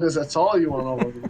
Because that's all you want to know.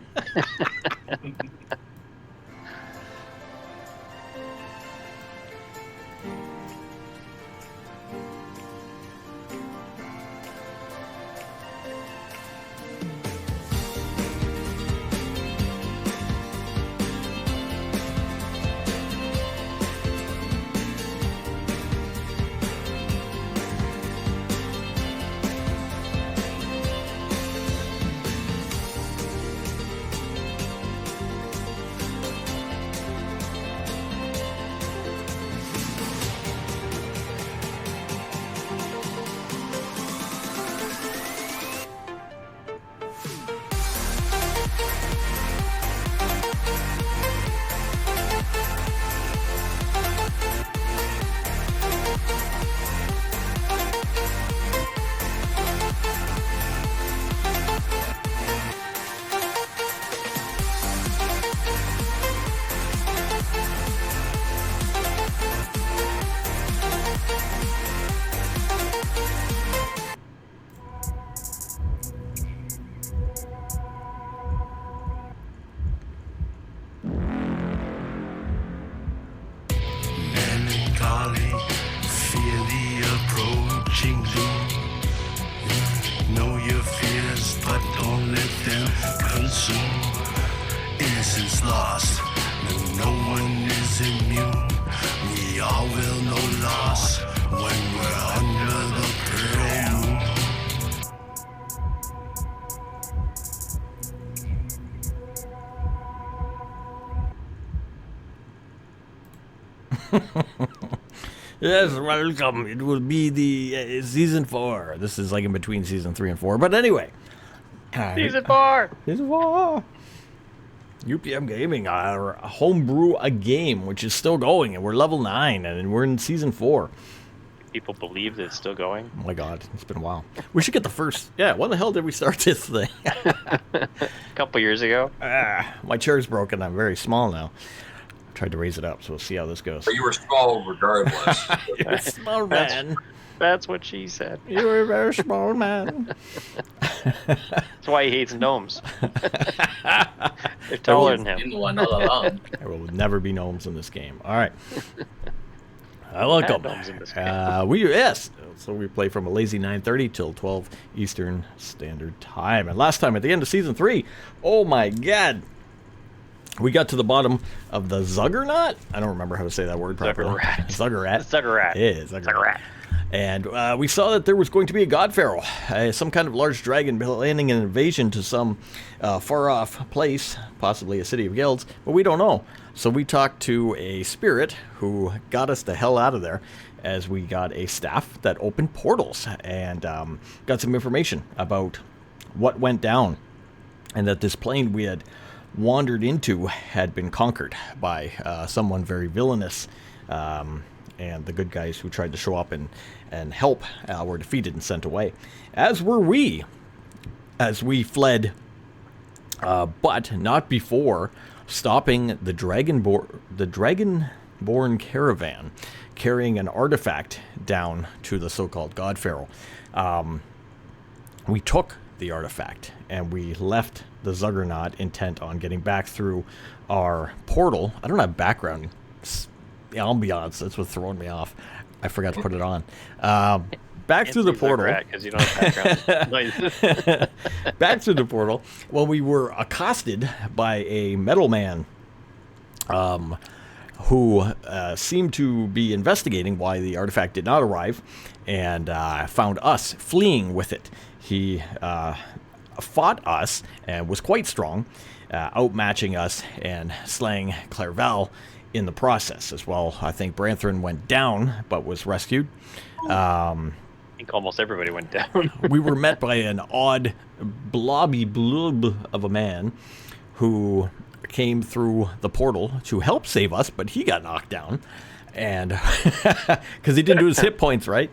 Melancholy, fear the approaching doom. Know your fears, but don't let them consume. Innocence lost, no one is immune. We all will know loss when we're under the pearl moon. Yes, welcome. It will be the season 4. This is like in between season 3 and 4. But anyway. Season 4! Season 4. UPM Gaming, our homebrew a game, which is still going. And we're level 9, and we're in season 4. People believe that it's still going. Oh my god, it's been a while. We should get the first... Yeah, when the hell did we start this thing? A couple years ago. My chair's broken. I'm very small now. Tried to raise it up, so we'll see how this goes. But you were small regardless. You're a small man. That's what she said. You're a very small man. That's why he hates gnomes. They're taller than him. Been the one all along. There will never be gnomes in this game. All right. Welcome. Gnomes in this game. Yes. So we play from a lazy 9:30 till 12 Eastern Standard Time. And last time at the end of season 3, oh my god, we got to the bottom of the Zuggernaut. I don't remember how to say that word properly. Zuggerrat. Zuggerrat. Yeah, Zuggerrat. And we saw that there was going to be a god pharaoh, some kind of large dragon planning an invasion to some far-off place, possibly a city of guilds, but we don't know. So we talked to a spirit who got us the hell out of there, as we got a staff that opened portals and got some information about what went down, and that this plane we had wandered into had been conquered by someone very villainous, and the good guys who tried to show up and help were defeated and sent away, as were we, as we fled, but not before stopping the Dragonborn caravan carrying an artifact down to the so-called God Pharaoh. We took the artifact and we left the Zuggernaut intent on getting back through our portal. I don't have background ambiance. That's what's throwing me off. I forgot to put it on. Back through the portal. Because you don't have background noises. Back through the portal. Well, we were accosted by a metal man who seemed to be investigating why the artifact did not arrive, and found us fleeing with it. He fought us and was quite strong, outmatching us and slaying Clairval in the process as well. I think Branthrin went down but was rescued. I think almost everybody went down. We were met by an odd blobby blub of a man who came through the portal to help save us, but he got knocked down, and because he didn't do his hit points right.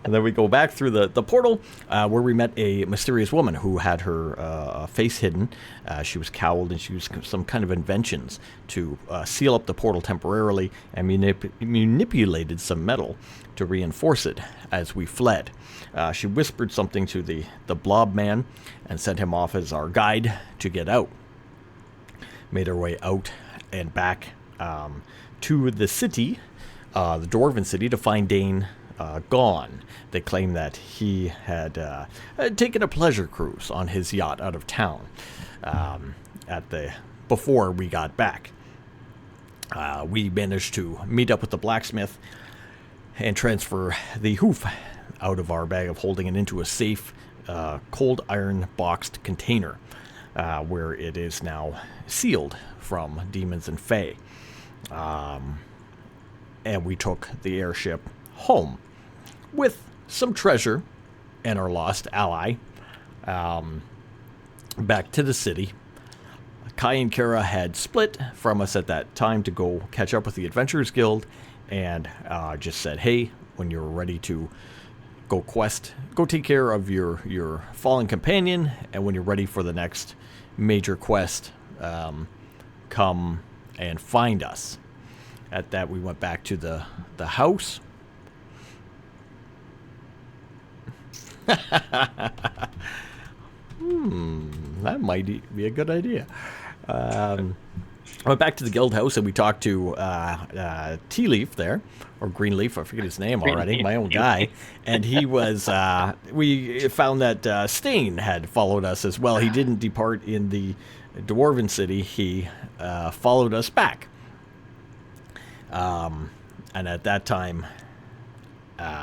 And then we go back through the portal where we met a mysterious woman who had her face hidden. She was cowled, and she used some kind of inventions to seal up the portal temporarily, and manipulated some metal to reinforce it as we fled. She whispered something to the blob man and sent him off as our guide to get out. Made our way out and back to the city, the Dwarven city, to find Dane gone. They claim that he had taken a pleasure cruise on his yacht out of town before we got back. We managed to meet up with the blacksmith and transfer the hoof out of our bag of holding and into a safe cold iron boxed container where it is now sealed from demons and fae. And we took the airship home with some treasure and our lost ally back to the city. Kai and Kara had split from us at that time to go catch up with the Adventurers Guild, and just said, hey, when you're ready to go take care of your fallen companion, and when you're ready for the next major quest, come and find us. At that, we went back to the house. That might be a good idea. I went back to the guild house and we talked to Tea Leaf there, or Greenleaf, I forget his name already, my own guy. And he was, we found that Stain had followed us as well. He didn't depart in the Dwarven city, he followed us back. And at that time,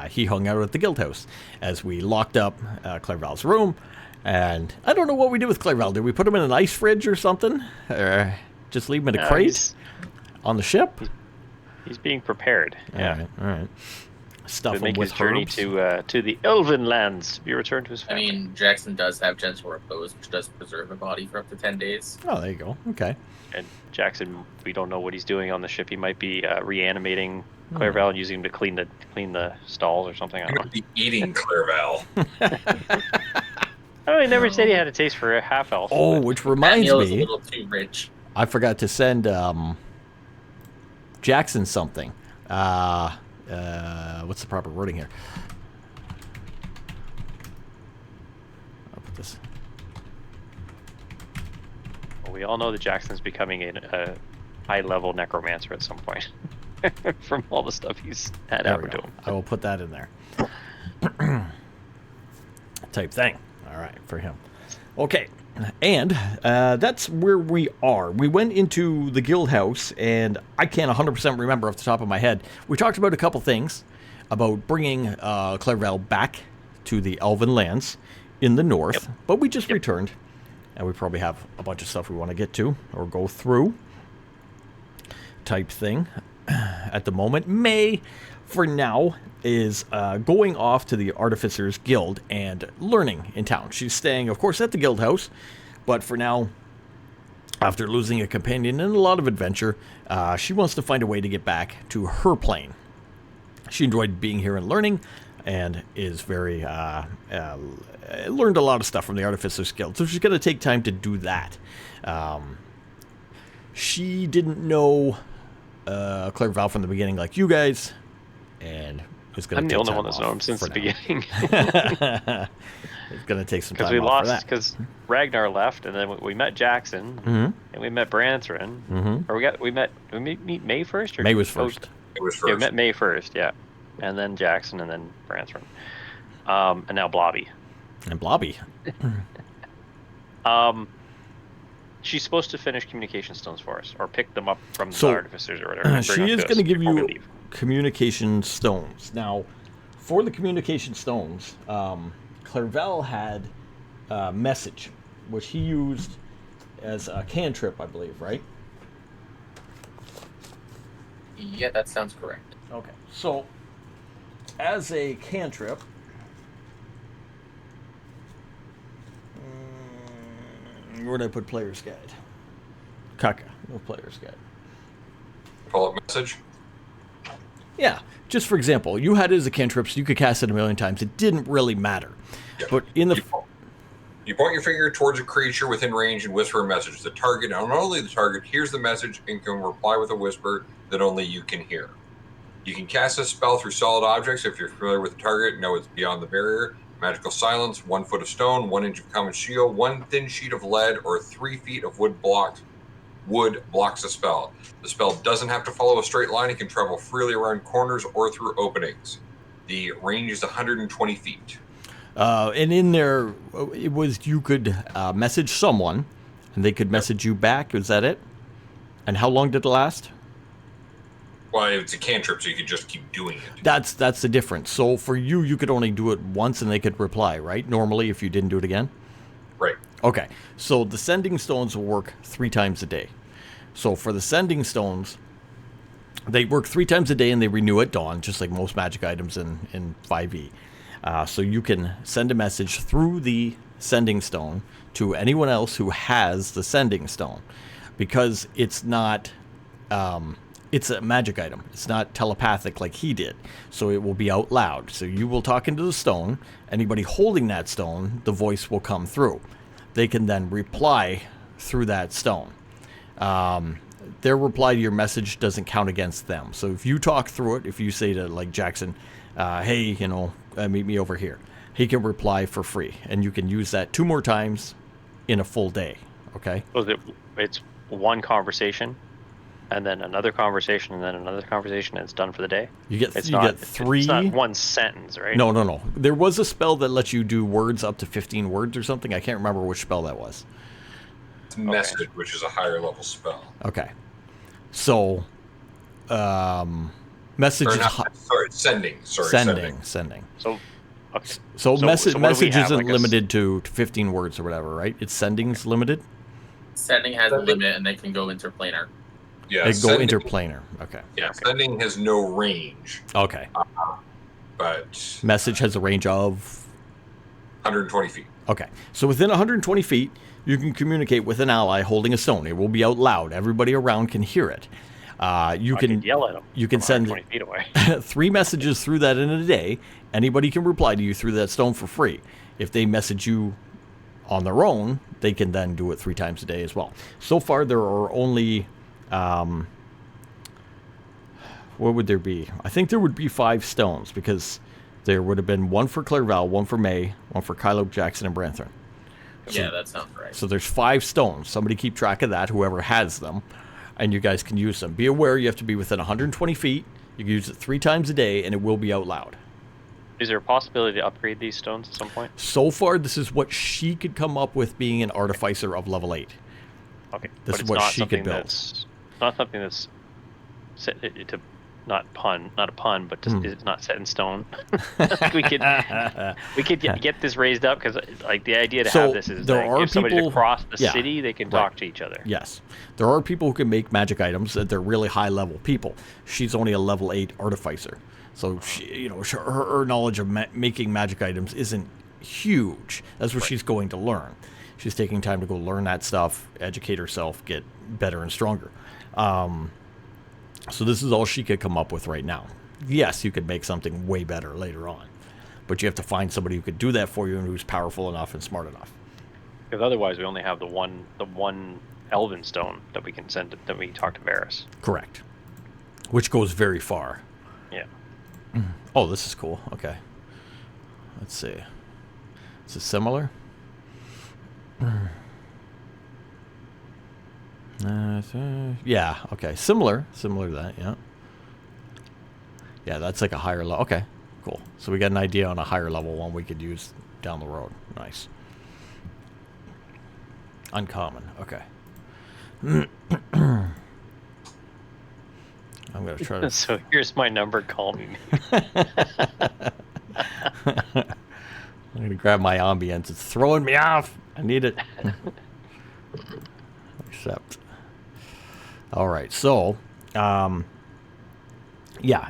he hung out at the guild house as we locked up Clairval's room. And I don't know what we did with Clairval. Did we put him in an ice fridge or something? Or just leave him in a crate on the ship? He's being prepared. Yeah. All right. Stuff him make with his journey herbs. to the Elven lands to be returned to his I family. mean, Jackson does have gentle repose, which does preserve a body for up to 10 days. Oh, there you go. Okay. And Jackson, we don't know what he's doing on the ship. He might be reanimating Clairval and using him to clean the stalls or something. I I'm don't going to be eating Clairval. know. Oh, he never said he had a taste for a half elf. Oh, which reminds Meal is a me, little too rich. I forgot to send Jackson something. What's the proper wording here? I'll put this. Well, we all know that Jackson's becoming a high-level necromancer at some point from all the stuff he's had There we happen to go. him. I will put that in there. Type thing. All right, for him. Okay, and that's where we are. We went into the guild house, and I can't 100% remember off the top of my head. We talked about a couple things about bringing Clairval back to the Elven lands in the north, but we just returned, and we probably have a bunch of stuff we want to get to or go through type thing at the moment. May, for now, is going off to the Artificers Guild and learning in town. She's staying, of course, at the guild house, but for now, after losing a companion and a lot of adventure, she wants to find a way to get back to her plane. She enjoyed being here and learning, and is very learned a lot of stuff from the Artificers Guild, so she's going to take time to do that. She didn't know Clairval from the beginning like you guys, and it's going to I'm take the only time one that's off known him since for the now. beginning. It's going to take some Because time we off for lost, that. because Ragnar left, and then we met Jackson, and we met Branthrin. Or did we meet May first? Or May was first. It was Yeah, we first. met May first, yeah. And then Jackson, and then Branthrin. And now Blobby. And Blobby. She's supposed to finish communication stones for us, or pick them up from So, the artificers or whatever. and bring She them is to going to us give before we you leave. communication stones. Now, for the communication stones, Clairval had message, which he used as a cantrip, I believe, right? Yeah, that sounds correct. Okay. So, as a cantrip, where did I put Player's Guide? Kaka, no Player's Guide. Call it message. Yeah. Just for example, you had it as a cantrip, so you could cast it a million times. It didn't really matter. Yeah. But in the You point your finger towards a creature within range and whisper a message. The target, not only the target, hears the message and can reply with a whisper that only you can hear. You can cast a spell through solid objects if you're familiar with the target and know it's beyond the barrier. Magical silence, 1 foot of stone, 1 inch of common shield, 1 thin sheet of lead, or 3 feet of wood blocks the spell. The spell doesn't have to follow a straight line. It can travel freely around corners or through openings. The range is 120 feet. And in there, it was you could message someone, and they could message you back. Was that it? And how long did it last? Well, it's a cantrip, so you could just keep doing it. That's the difference. So for you, you could only do it once, and they could reply, right? Normally, if you didn't do it again. Right. Okay. So the sending stones will work 3 times a day. So for the sending stones, they work 3 times a day, and they renew at dawn, just like most magic items in 5e. So you can send a message through the sending stone to anyone else who has the sending stone, because it's not it's a magic item. It's not telepathic like he did, so it will be out loud. So you will talk into the stone. Anybody holding that stone, the voice will come through. They can then reply through that stone. Their reply to your message doesn't count against them. So if you talk through it, if you say to like Jackson, hey, meet me over here, he can reply for free, and you can use that 2 more times in a full day. Okay. So it's one conversation, and then another conversation, and then another conversation, and it's done for the day. You get It's get 3. It's not one sentence, right? No. There was a spell that lets you do words up to 15 words or something. I can't remember which spell that was. It's message, which is a higher level spell. Okay. So, message Or is not, sorry, sending. sending. So, okay. So message what do we message have, isn't like limited to 15 words or whatever, right? It's sending's limited. Sending has a limit, and they can go interplanar. Yeah, They go sending, interplanar. Okay. Yeah, sending has no range, Okay. but Message has a range of. 120 feet. Okay. So within 120 feet, you can communicate with an ally holding a stone. It will be out loud. Everybody around can hear it. You I can could yell at them. you can send 20 feet away. 3 messages through that in a day. Anybody can reply to you through that stone for free. If they message you on their own, they can then do it 3 times a day as well. So far, there are only, what would there be? I think there would be 5 stones, because there would have been 1 for Clairval, 1 for May, 1 for Kylo, Jackson, and Branthorn. Yeah, that sounds right. So there's 5 stones. Somebody keep track of that, whoever has them, and you guys can use them. Be aware you have to be within 120 feet. You can use it 3 times a day, and it will be out loud. Is there a possibility to upgrade these stones at some point? So far, this is what she could come up with being an artificer of level 8. Okay, This but is it's what not she could something build. That's not something that's set to not a pun, but just, it's not set in stone. we could get this raised up, because like the idea to So, have this is there like, are if somebody's people- across the yeah, city, they can right. talk to each other. Yes. There are people who can make magic items, that they're really high-level people. She's only a level 8 artificer. So, her knowledge of making magic items isn't huge. That's what she's going to learn. She's taking time to go learn that stuff, educate herself, get better and stronger. So this is all she could come up with right now. Yes, you could make something way better later on, but you have to find somebody who could do that for you and who's powerful enough and smart enough. Because otherwise, we only have the one Elven stone that we can send that we talk to Varys. Correct. Which goes very far. Yeah. Oh, this is cool. Okay. Let's see. Is it similar? Yeah, okay. Similar to that, yeah. Yeah, that's like a higher level. Okay, cool. So we got an idea on a higher level one we could use down the road. Nice. Uncommon, okay. I'm going to try to... So here's my number, call me. I'm going to grab my ambience. It's throwing me off. I need it. Accept. All right. So, yeah.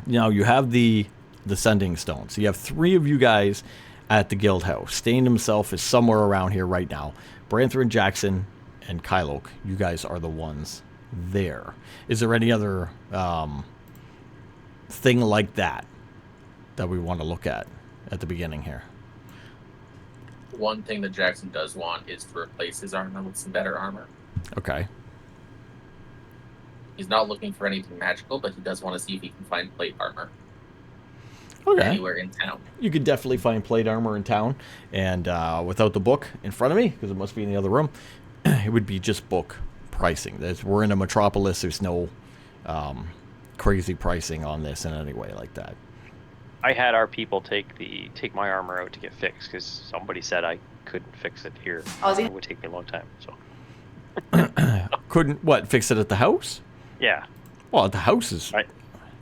Now you have the sending stone. So you have 3 of you guys at the guild house. Stain himself is somewhere around here right now. Branthorn, Jackson, and Kylo, you guys are the ones there. Is there any other thing like that we want to look at the beginning here? One thing that Jackson does want is to replace his armor with some better armor. Okay. He's not looking for anything magical, but he does want to see if he can find plate armor Okay. anywhere in town. You could definitely find plate armor in town, and without the book in front of me, because it must be in the other room, it would be just book pricing. We're in a metropolis. There's no crazy pricing on this in any way like that. I had our people take my armor out to get fixed because somebody said I couldn't fix it here. Ozzy? It would take me a long time. So Couldn't fix it at the house? yeah, Well, at the house is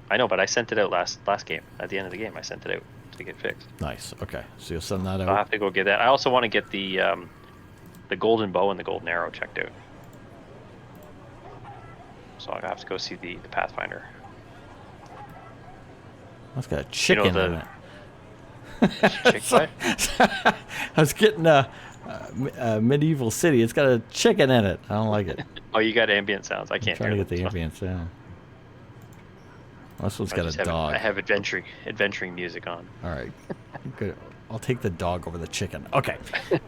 I know, but I sent it out last game. At the end of the game, I sent it out to get fixed. nice. Okay, so you'll send that So I'll out. have to go get that. I also want to get the golden bow and the golden arrow checked out. So I have to go see the Pathfinder. That's got a chicken the- in it. Chick-fil-A? I was getting a medieval city. It's got a chicken in it. I don't like it. Oh, you got ambient sounds. I I'm can't trying to hear get the them, so ambient sound. This one's I got just a dog. I have adventuring music on. All right. Good. I'll take the dog over the chicken. Okay.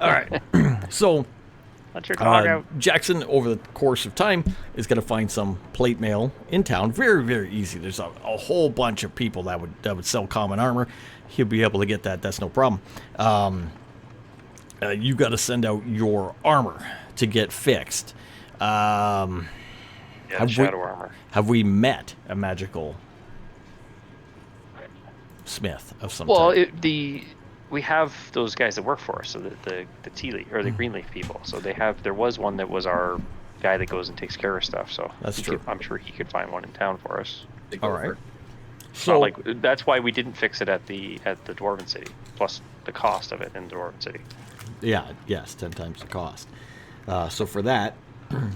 All right. So Let your dog out. Jackson, over the course of time, is going to find some plate mail in town. Very, very easy. There's a whole bunch of people that would sell common armor. He'll be able to get that. That's no problem. You got to send out your armor to get fixed. Yeah, have shadow armor. Have we met a magical smith of some Well, type? we have those guys that work for us, so the tea leaf or the green leaf people. So there was one that was our guy that goes and takes care of stuff. So That's true. I'm sure he could find one in town for us. Big All over. right. So So, like that's why we didn't fix it at the Dwarven City, plus the cost of it in the Dwarven City. yeah, yes, 10 times the cost. So for that,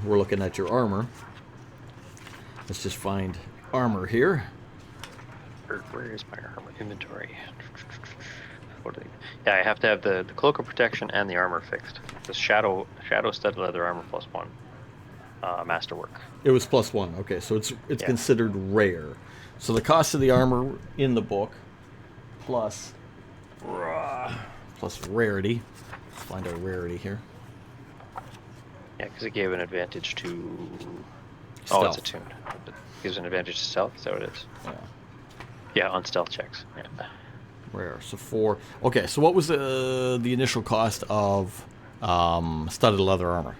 we're looking at your armor. Let's just find armor here. Where is my armor inventory? What are they? Yeah, I have to have the cloak of protection and the armor fixed. The shadow studded leather armor +1 masterwork. It was +1. Okay, so it's Yeah. considered rare. So the cost of the armor in the book plus rarity. Let's find our rarity here. Yeah, because it gave an advantage to. Oh, it's Stealth. attuned. It gives an advantage to stealth. Is that what it is? Yeah, Yeah, on stealth checks. Yeah. rare. So 4. Okay, so what was the initial cost of studded leather armor?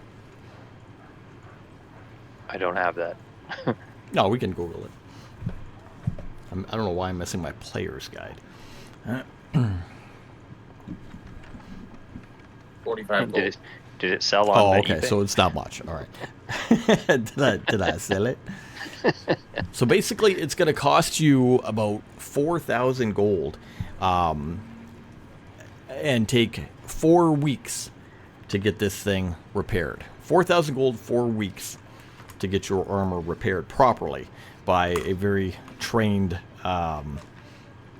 I don't have that. No, we can Google it. I don't know why I'm missing my player's guide. 45 gold. Did it sell on Oh, okay, eBay? so it's not much. All right. did I sell it? So basically, it's going to cost you about 4,000 gold, and take 4 weeks to get this thing repaired. 4,000 gold, 4 weeks to get your armor repaired properly by a very trained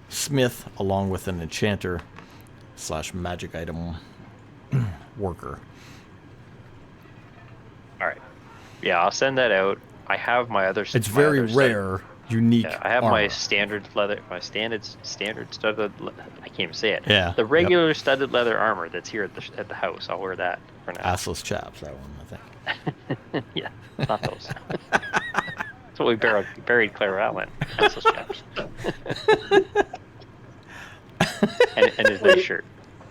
smith, along with an enchanter / magic item worker. All right. Yeah, I'll send that out. I have my other. It's my very other stud- rare, unique. Yeah, I have my armor. standard leather, my standard studded. I can't even say it. Yeah, The yep. regular studded leather armor that's here at the house. I'll wear that for now. Assless chaps, that one, I think. Yeah, not those. That's what we buried Clara Allen. Assless chaps. and his nice shirt.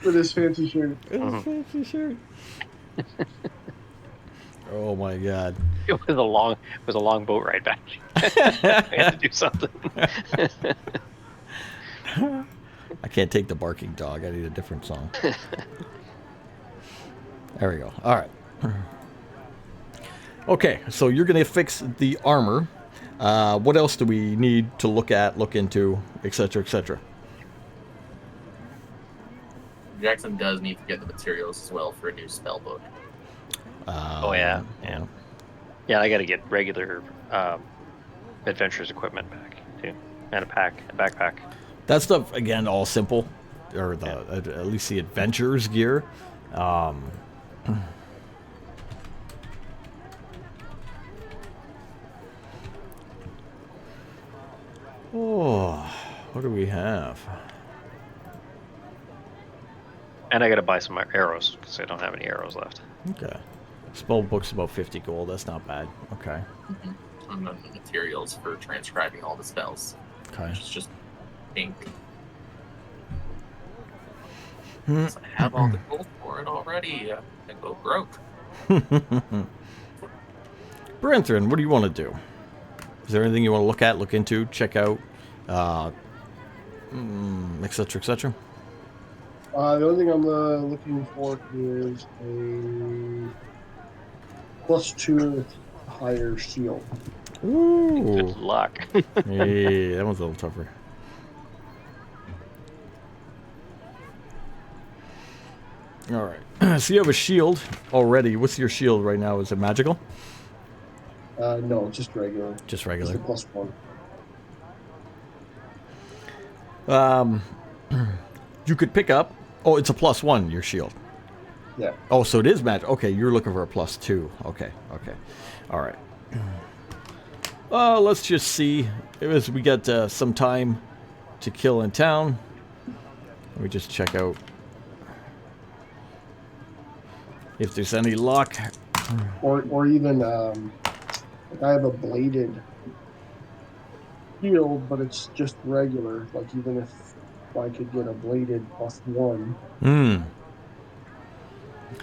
With his fancy shirt. Fancy shirt. Oh my god. It was a long boat ride back. We had to do something. I can't take the barking dog. I need a different song. There we go. All right. Okay, so you're going to fix the armor. What else do we need to look into, etc., etc.? Jackson does need to get the materials as well for a new spell book. Oh yeah. Yeah, I got to get regular adventurers equipment back too, and a backpack. That stuff, again, all simple, or at least the adventurer's gear. Oh, what do we have? And I gotta buy some arrows because I don't have any arrows left. Okay. Spell book's about 50 gold. That's not bad. Okay. I'm on the materials for transcribing all the spells. Okay. Which is just ink. Hmm. So I have all the gold for it already. I go broke. Brenthrin, what do you want to do? Is there anything you want to look into, check out, et cetera, et cetera? The only thing I'm looking for is a +2 higher shield. Ooh. Good luck. Hey, that one's a little tougher. All right. So you have a shield already. What's your shield right now? Is it magical? No, just regular. Just Just regular. a +1. You could pick up. Oh, it's a +1. Your shield. Yeah. Oh, so it is magic. Okay, you're looking for a +2. Okay. All right. Let's just see. As we got some time to kill in town. Let me just check out if there's any luck. Or even I have a bladed shield, but it's just regular. Like even if I could get a bladed +1.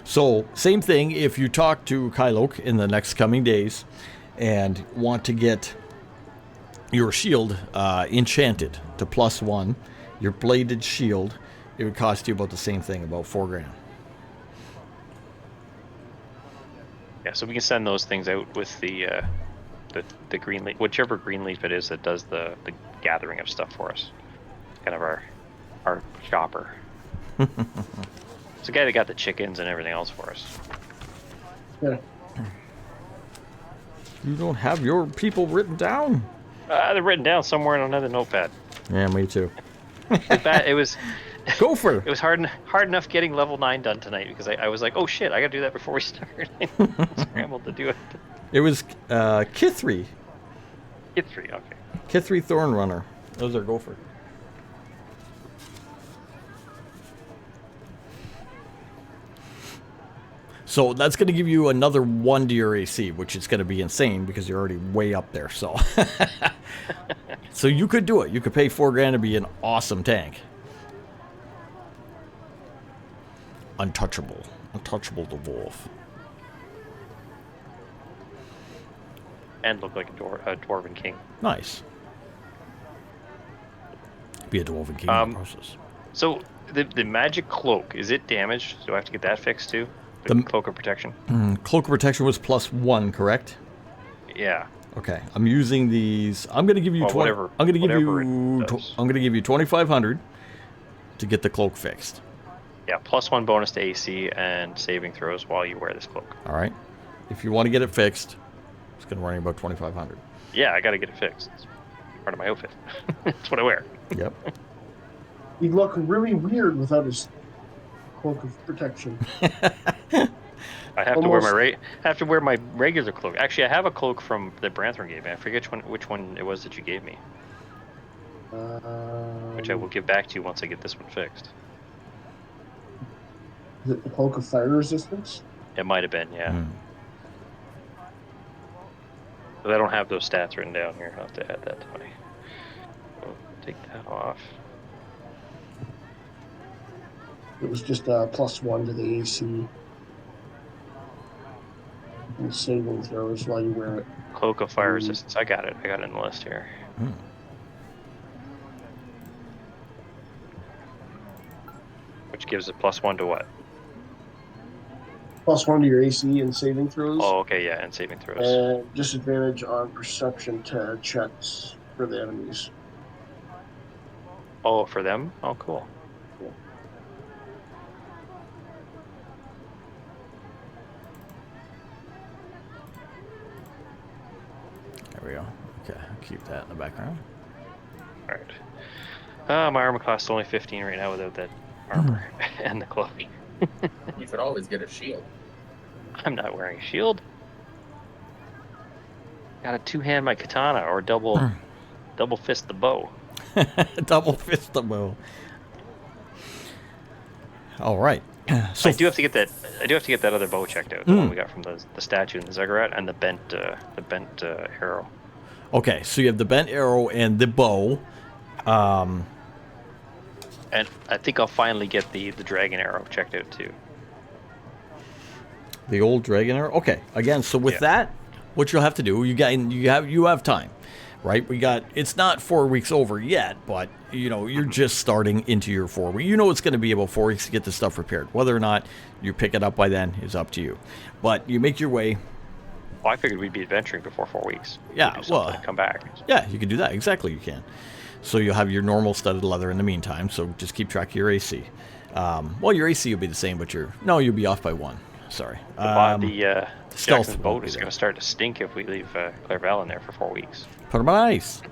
So, same thing, if you talk to Kylok in the next coming days and want to get your shield enchanted to +1, your bladed shield, it would cost you about the same thing, about 4 grand. Yeah, so we can send those things out with the green leaf, whichever green leaf it is that does the gathering of stuff for us. Kind of our shopper. It's the guy that got the chickens and everything else for us. Yeah. You don't have your people written down? They're written down somewhere on another notepad. Yeah, me too. It was Gopher! it was hard enough getting level 9 done tonight because I was like, oh shit, I gotta do that before we start. Scrambled to do it. It was Kithri. Get 3, okay. Kithri Thornrunner. Those are Gopher. So that's going to give you another 1 to your AC, which is going to be insane because you're already way up there. So, so you could do it. You could pay 4 grand to be an awesome tank. Untouchable dwarf. And look like a dwarven king. Nice. Be a dwarven king in the process. So the magic cloak, is it damaged? Do I have to get that fixed too? The cloak of protection? Cloak of protection was +1, correct? Yeah. Okay, I'm using these. I'm going to give you Well, 20. whatever- I'm going to give whatever you. it does. I'm going to give you 2,500 to get the cloak fixed. Yeah, +1 bonus to AC and saving throws while you wear this cloak. All right. If you want to get it fixed, it's going to run you about 2,500. Yeah, I gotta get it fixed. It's part of my outfit. That's what I wear. Yep. He'd look really weird without his cloak of protection. I have to wear my regular cloak. Actually, I have a cloak from the Branthorn gave me. I forget which one it was that you gave me, which I will give back to you once I get this one fixed. Is it the cloak of fire resistance? It might have been, yeah. But I don't have those stats written down here. I'll have to add that to my. So take that off. It was just a +1 to the AC. And saving throws while you wear it. Cloak of fire resistance. I got it. I got it in the list here. Which gives it +1 to what? +1 to your AC and saving throws. Oh, okay, yeah, and saving throws. And disadvantage on perception checks for the enemies. Oh, for them? Oh, cool. There we go. Okay, keep that in the background. Alright. My armor class is only 15 right now without that armor and the cloak. You could always get a shield. I'm not wearing a shield. Gotta two-hand my katana or double double fist the bow. Double fist the bow. All right. So I do have to get that. I do have to get that other bow checked out. The one we got from the statue in the ziggurat, and the bent arrow. Okay, so you have the bent arrow and the bow. And I think I'll finally get the dragon arrow checked out too. The old dragon arrow. Okay. Again, so with that, what you'll have to do, you have time, right? It's not 4 weeks over yet, but you're just starting into your 4 weeks. It's going to be about 4 weeks to get this stuff repaired. Whether or not you pick it up by then is up to you. But you make your way. Well, I figured we'd be adventuring before 4 weeks. Yeah, Do something and come back. Yeah, you can do that. Exactly, you can. So you'll have your normal studded leather in the meantime. So just keep track of your AC. Your AC will be the same, but you'll be off by 1. Sorry. The stealth Jackson's won't boat be is there. going to start to stink if we leave Clairval in there for 4 weeks. Put 'em on ice.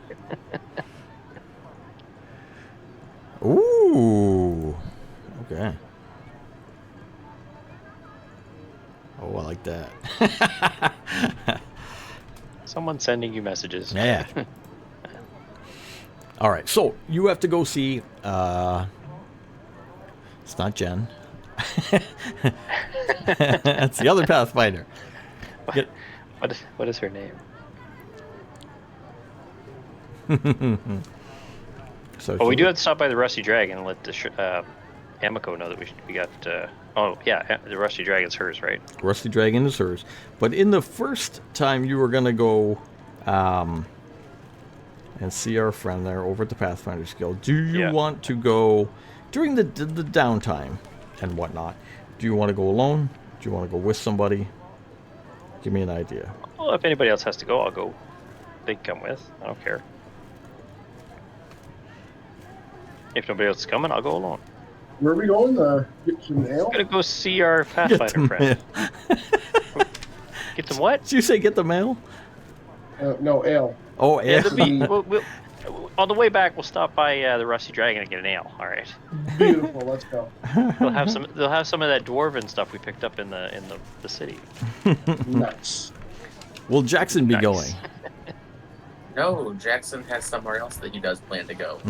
Ooh. Okay. Oh, I like that. Someone's sending you messages. Yeah. All right. So you have to go see. It's not Jen. That's the other Pathfinder. What is her name? So Oh, we do have to stop by the Rusty Dragon and let the Amico know that we got. The Rusty Dragon's hers, right? Rusty Dragon is hers. But in the first time you were going to go and see our friend there over at the Pathfinders Guild, do you want to go during the downtime and whatnot? Do you want to go alone? Do you want to go with somebody? Give me an idea. Well, if anybody else has to go, I'll go. They can come with. I don't care. If nobody else is coming, I'll go alone. Where are we going? Get some ale? I'm gonna go see our Pathfinder friend. Get some what? Did you say get the mail? No, ale. Oh, Yeah, yeah. on the way back, we'll stop by the Rusty Dragon and get an ale. All right. Beautiful. Let's go. They'll have some. They'll have some of that dwarven stuff we picked up in the city. Nice. Will Jackson be Nice. going? No, Jackson has somewhere else that he does plan to go.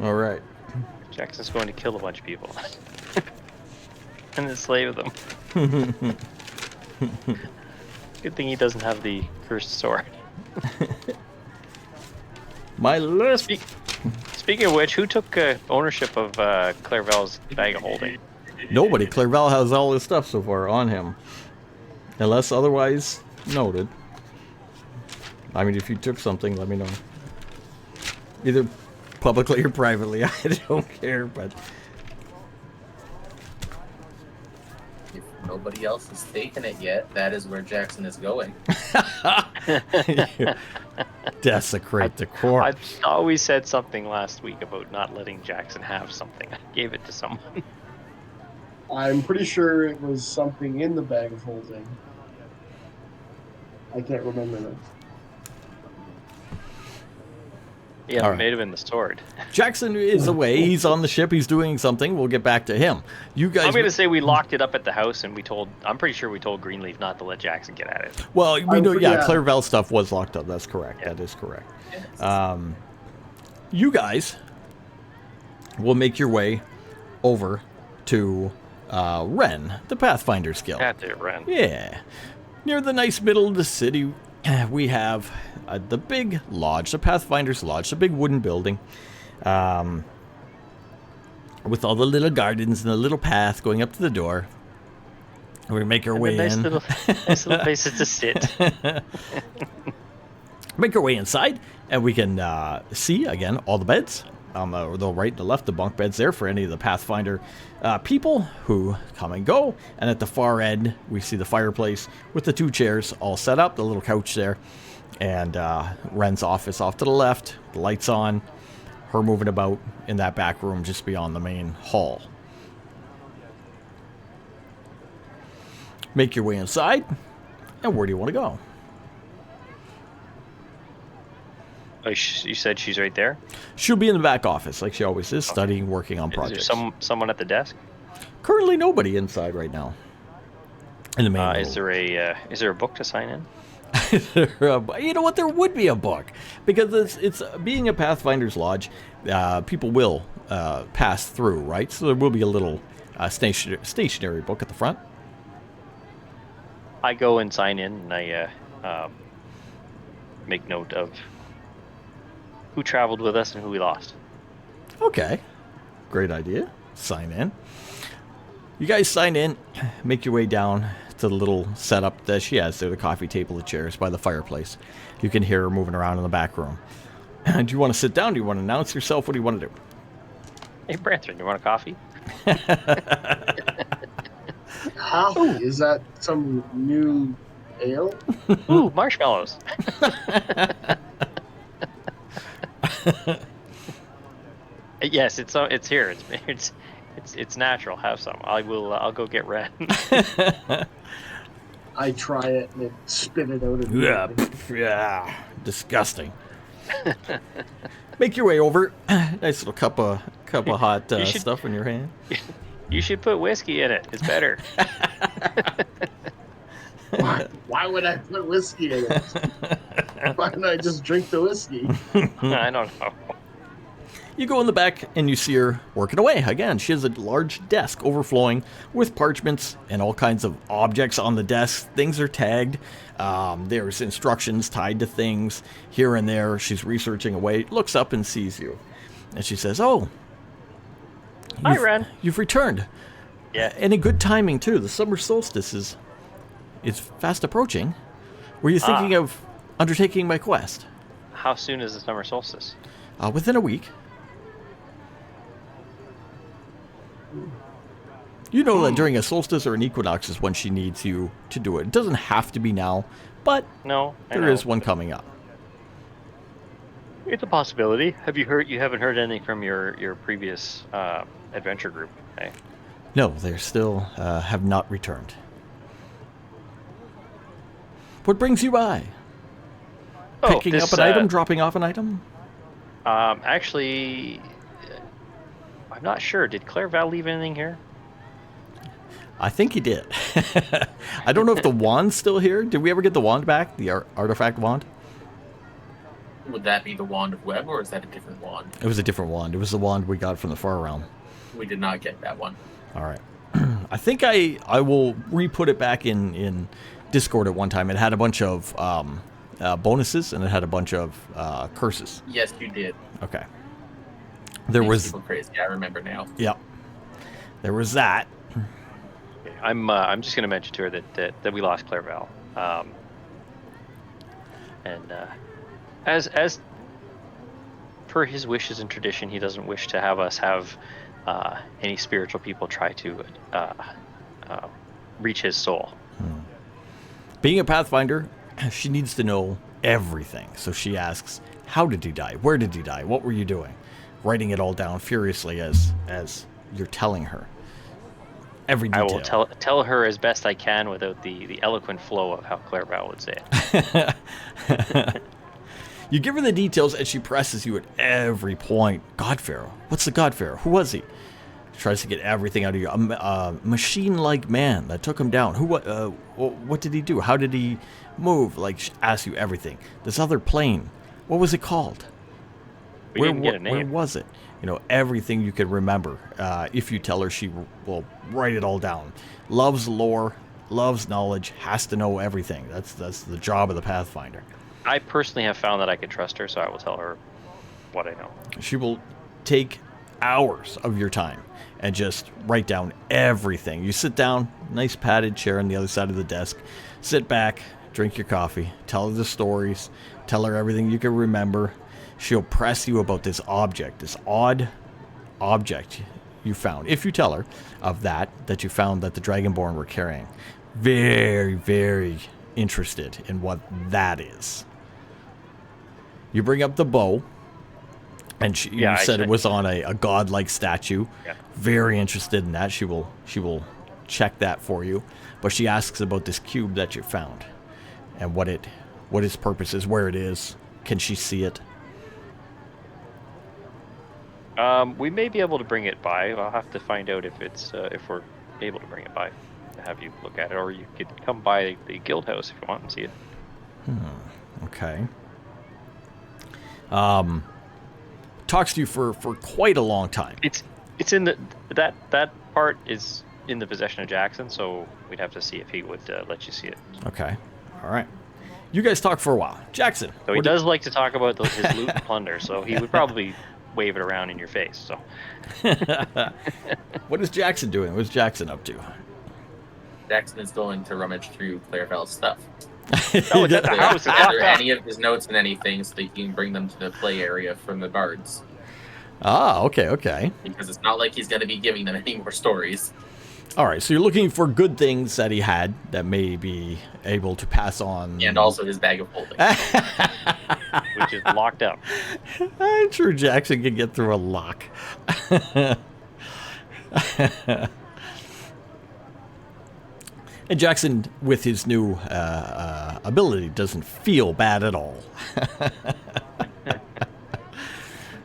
All right. Jackson's going to kill a bunch of people and enslave them. Good thing he doesn't have the cursed sword. My list. Speaking of which, who took ownership of Clairval's bag of holding? Nobody. Clairval has all his stuff so far on him. Unless otherwise noted. I mean, if you took something, let me know. Either publicly or privately. I don't care, but... If nobody else has taken it yet, that is where Jackson is going. Desecrate the I corpse. thought we said something last week about not letting Jackson have something. I gave it to someone. I'm pretty sure it was something in the bag of holding. I can't remember that. Yeah, All it right. may have been the sword. Jackson is away. He's on the ship. He's doing something. We'll get back to him. You guys... I'm going to say we locked it up at the house, and I'm pretty sure we told Greenleaf not to let Jackson get at it. Well, we know, yeah. Clairval stuff was locked up. That's correct. Yeah. That is correct. You guys will make your way over to Ren, the Pathfinders Guild. Got there, Ren. Yeah. Near the nice middle of the city, we have the big lodge, the Pathfinder's Lodge, the big wooden building. With all the little gardens and the little path going up to the door. We make our And way nice in. little places to sit. Make our way inside, and we can see, again, all the beds. The right and the left, the bunk beds there for any of the Pathfinder people who come and go. And at the far end, we see the fireplace with the 2 chairs all set up, the little couch there. And Ren's office off to the left, the lights on, her moving about in that back room just beyond the main hall. Make your way inside, and where do you want to go? Oh, you said she's right there? She'll be in the back office, like she always is, studying, working on Is there projects. someone at the desk? Currently nobody inside right now. In the main room. Is there a book to sign in? You know what? There would be a book because it's being a Pathfinder's Lodge. People will pass through, right? So there will be a little stationary book at the front. I go and sign in, and I make note of who traveled with us and who we lost. Okay, great idea. Sign in. You guys sign in, make your way down to the little setup that she has there, the coffee table, the chairs by the fireplace. You can hear her moving around in the back room. Do you want to sit down? Do you want to announce yourself? What do you want to do? Hey, Branson, you want a coffee? Coffee? Is that some new ale? Ooh, marshmallows. Yes, it's here. It's natural. Have some. I'll go get red. I try it and it spit it out. Yeah, yeah, disgusting. Make your way over. Nice little cup of hot stuff in your hand. You should put whiskey in it. It's better. Why would I put whiskey in it? Why don't I just drink the whiskey? I don't know. You go in the back and you see her working away. Again, she has a large desk overflowing with parchments and all kinds of objects on the desk. Things are tagged. There's instructions tied to things here and there. She's researching away, looks up and sees you. And she says, "Oh, Hi, Ren. You've returned. Yeah. And in good timing, too. The summer solstice is fast approaching. Were you thinking of undertaking my quest?" How soon is the summer solstice? Within a week. You know that during a solstice or an equinox is when she needs you to do it. It doesn't have to be now, but No, there is one coming up. It's a possibility. Have you heard? You haven't heard anything from your previous adventure group, eh? No, they still have not returned. What brings you by? Picking up an item, dropping off an item? Actually, I'm not sure. Did Clairval leave anything here? I think he did. I don't know if the wand's still here. Did we ever get the wand back? The artifact wand? Would that be the Wand of Web, or is that a different wand? It was a different wand. It was the wand we got from the Far Realm. We did not get that one. All right. I think I will re-put it back in Discord at one time. It had a bunch of bonuses, and it had a bunch of curses. Yes, you did. Okay. There Makes was... people crazy. I remember now. Yep. There was that. I'm just going to mention to her that we lost Clairval. And as per his wishes and tradition, he doesn't wish to have us have any spiritual people try to reach his soul. Being a Pathfinder, she needs to know everything. So she asks, how did you die? Where did you die? What were you doing? Writing it all down furiously as you're telling her. Every detail. I will tell her as best I can without the eloquent flow of how Clairval would say it. You give her the details, and she presses you at every point. Godpharaoh. What's the Godpharaoh? Who was he? She tries to get everything out of you. A machine-like man that took him down. What did he do? How did he move? Like, she asks you everything. This other plane. What was it called? We didn't get a name. Where was it? You know, everything you can remember. If you tell her, she will write it all down. Loves lore, loves knowledge, has to know everything. That's the job of the Pathfinder. I personally have found that I can trust her, so I will tell her what I know. She will take hours of your time and just write down everything. You sit down, nice padded chair on the other side of the desk, sit back, drink your coffee, tell her the stories, tell her everything you can remember. She'll press you about this object, this odd object you found. If you tell her of that you found that the Dragonborn were carrying. Very, very interested in what that is. You bring up the bow, and you said it was on a godlike statue. Yeah. Very interested in that. She will check that for you. But she asks about this cube that you found and what its purpose is, where it is. Can she see it? We may be able to bring it by. I'll have to find out if we're able to bring it by to have you look at it, or you could come by the guild house if you want and see it. Okay. Talks to you for quite a long time. It's in that part is in the possession of Jackson, so we'd have to see if he would let you see it. Okay. All right. You guys talk for a while. Jackson. So he does like to talk about his loot and plunder, so he would probably wave it around in your face. So What is Jackson doing? What's Jackson up to? Jackson is going to rummage through Clairvel's stuff. Oh, it's at the house. It's locked Gather up. any of his notes and anything so that he can bring them to the play area from the bards. Ah, okay. Because it's not like he's going to be giving them any more stories. All right, so you're looking for good things that he had that may be able to pass on. And also his bag of holding. Which is locked up. I'm sure Jackson can get through a lock. And Jackson, with his new ability, doesn't feel bad at all.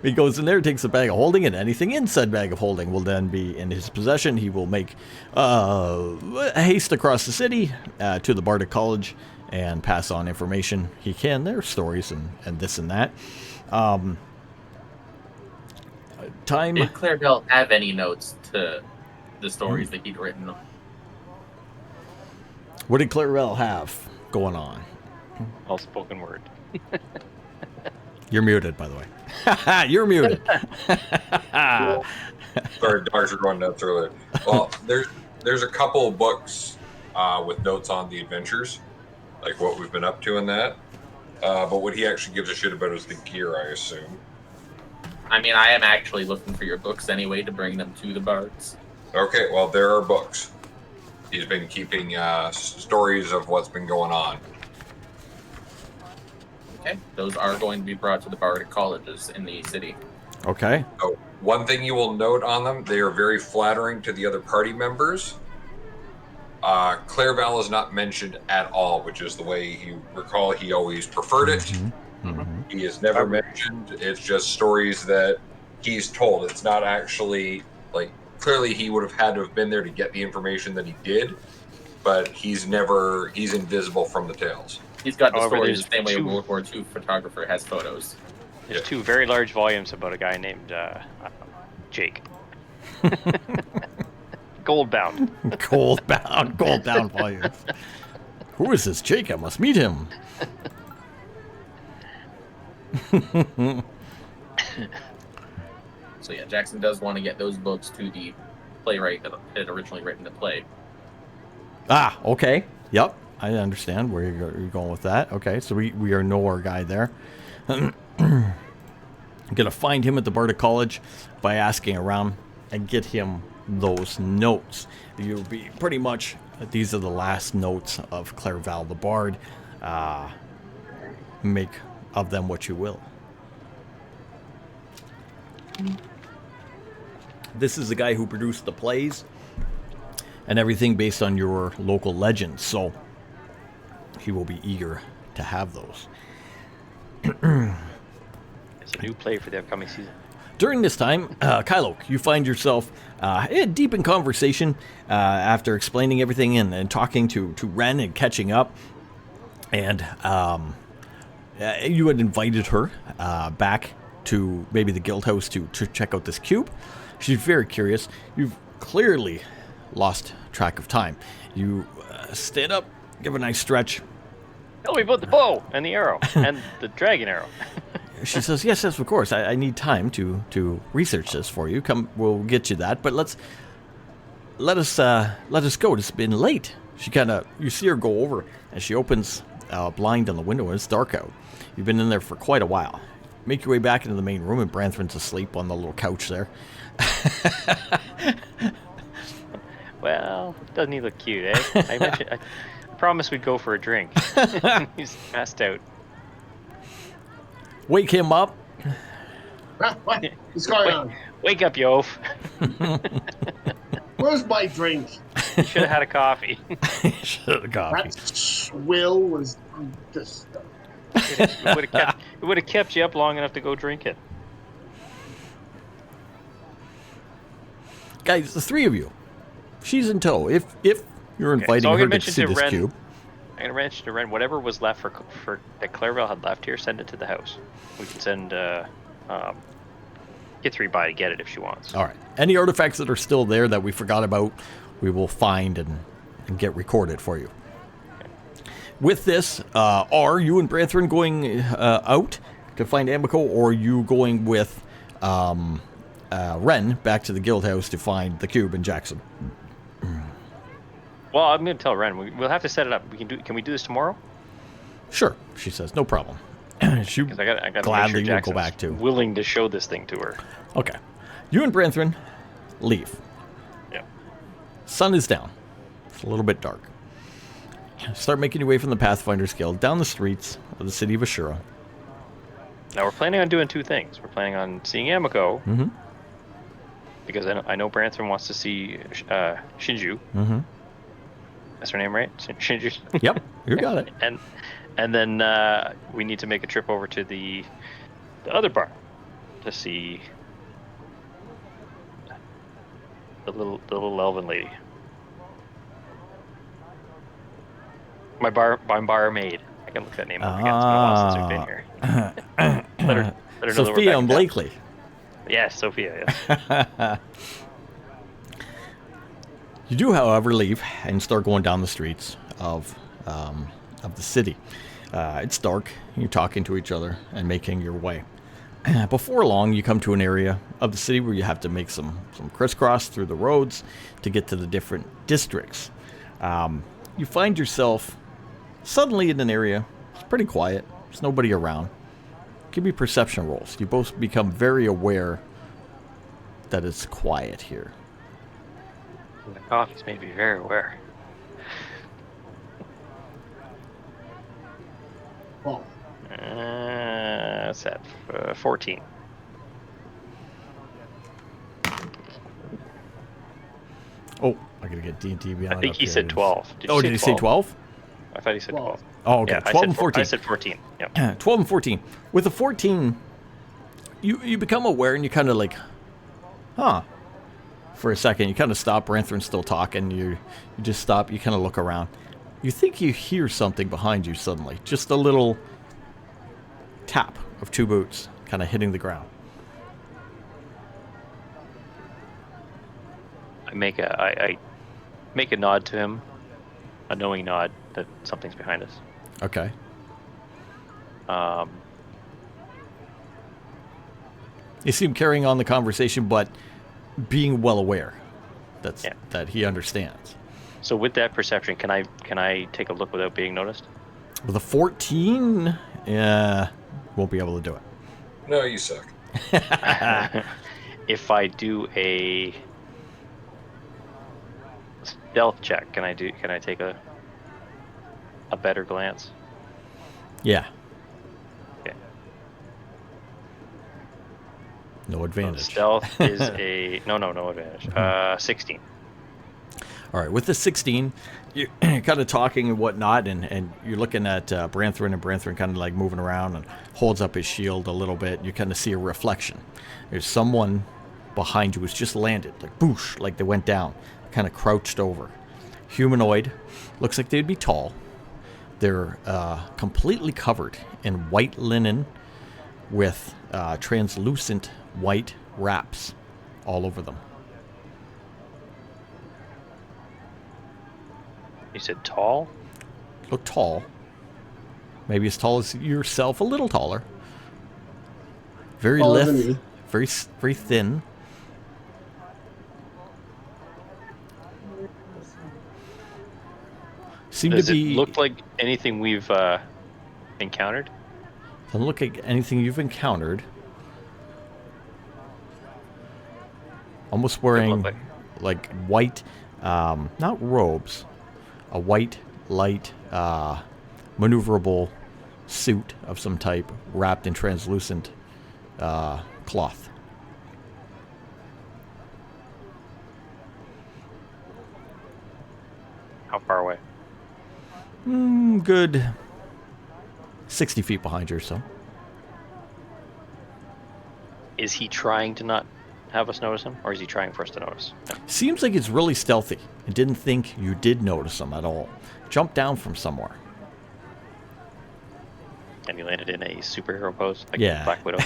He goes in there, takes a bag of holding, and anything in said bag of holding will then be in his possession. He will make haste across the city to the Bardic College and pass on information he can, their stories and this and that. Time. Did Clairvel have any notes to the stories that he'd written? What did Clairvel have going on? All spoken word. You're muted, by the way. You're muted. Sorry, dogs are going nuts earlier. Well, there's a couple of books with notes on the adventures, like what we've been up to in that. But what he actually gives a shit about is the gear, I assume. I mean, I am actually looking for your books anyway to bring them to the bards. Okay, well, there are books. He's been keeping stories of what's been going on. Okay, those are going to be brought to the bardic colleges in the city. Okay. So one thing you will note on them, they are very flattering to the other party members. Clairvel is not mentioned at all, which is the way you recall he always preferred it. Mm-hmm. He is never mentioned. It's just stories that he's told. It's not actually, like, clearly he would have had to have been there to get the information that he did, but he's invisible from the tales. He's got the However, stories there's the same way a two- World War II photographer has photos. There's two very large volumes about a guy named Jake. Goldbound. Gold-bound volumes. Who is this Jake? I must meet him. So yeah, Jackson does want to get those books to the playwright that had originally written the play. Ah, okay. Yep. I understand where you're going with that. Okay, so we are know our guy there. I'm going to find him at the Bardic College by asking around and get him those notes. You'll be pretty much, these are the last notes of Clairvel the Bard. Make of them what you will. This is the guy who produced the plays and everything based on your local legends, so he will be eager to have those. It's a new play for the upcoming season. During this time, Kylok, you find yourself deep in conversation after explaining everything and talking to Ren and catching up. And you had invited her back to maybe the guild house to check out this cube. She's very curious. You've clearly lost track of time. You stand up, give a nice stretch. Tell me about the bow and the arrow and the dragon arrow. She says, yes, of course. I need time to research this for you. Come, we'll get you that. But let us go. It's been late. She you see her go over, and she opens a blind on the window, and it's dark out. You've been in there for quite a while. Make your way back into the main room, and Branthren's asleep on the little couch there. Well, doesn't he look cute, eh? I promised we'd go for a drink. He's passed out. Wake him up. What? What's going on? Wake up, you oaf. Where's my drink? You should have had a coffee. Shut up, coffee. That swill was this stuff. It would have kept you up long enough to go drink it. Guys, the three of you. She's in tow. If you're inviting so I'm her gonna to mention see to this Ren, cube. gonna mention to Ren whatever was left for that Clairville had left here. Send it to the house. We can send Kithri by to get it if she wants. All right. Any artifacts that are still there that we forgot about, we will find and get recorded for you. With this, are you and Branthrin going out to find Amico, or are you going with Ren back to the guild house to find the cube and Jackson? Well, I'm gonna tell Ren. We'll have to set it up. Can we do this tomorrow? Sure, she says. No problem. She Because I got gladly to make sure will go Jackson's back to. willing to show this thing to her. Okay. You and Branthrin leave. Yeah. Sun is down. It's a little bit dark. Start making your way from the Pathfinders Guild down the streets of the city of Ashura. Now we're planning on doing two things. We're planning on seeing Amico, Mm-hmm. because I know Branthrin wants to see Shinju. Mm-hmm. That's her name, right? Shinju. Yep, you got it. And then we need to make a trip over to the other bar to see the little elven lady. My barmaid. I can look that name up again. It's been a while since we've been here. Let her know that we're Sophia back and in town. Blakely. Yes, Sophia. Yes. You do, however, leave and start going down the streets of the city. It's dark. You're talking to each other and making your way. Before long, you come to an area of the city where you have to make some crisscross through the roads to get to the different districts. You find yourself suddenly in an area. It's pretty quiet. There's nobody around. Give me perception rolls. You both become very aware that it's quiet here. The coffee's made me very aware. Well, What's that? 14. Oh, I gotta get D&D beyond. I think up he here. said 12. Oh, did he say 12? I thought he said 12. 12. Oh, okay. Yeah, 12 and I 14. said 14. Yep. 12 and 14. With the 14, you become aware and you kind of like, huh. For a second, you kind of stop. Branthrin's still talking. You just stop. You kind of look around. You think you hear something behind you suddenly. Just a little tap of two boots kind of hitting the ground. I make a nod to him, a knowing nod that something's behind us. Okay. You see him carrying on the conversation, but being well aware that he understands. So with that perception, can I take a look without being noticed? With a 14, won't be able to do it. No, you suck. If I do a stealth check, can I take a better glance? Yeah. Okay. No advantage. Stealth is a no advantage. 16. All right, with the 16, you're kind of talking and whatnot, and you're looking at Branthrin, and Branthrin kind of like moving around and holds up his shield a little bit. You kind of see a reflection. There's someone behind you who's just landed, like boosh, like they went down, kind of crouched over. Humanoid, looks like they'd be tall. They're completely covered in white linen with translucent white wraps all over them. You said tall? Look tall. Maybe as tall as yourself, a little taller. Very Taller than lithe, me. very thin. Seem Does to it be. look like anything we've encountered? Doesn't look like anything you've encountered. Almost wearing look like white, not robes, a white, light, maneuverable suit of some type wrapped in translucent cloth. How far away? Good 60 feet behind you or so. Is he trying to not have us notice him, or is he trying for us to notice? Seems like it's really stealthy. I didn't think you did notice him at all. Jumped down from somewhere. And you landed in a superhero pose, like Yeah. Black Widow.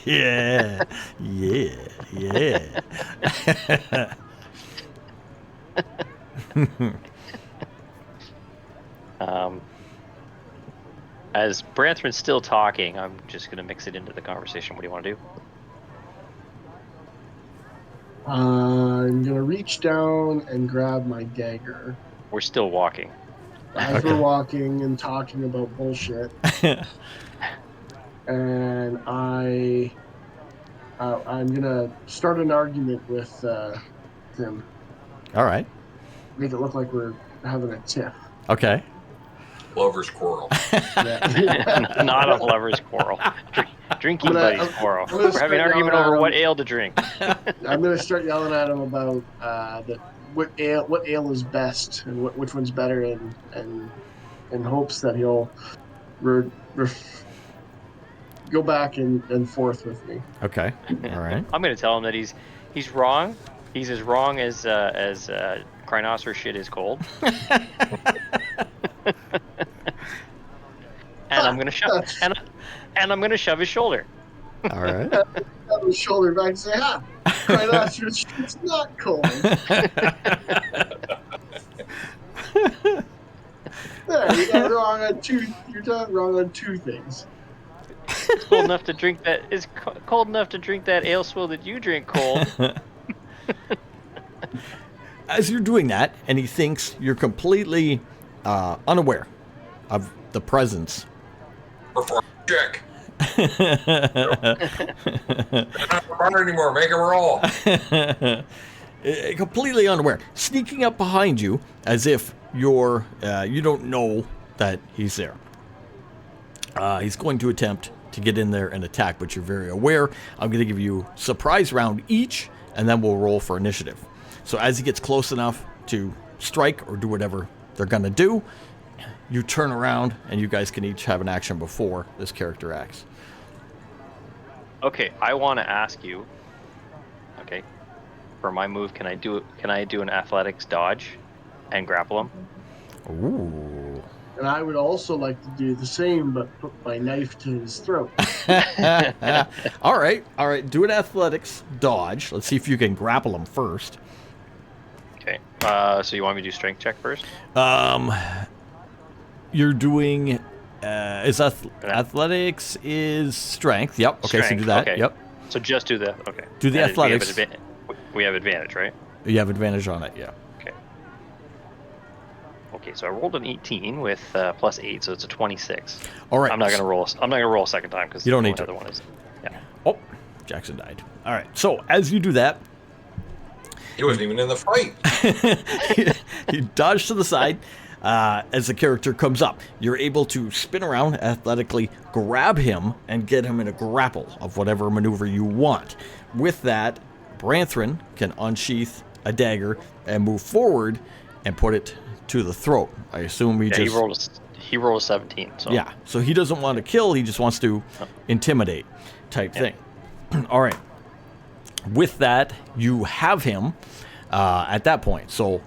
Yeah. Yeah. As Branthren's still talking, I'm just going to mix it into the conversation. What do you want to do? I'm gonna reach down and grab my dagger. We're still walking. As Okay. we're walking and talking about bullshit, and I'm gonna start an argument with him. All right. Make it look like we're having a tiff. Okay. Lover's quarrel. Yeah. Not a lover's quarrel. Drinking I'm gonna- buddies quarrel. I'm gonna We're having an start argument yelling over at what him. ale to drink. I'm gonna start yelling at him about what ale is best and which one's better, and in hopes that he'll go back and forth with me. Okay. All right. I'm going to tell him that he's wrong. He's as wrong as Crinosaur shit is cold. And I'm going to shove and I'm going to shove his shoulder. All right. Have his shoulder back and say, "Ha! Rhinoceros shit's not cold." There, you got wrong on two. You're not wrong on two things. It's cold enough to drink that. It's cold enough to drink that ale swill that you drink cold. As you're doing that, and he thinks you're completely unaware of the presence. Perform check. Not bar anymore. Make a roll. Completely unaware, sneaking up behind you as if you don't know that he's there. He's going to attempt to get in there and attack, but you're very aware. I'm going to give you surprise round each, and then we'll roll for initiative. So as he gets close enough to strike or do whatever they're going to do, you turn around, and you guys can each have an action before this character acts. Okay, I want to ask you. Okay, for my move, can I do an athletics dodge and grapple him? Ooh. And I would also like to do the same, but put my knife to his throat. All right. Do an athletics dodge. Let's see if you can grapple him first. Okay. So you want me to do strength check first? You're doing athletics is strength. Yep. Okay, so Strength, do that. okay. Yep. So just do the okay. Do the And athletics. We have advantage, right? You have advantage on it. Yeah. Okay. Okay, so I rolled an 18 with plus 8, so it's a 26. All right. I'm not gonna roll a second time because You don't need the to. other one is. Yeah. Oh, Jackson died. All right. So as you do that, He wasn't even in the fight. you dodge to the side. As the character comes up, you're able to spin around, athletically grab him, and get him in a grapple of whatever maneuver you want. With that, Branthren can unsheath a dagger and move forward and put it to the throat. I assume Yeah, he rolled a 17. So Yeah, so he doesn't want to kill, he just wants to intimidate type thing. All right. With that, you have him at that point. So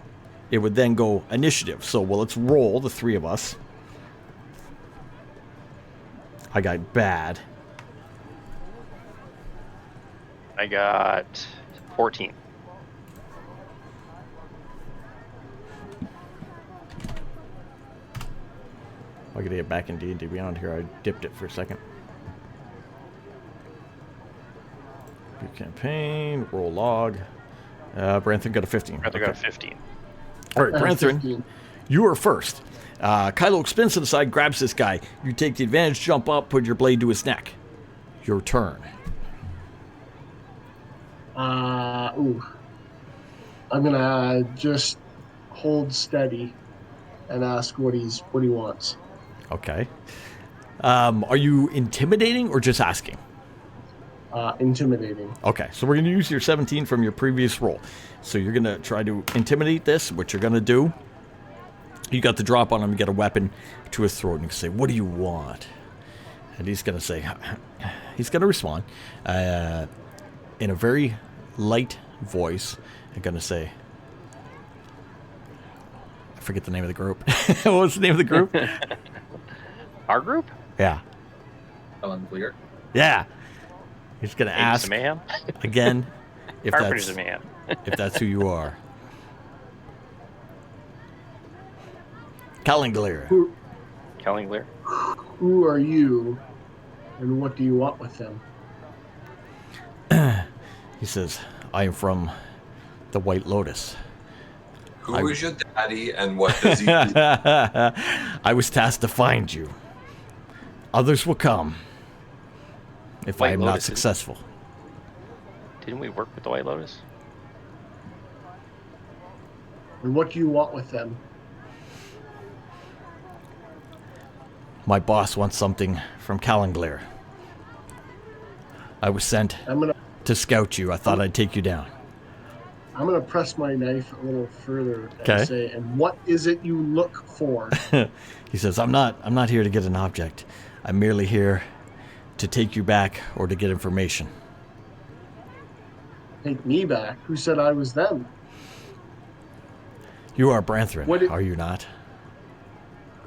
it would then go initiative. So, well, let's roll, the three of us. I got bad. I got 14. I gotta get back in D&D Beyond here. I dipped it for a second. New campaign, roll log. Branthren got a 15. I got a 15. All right, And Branthren, 15. you are first. Kylo spins to the side, grabs this guy. You take the advantage, jump up, put your blade to his neck. Your turn. I'm gonna just hold steady and ask what he wants. Okay. Are you intimidating or just asking? Intimidating. Okay, so we're going to use your 17 from your previous roll. So you're going to try to intimidate this. What you're going to do, you got the drop on him, you get a weapon to his throat, and you can say, what do you want? And he's going to say, he's going to respond in a very light voice. I'm going to say, I forget the name of the group. What was the name of the group? Our group? Yeah. Unclear. Yeah. He's going to Agents ask of Mayhem? again if Carpenters that's, of Mayhem. if that's who you are. Calinglir. Kellingler. Who are you, and what do you want with them? He says, I am from the White Lotus. Who is your daddy and what does he do? I was tasked to find you. Others will come if I White am not Lotus is- successful. Didn't we work with the White Lotus? And what do you want with them? My boss wants something from Calinglir. I was sent I'm gonna to scout you. I thought I'd take you down. press my knife a little further and Okay. say, and what is it you look for? He says, I'm not here to get an object. I'm merely here to take you back or to get information. Take me back. Who said I was them? You are Branthrin, What are you not?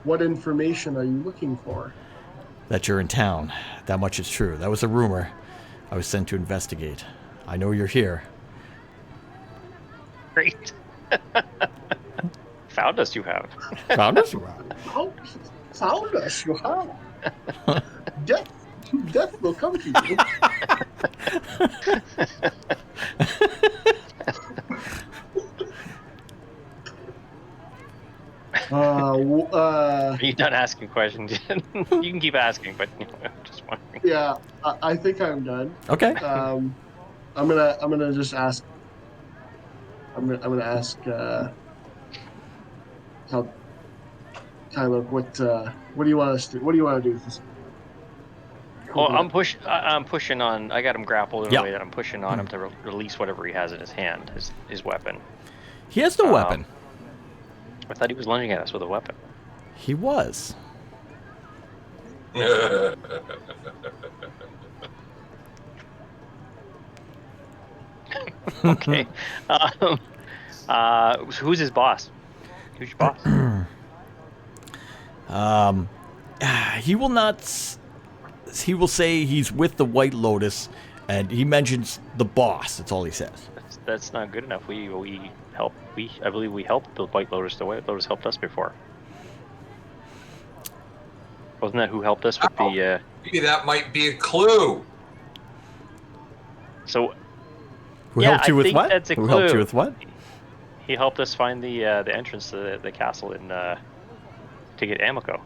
What information are you looking for? That you're in town. That much is true. That was a rumor. I was sent to investigate. I know you're here. Great. Found us, you have. Found us? Oh, found us, you have. Death will come to you. Are you done asking questions? You can keep asking, but just wondering. Yeah, I think I'm done. Okay. I'm gonna just ask. I'm gonna ask. How, Tyler, what do you want us to? What do you want to do with this? Well, I'm pushing on. I got him grappled in Yep. a way that I'm pushing on him to release whatever he has in his hand, his weapon. He has no weapon. I thought he was lunging at us with a weapon. He was. Okay. Who's his boss? Who's your boss? He will not. He will say he's with the White Lotus, and he mentions the boss. That's all he says. That's not good enough. I believe we helped the White Lotus. The White Lotus helped us before. Wasn't that who helped us with the? Maybe that might be a clue. So Who Yeah, helped you I with think what? that's a Who helped clue. you with what? he helped us find the entrance to the castle in to get Amico.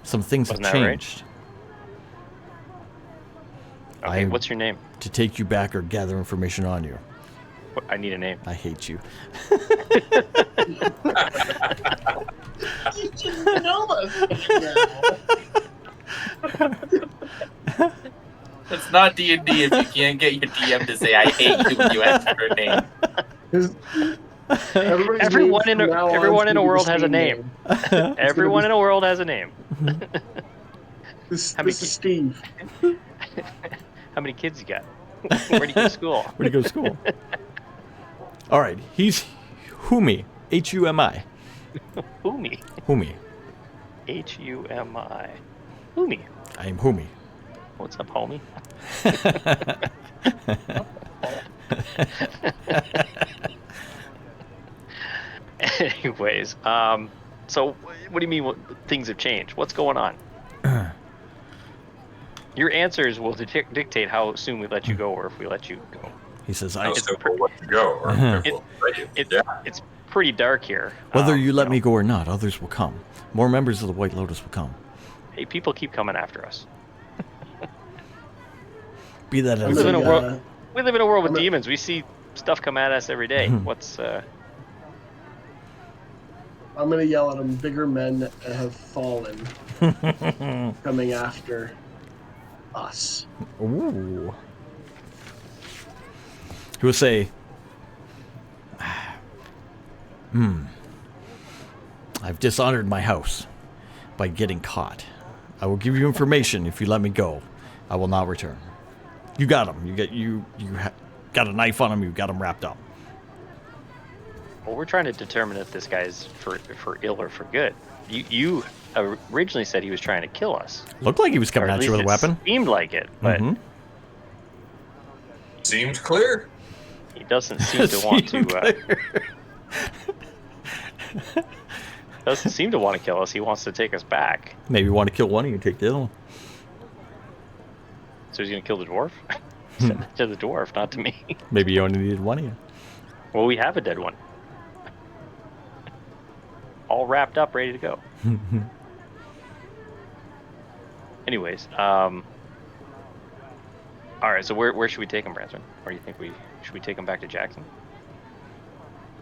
Some things Wasn't have that right? changed. Okay, I- what's your name? To take you back or gather information on you. I need a name. I hate you. You should know this. It's not D&D if you can't get your DM to say, I hate you when you ask for a name. Everyone in a world has a name. Everyone in a world has a name. This How many is Steve. How many kids you got? Where do you go to school? Where do you go to school? All right, he's Humi. H-U-M-I. Humi. Humi. H-U-M-I. Humi. I am Humi. What's up, homie? Anyways, so what do you mean things have changed? What's going on? Your answers will dictate how soon we let you go or if we let you go. He says, How I, simple let you go. Or It- It's pretty dark here. whether you let know. me go or not, others will come. More members of the White Lotus will come. Hey, people keep coming after us. Be that We as live in a it world. We live in a world with I'm a- demons. We see stuff come at us every day. What's I'm gonna yell at them. Bigger men have fallen, coming after us. Ooh. He will say, I've dishonored my house by getting caught. I will give you information if you let me go. I will not return. You got him. You got a knife on him. You got him wrapped up. Well, we're trying to determine if this guy's for ill or for good. You originally said he was trying to kill us. Looked like he was Or coming at at you least with a it weapon. seemed like it, but Mhm. Seems clear. he doesn't seem to want to. Doesn't seem to want to kill us. He wants to take us back. Maybe you want to kill one of you, take the other one. So he's gonna kill the dwarf. Send it to the dwarf, not to me. Maybe you only needed one of you. Well, we have a dead one. All wrapped up, ready to go. Anyways, all right. So where should we take him, Branson? Or do you think should we take him back to Jackson?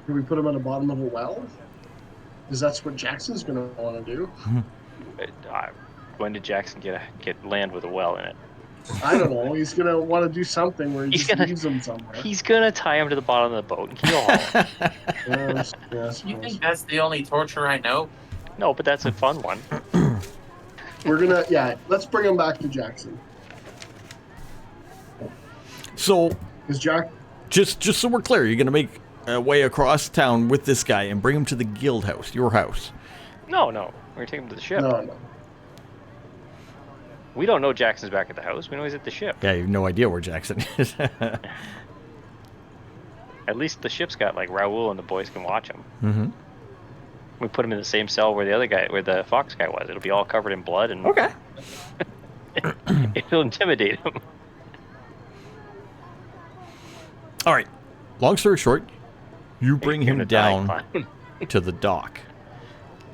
Can we put him at the bottom of a well? Because that's what Jackson's gonna want to do. When did Jackson get land with a well in it? I don't know. He's gonna want to do something where he He's just gonna- leaves him somewhere. He's gonna tie him to the bottom of the boat and keel haul him. Yeah, I You suppose. think that's the only torture I know? No, but that's a fun one. We're gonna, let's bring him back to Jackson. So, Because Jack, just so we're clear, you're going to make a way across town with this guy and bring him to the guild house, your house. No, we're gonna take him to the ship. no. We don't know Jackson's back at the house. We know he's at the ship. Yeah, you have no idea where Jackson is. At least the ship's got like Raoul and the boys can watch him. Mm-hmm. We put him in the same cell where the fox guy was. It'll be all covered in blood and Okay. it'll intimidate him. All right. Long story short, you bring Give him a dying down fun. to the dock.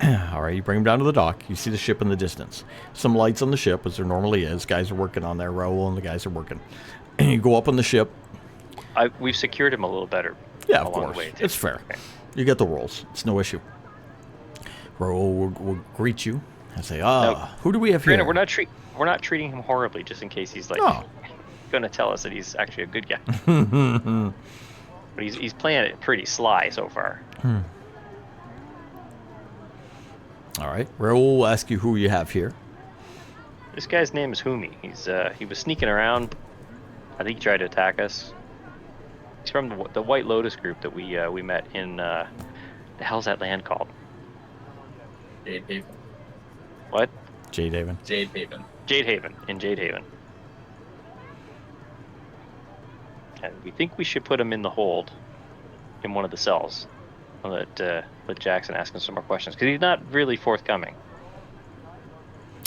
All right, you bring him down to the dock. You see the ship in the distance. Some lights on the ship, as there normally is. Guys are working on there. Raoul and the guys are working. And you go up on the ship. We've secured him a little better. Yeah, of along course. The way, too. It's fair. Okay. You get the rolls. It's no issue. Raoul will greet you and say, Now, who do we have here? Granted, we're not treating him horribly just in case he's like No. going to tell us that he's actually a good guy. But he's playing it pretty sly so far. All right. Raoul will ask you who you have here. This guy's name is Humi. He was sneaking around. I think he tried to attack us. He's from the White Lotus group that we met in the hell's that land called? Jade Haven. What? Jade Haven. Jade Haven. Jade Haven. In Jade Haven. And we think we should put him in the hold in one of the cells. And let Jackson ask him some more questions because he's not really forthcoming.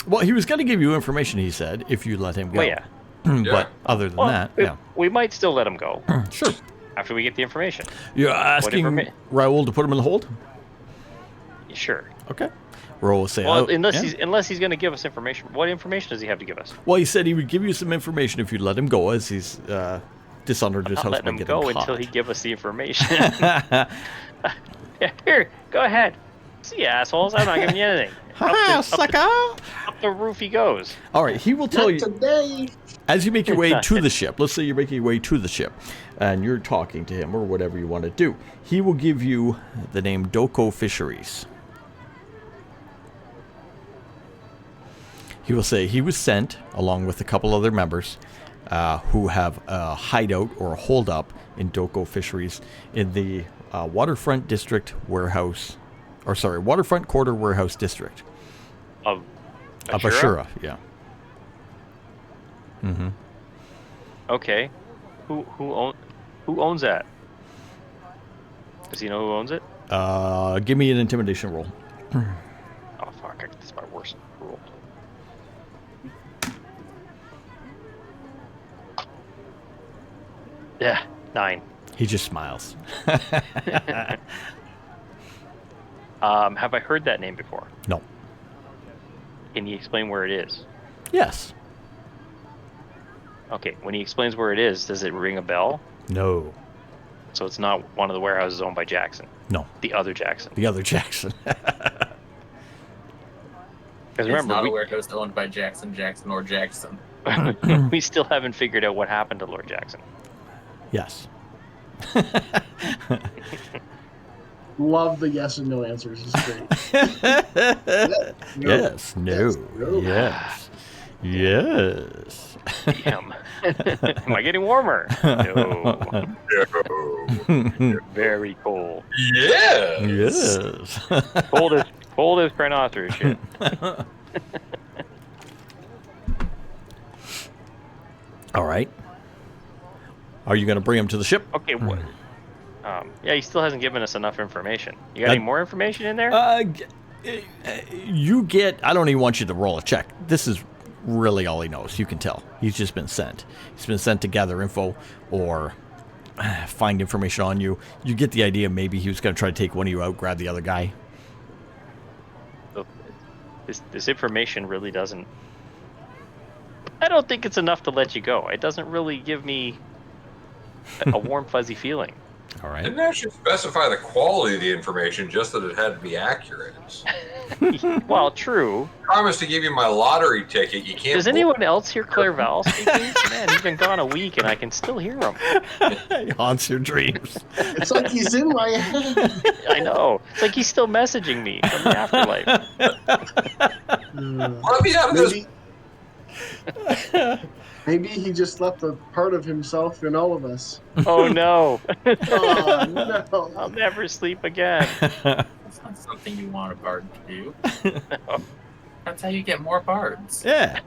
Well, he was going to give you information, he said, if you let him go. Well, yeah. But other than Well, that, we might still let him go Sure. after we get the information. You're asking informa- Raoul to put him in the hold? Sure. Okay. Raoul will say, Well, yeah. unless he's going to give us information. What information does he have to give us? Well, he said he would give you some information if you let him go, as he's dishonored his Not house letting by him getting go caught. until he give us the information. Yeah, here, go ahead. See, assholes, I'm not giving you anything. Ha, sucker! Up the roof he goes. All right, he will tell Not you today. as you make your way to the ship. Let's say you're making your way to the ship, and you're talking to him or whatever you want to do. He will give you the name Doko Fisheries. He will say he was sent along with a couple other members who have a hideout or a holdup in Doko Fisheries in the Waterfront District Warehouse, Waterfront Quarter Warehouse District Of Ashura. Yeah. Mm-hmm. Okay. Who owns that? Does he know who owns it? Give me an intimidation roll. Oh fuck! This is my worst roll. Yeah, 9. He just smiles. Have I heard that name before? No. Can you explain where it is? Yes. Okay, when he explains where it is, does it ring a bell? No. So it's not one of the warehouses owned by Jackson. No. The other Jackson. The other Jackson. Because It's remember, not a warehouse owned by Jackson, or Jackson. we still haven't figured out what happened to Lord Jackson. Yes. Love the yes and no answers. It's great. Yes. No. No. Yes. Yes. Damn. Am I getting warmer? No. Very cold. Yeah. Yes. Cold as rhinoceros shit. All right. Are you going to bring him to the ship? Okay, what? Yeah, he still hasn't given us enough information. You got any more information in there? You get. I don't even want you to roll a check. This is really all he knows. You can tell. He's just been sent. He's been sent to gather info or find information on you. You get the idea. Maybe he was going to try to take one of you out, grab the other guy. So, this information really doesn't. I don't think it's enough to let you go. It doesn't really give me a warm, fuzzy feeling. All right. Didn't actually specify the quality of the information, just that it had to be accurate. Well, true. Promise to give you my lottery ticket. You can't. Does anyone else hear Clairval speaking? Man, he's been gone a week and I can still hear him. He haunts your dreams. It's like he's in my head. I know. It's like he's still messaging me from the afterlife. Let me out of this. Maybe he just left a part of himself in all of us. Oh no. Oh no! I'll never sleep again. That's not something you want a bard to do. That's how you get more bards. Yeah.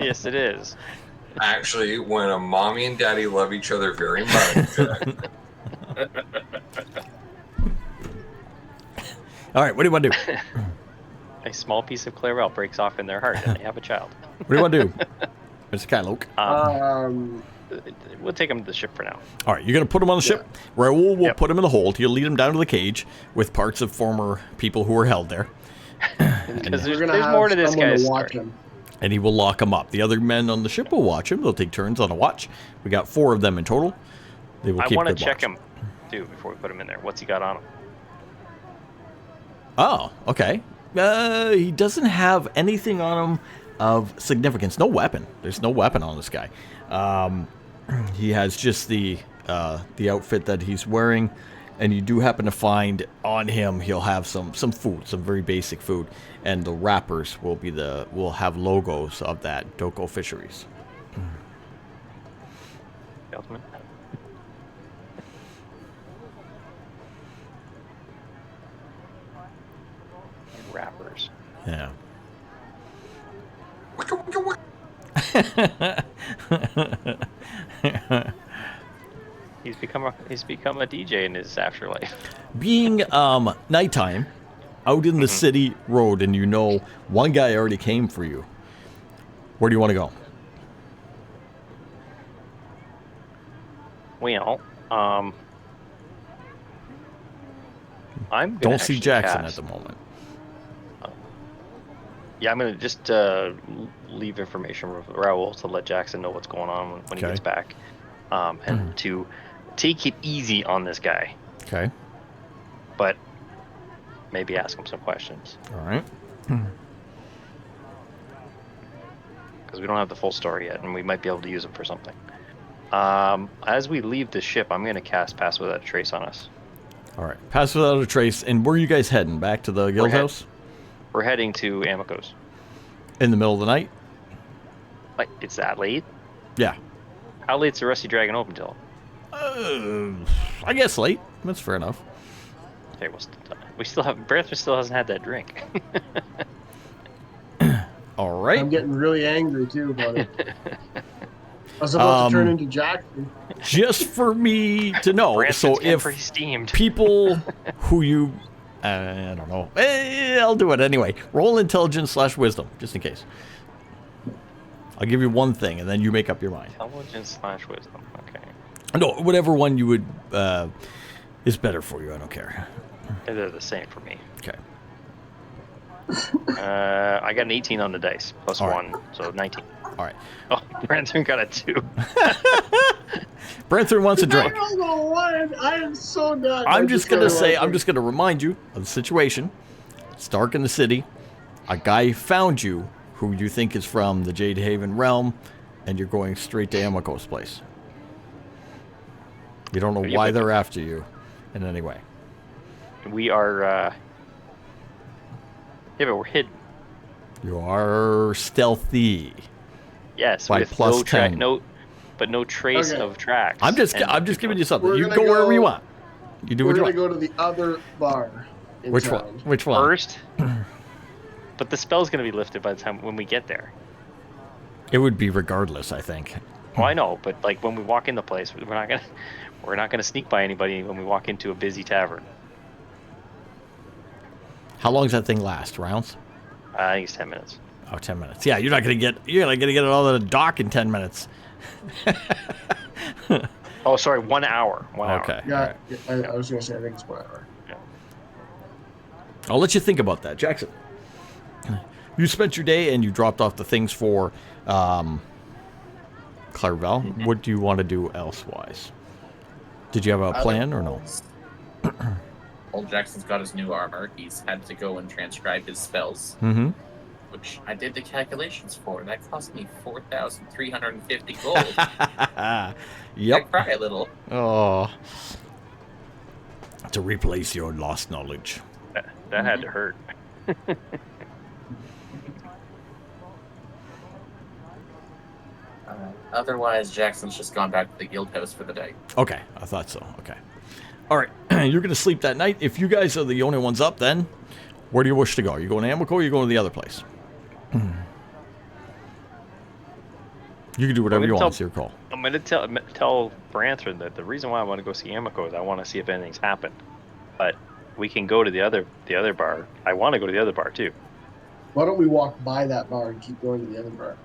Yes, it is. Actually, when a mommy and daddy love each other very much. All right. What do you want to do? A small piece of Clairval breaks off in their heart and they have a child. What do you want to do? Mr. Kyloke. We'll take him to the ship for now. All right, you're going to put him on the ship. Raoul will Yep. put him in the hold. He'll lead him down to the cage with parts of former people who were held there. Because We're there's gonna have more to this someone guy's to watch story. him. And he will lock him up. The other men on the ship will watch him. They'll take turns on a watch. We got 4 of them in total. They will I keep want to good check watch. him, too, before we put him in there. What's he got on him? Oh, okay. He doesn't have anything on him of significance. No weapon. There's no weapon on this guy. He has just the outfit that he's wearing, and you do happen to find on him he'll have some food, some very basic food, and the wrappers will have logos of that Doko Fisheries. Gentlemen? Wrappers. Yeah. He's become a DJ in his afterlife. Being nighttime, out in the city road, and you know one guy already came for you. Where do you want to go? Well, I'm gonna Don't see actually Jackson cast- at the moment. Yeah, I'm gonna just leave information with Raoul to let Jackson know what's going on when he Okay. gets back, and to take it easy on this guy, Okay. but maybe ask him some questions All right. because we don't have the full story yet, and we might be able to use him for something. As we leave the ship, I'm gonna cast Pass Without a Trace on us. All right. Pass without a trace. And where are you guys heading? Back to the guild house? We're heading to Amicos. In the middle of the night? Like, it's that late? Yeah. How late's the Rusty Dragon open till? I guess late. That's fair enough. Okay, we still have Bertha still hasn't had that drink. All right. I'm getting really angry too about it. I was about to turn into Jackson. Just for me to know. Branson's So getting if pretty steamed. people who you... I don't know. I'll do it anyway. Roll intelligence/wisdom, just in case. I'll give you one thing, and then you make up your mind. Intelligence/wisdom. Okay. No, whatever one you would is better for you. I don't care. They're the same for me. Okay. I got an 18 on the dice, plus All 1, right. so 19. All right. Oh, Branson got a 2. Branthur wants a I drink. don't know why. I am so done. I'm just gonna say, gotta I'm just gonna remind you of the situation. It's dark in the city. A guy found you who you think is from the Jade Haven realm, and you're going straight to Amiko's place. You don't know Yeah, why but- they're after you in any way. We are. Yeah, but we're hidden. You are stealthy. Yes, By with plus no track, 10. no trace Okay. of tracks. I'm just And- giving you something. We're You gonna go wherever go- you want. You do We're what you gonna want. go to the other bar. in Which one? town. Which one? First, but the spell's going to be lifted by the time when we get there. It would be regardless, I think. Oh, I know, but like when we walk in the place, we're not gonna sneak by anybody when we walk into a busy tavern. How long does that thing last? Rounds? I think it's 10 minutes. Oh, 10 minutes. Yeah, you're not gonna get it all to the dock in 10 minutes. Oh, sorry, 1 hour. 1 hour. Okay. Yeah, all right. I was gonna say I think it's 1 hour. I'll let you think about that, Jackson. You spent your day and you dropped off the things for Clairval. What do you want to do elsewise? Did you have a plan or no? Old Jackson's got his new armor. He's had to go and transcribe his spells, Mm-hmm. which I did the calculations for. That cost me 4,350 gold. I Yep. cry a little. Oh. To replace your lost knowledge. That had to hurt. Otherwise, Jackson's just gone back to the guild house for the day. Okay, I thought so. Okay. All right, you're going to sleep that night. If you guys are the only ones up, then where do you wish to go? Are you going to Amico or are you going to the other place? You can do whatever you want. It's your call. I'm gonna tell Branthron that the reason why I want to go see Amico is I want to see if anything's happened. But we can go to the other bar. I want to go to the other bar too. Why don't we walk by that bar and keep going to the other bar?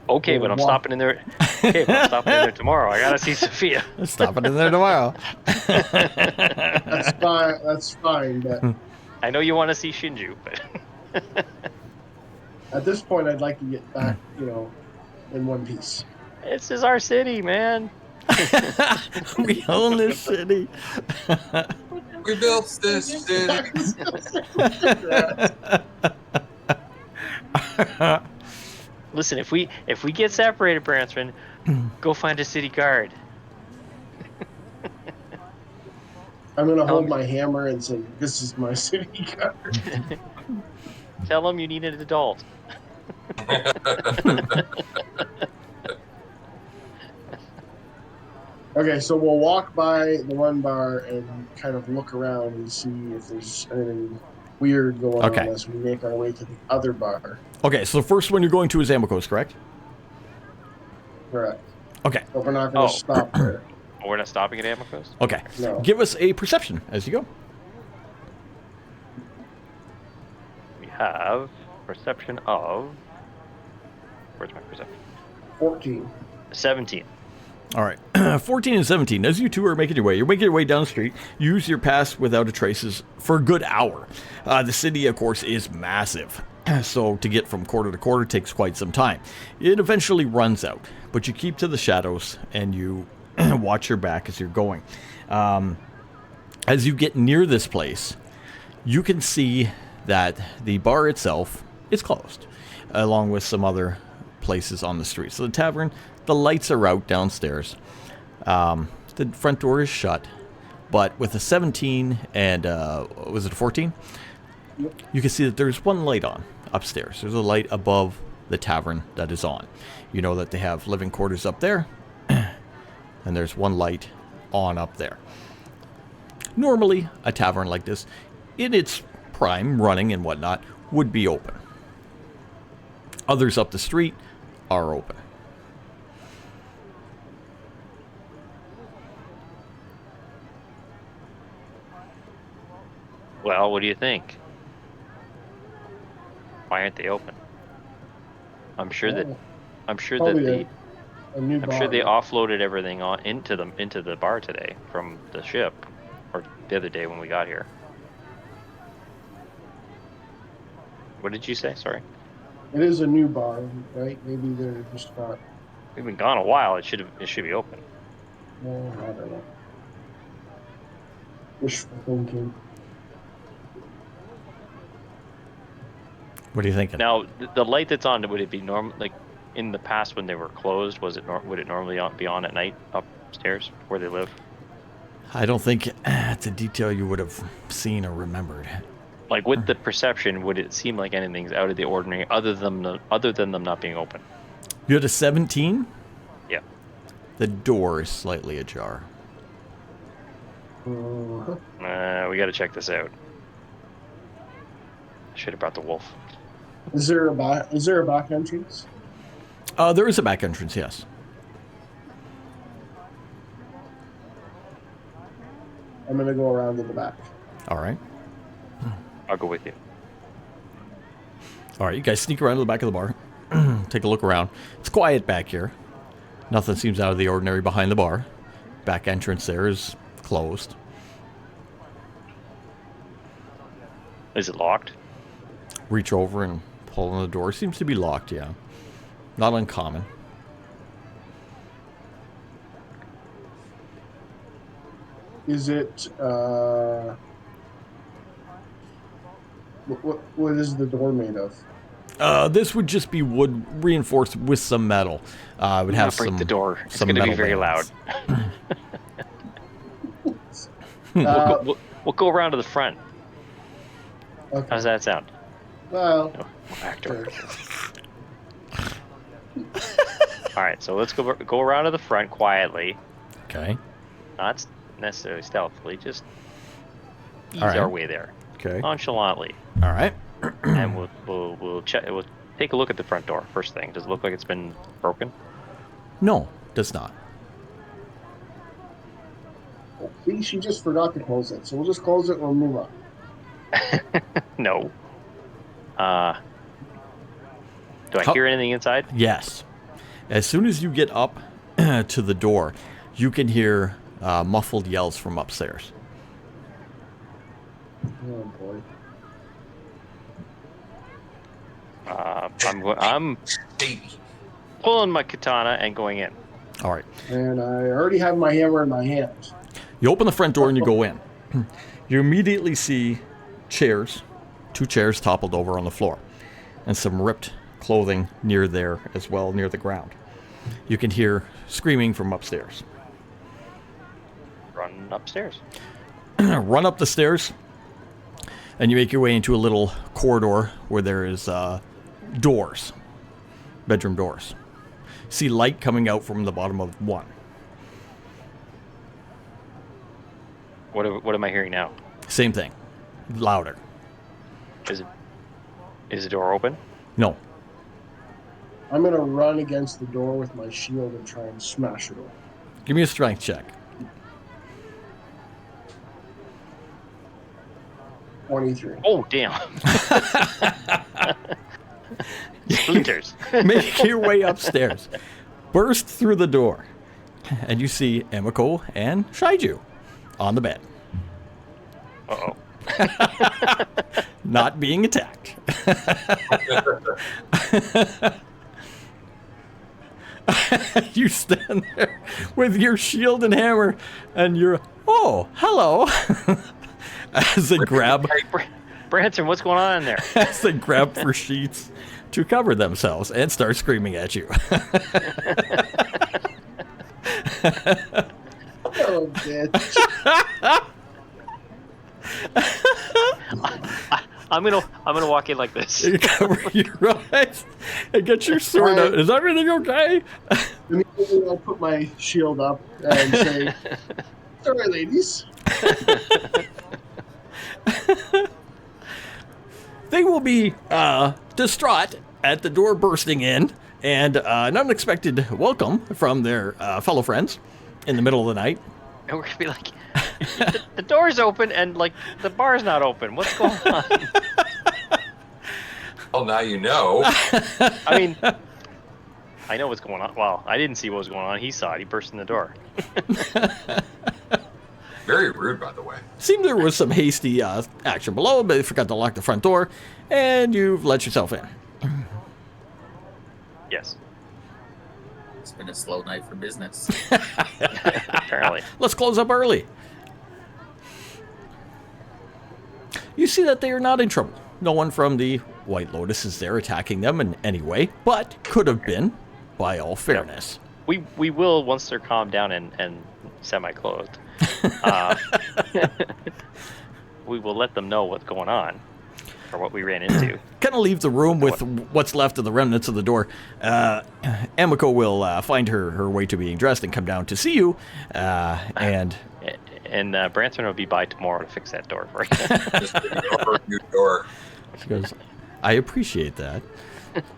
Okay, Well, but I'm walk- stopping in there. Okay, but I'm stopping in there tomorrow. I gotta see Sophia. Stopping in there tomorrow. That's fine. That's fine. But I know you want to see Shinju, but at this point, I'd like to get back, in one piece. this is our city, man. We own this city. We built this city. Listen, if we get separated, Branthron, go find a city guard. I'm gonna hold my hammer and say, "This is my city guard." Tell them you need an adult. Okay, so we'll walk by the one bar and kind of look around and see if there's anything weird going Okay. on as we make our way to the other bar. Okay, so the first one you're going to is Amico's, correct? Correct. Okay, But we're not gonna Oh. stop there. Oh, we're not stopping at Amico's? okay. No. Give us a perception as you go. We have perception of... Where's my perception? 14. 17. All right, 14 and 17. As you two are making your way, you're making your way down the street. You use your pass without a traces for a good hour. The city, of course, is massive, so to get from quarter to quarter takes quite some time. It eventually runs out, but you keep to the shadows and you watch your back as you're going. As you get near this place, you can see that the bar itself is closed, along with some other places on the street. So the tavern, the lights are out downstairs. The front door is shut, but with a 17 and was it a 14? You can see that there's one light on upstairs. There's a light above the tavern that is on. You know that they have living quarters up there, and there's one light on up there. Normally, a tavern like this, in its prime, running and whatnot, would be open. Others up the street are open. Well, what do you think? Why aren't they open? I'm sure that Probably a new I'm bar. sure they offloaded everything into the bar today from the ship, or the other day when we got here. What did you say? Sorry. It is a new bar, right? Maybe they're just not. We've been gone a while. It should be open. Well, I don't know. Wishful thinking. What are you thinking? Now, the light that's on, would it be like in the past when they were closed? Would it normally be on at night upstairs where they live? I don't think it's a detail you would have seen or remembered. Like with the perception, would it seem like anything's out of the ordinary other than them not being open? You had a 17? Yeah. The door is slightly ajar. Uh-huh. We got to check this out. Should have brought the wolf. Is there a back entrance? There is a back entrance, yes. I'm gonna go around to the back. All right. I'll go with you. All right, you guys sneak around to the back of the bar. Take a look around. It's quiet back here. Nothing seems out of the ordinary behind the bar. Back entrance there is closed. Is it locked? Reach over and pull on the door. Seems to be locked, yeah. Not uncommon. Is it? What is the door made of? This would just be wood reinforced with some metal. It would have break some the door. It's some going to be metal very loud. bands. We'll go around to the front. Okay. How's that sound? Well, No, back door. sure. All right, so let's go around to the front quietly, Okay. not necessarily stealthily, just ease All right. our way there Okay. nonchalantly, All right. and we'll check. We'll take a look at the front door first thing. Does it look like it's been broken? No, does not. See, she just forgot to close it, so we'll just close it and we'll move on. No. Do I How- hear anything inside? Yes. As soon as you get up to the door, you can hear muffled yells from upstairs. Oh boy. I'm Hey, pulling my katana and going in. All right. And I already have my hammer in my hand. You open the front door and you go in. You immediately see chairs, 2 chairs toppled over on the floor, and some ripped clothing near there as well, near the ground. You can hear screaming from upstairs. Run upstairs. Run up the stairs, and you make your way into a little corridor where there is doors, bedroom doors. See light coming out from the bottom of one. What am I hearing now? Same thing, louder. Is the door open? No. I'm gonna run against the door with my shield and try and smash it open. Give me a strength check. 23. Oh damn! Splinters. Make your way upstairs. Burst through the door. And you see Emiko and Shaiju on the bed, Uh-oh. not being attacked. You stand there with your shield and hammer, and you're, oh, hello. As they grab, Branson, what's going on in there? as they grab for sheets to cover themselves and start screaming at you. Oh, bitch. I'm gonna walk in like this. You cover your eyes and get your sword out. Is everything okay? Immediately I'll put my shield up and say, sorry, ladies. They will be distraught at the door bursting in and an unexpected welcome from their fellow friends in the middle of the night. And we're gonna be like, the door's open and like the bar's not open. What's going on? well, now you know. I mean, I know what's going on. Well, I didn't see what was going on. He saw it. He burst in the door. Very rude, by the way. Seemed there was some hasty action below, but they forgot to lock the front door, and you've let yourself in. Yes, It's been a slow night for business. apparently. Let's close up early. You see that they are not in trouble. No one from the White Lotus is there attacking them in any way, but could have been, by all fairness. We will once they're calmed down and semi-clothed. We will let them know what's going on or what we ran into. Kind of leave the room with what's left of the remnants of the door. Emiko will find her way to being dressed and come down to see you, and And Branson will be by tomorrow to fix that door for you. Just a new door. She goes, I appreciate that.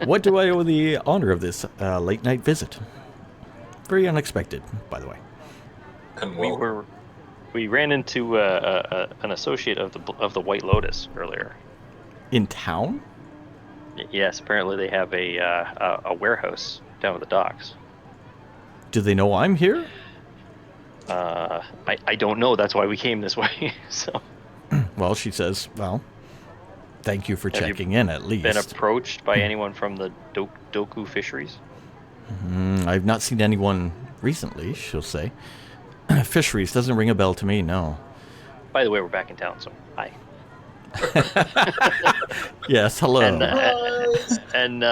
What do I owe the honor of this late night visit? Very unexpected, by the way. And We ran into an associate of the White Lotus earlier. In town? Yes, apparently they have a warehouse down at the docks. Do they know I'm here? I don't know. That's why we came this way. So. Well, she says, well, thank you for Have you checking in at least. Been approached by anyone from the Doku fisheries? I've not seen anyone recently, she'll say. Fisheries doesn't ring a bell to me, no. By the way, we're back in town, so hi. Yes, hello. And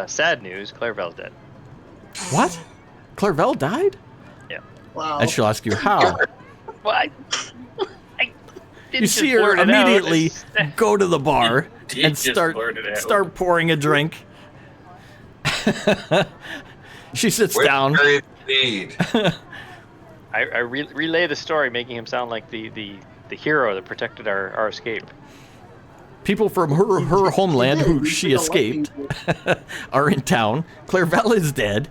sad news, Clairvel's dead. What? Clairvel died? Yeah. Wow. And she'll ask you how. Well, I didn't You just see her blurt it out. immediately It's- go to the bar Did and just blurt it out. start pouring a drink. She sits Where's down. Mary Need? I relay the story, making him sound like the hero that protected our escape. People from her homeland did. who We she took a escaped lot are in town. Clairvel is dead.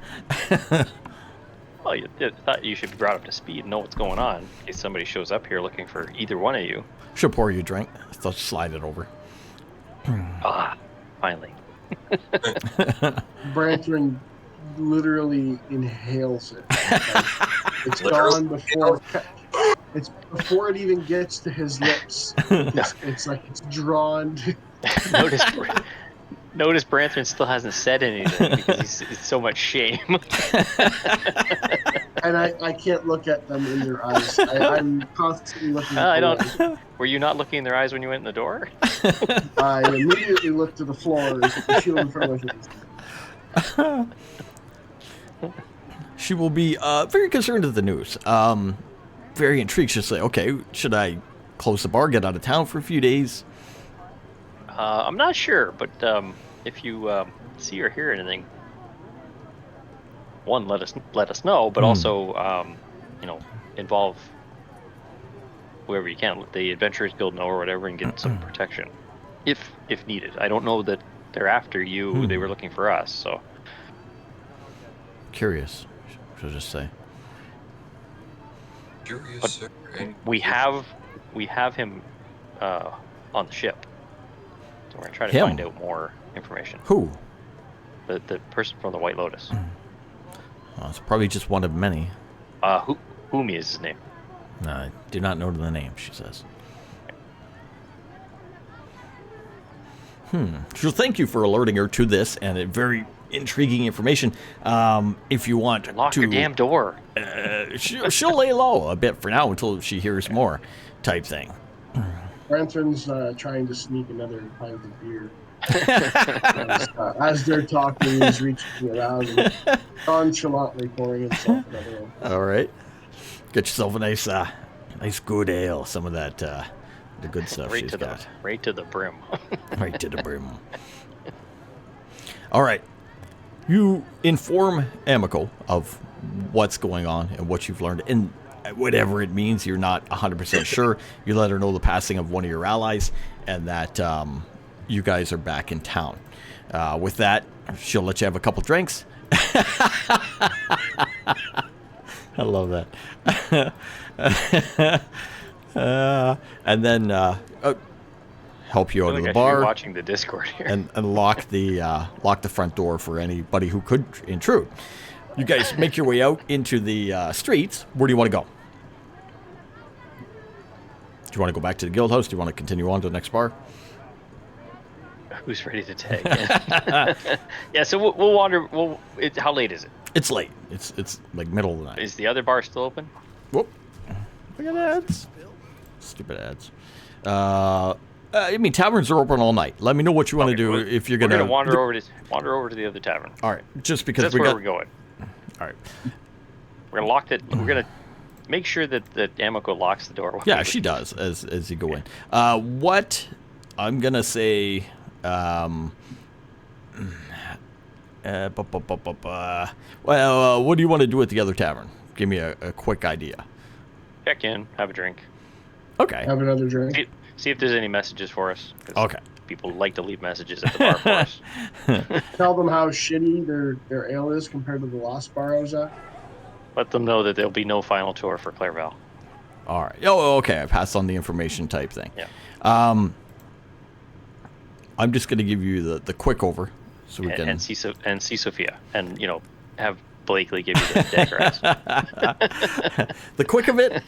Well, you thought you should be brought up to speed and know what's going on in case somebody shows up here looking for either one of you. She'll pour you a drink. So slide it over. Ah, finally. Branthrin literally inhales it. It's Literally gone before. It's before it even gets to his lips. It's like it's drawn. Notice Branthrin still hasn't said anything because he's so much shame. And I can't look at them in their eyes. I'm constantly looking. I away. don't. Were you not looking in their eyes when you went in the door? I immediately look to the floor. The shield in front of my face. She will be very concerned at the news. Very intrigued. She'll say, okay, should I close the bar, get out of town for a few days? I'm not sure, but if you see or hear anything, one, let us know, but also involve whoever you can, the Adventurers Guild know or whatever, and get some protection if needed. I don't know that they're after you. They were looking for us, so. Curious, she'll just say. Curious, sir. We have him on the ship, so we're gonna try to Him? find out more information. Who? The person from the White Lotus. Oh, it's probably just one of many. Humi is his name. I do not know the name, she says. She'll thank you for alerting her to this and a very intriguing information. If you want Lock to... your damn door. she'll lay low a bit for now until she hears more type thing. Branthrin's trying to sneak another pint of beer. As they're talking, he's reaching around and nonchalantly pouring himself another one. All right. Get yourself a nice good ale. Some of that, the good stuff Right she's to got. the brim. Right to the brim. All right. You inform Amico of what's going on and what you've learned. And whatever it means, you're not 100% sure. You let her know the passing of one of your allies and that you guys are back in town. With that, she'll let you have a couple drinks. I love that. And then help you out of the You're bar watching the Discord here. and lock the front door for anybody who could intrude. You guys make your way out into the streets. Where do you want to go? Do you want to go back to the guild house? Do you want to continue on to the next bar? Who's ready to tag in? Yeah, so we'll wander. How late is it? It's late. It's like middle of the night. Is the other bar still open? Whoop. Look at ads. Stupid ads. I mean, taverns are open all night. Let me know what you want to do if you're We're gonna wander over to the other tavern. All right, just because That's we where got. we're going. All right. We're gonna lock it. We're gonna make sure that Amico locks the door. Yeah, she does as you go in. What I'm gonna say. Well, what do you want to do at the other tavern? Give me a quick idea. check in, have a drink, Okay. Have another drink. see if there's any messages for us. 'Cause Okay. people like to leave messages at the bar for us. Tell them how shitty their ale is compared to the last bar I was at. Let them know that there'll be no final tour for Clairval. All right. Oh, okay. I passed on the information type thing. Yeah. I'm just going to give you the quick over, so we can. And see Sophia, and have Blakely give you the dagger ass. The quick of it,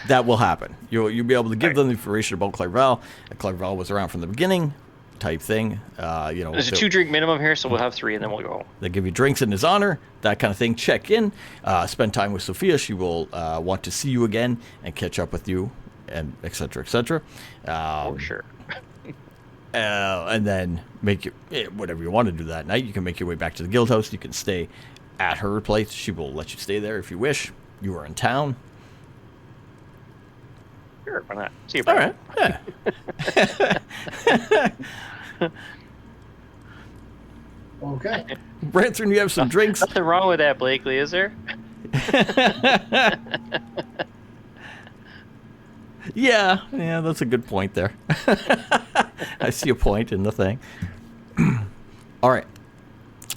that will happen. You'll be able to give them the information about Clairval. Clairval was around from the beginning, type thing. There's a 2-drink minimum here, so we'll have 3, and then we'll go home. They give you drinks in his honor, that kind of thing. Check in, spend time with Sophia. She will want to see you again and catch up with you, and etc. etc. For sure. And then make whatever you want to do that night. You can make your way back to the guild house. You can stay at her place. She will let you stay there if you wish. You are in town. Sure, why not? See you, All Brian. right. Yeah. Okay. Branson, you have some drinks. Nothing wrong with that, Blakely, is there? Yeah, that's a good point there. I see a point in the thing. All right.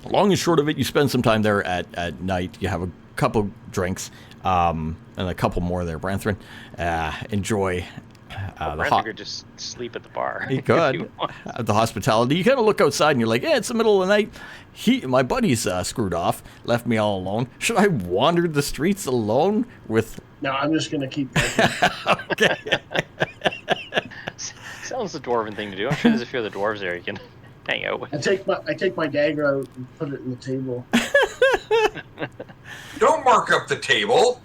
Long and short of it, you spend some time there at night. You have a couple drinks and a couple more there, Branthrin. Enjoy the Branthrin could just sleep at the bar. He if could. you want. The hospitality. You kind of look outside and you're like, it's the middle of the night. My buddy's screwed off, left me all alone. Should I wander the streets alone with... No, I'm just gonna keep drinking. Okay. Sounds the dwarven thing to do. I'm sure there's a few other dwarves there you can hang out with. I take my dagger out and put it in the table. Don't mark up the table.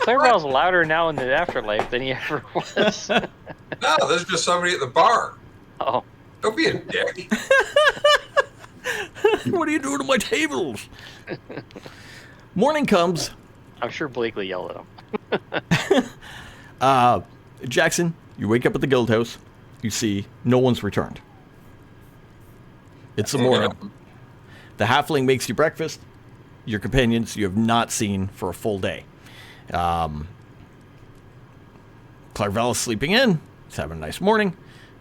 Clairval's louder now in the afterlife than he ever was. No, there's just somebody at the bar. Oh, Don't be a dick. What are you doing to my tables? Morning comes. I'm sure Blakely yelled at him. Jackson, you wake up at the guild house. You see no one's returned. It's the morning. The halfling makes you breakfast. Your companions you have not seen for a full day. Clairval is sleeping in. He's having a nice morning.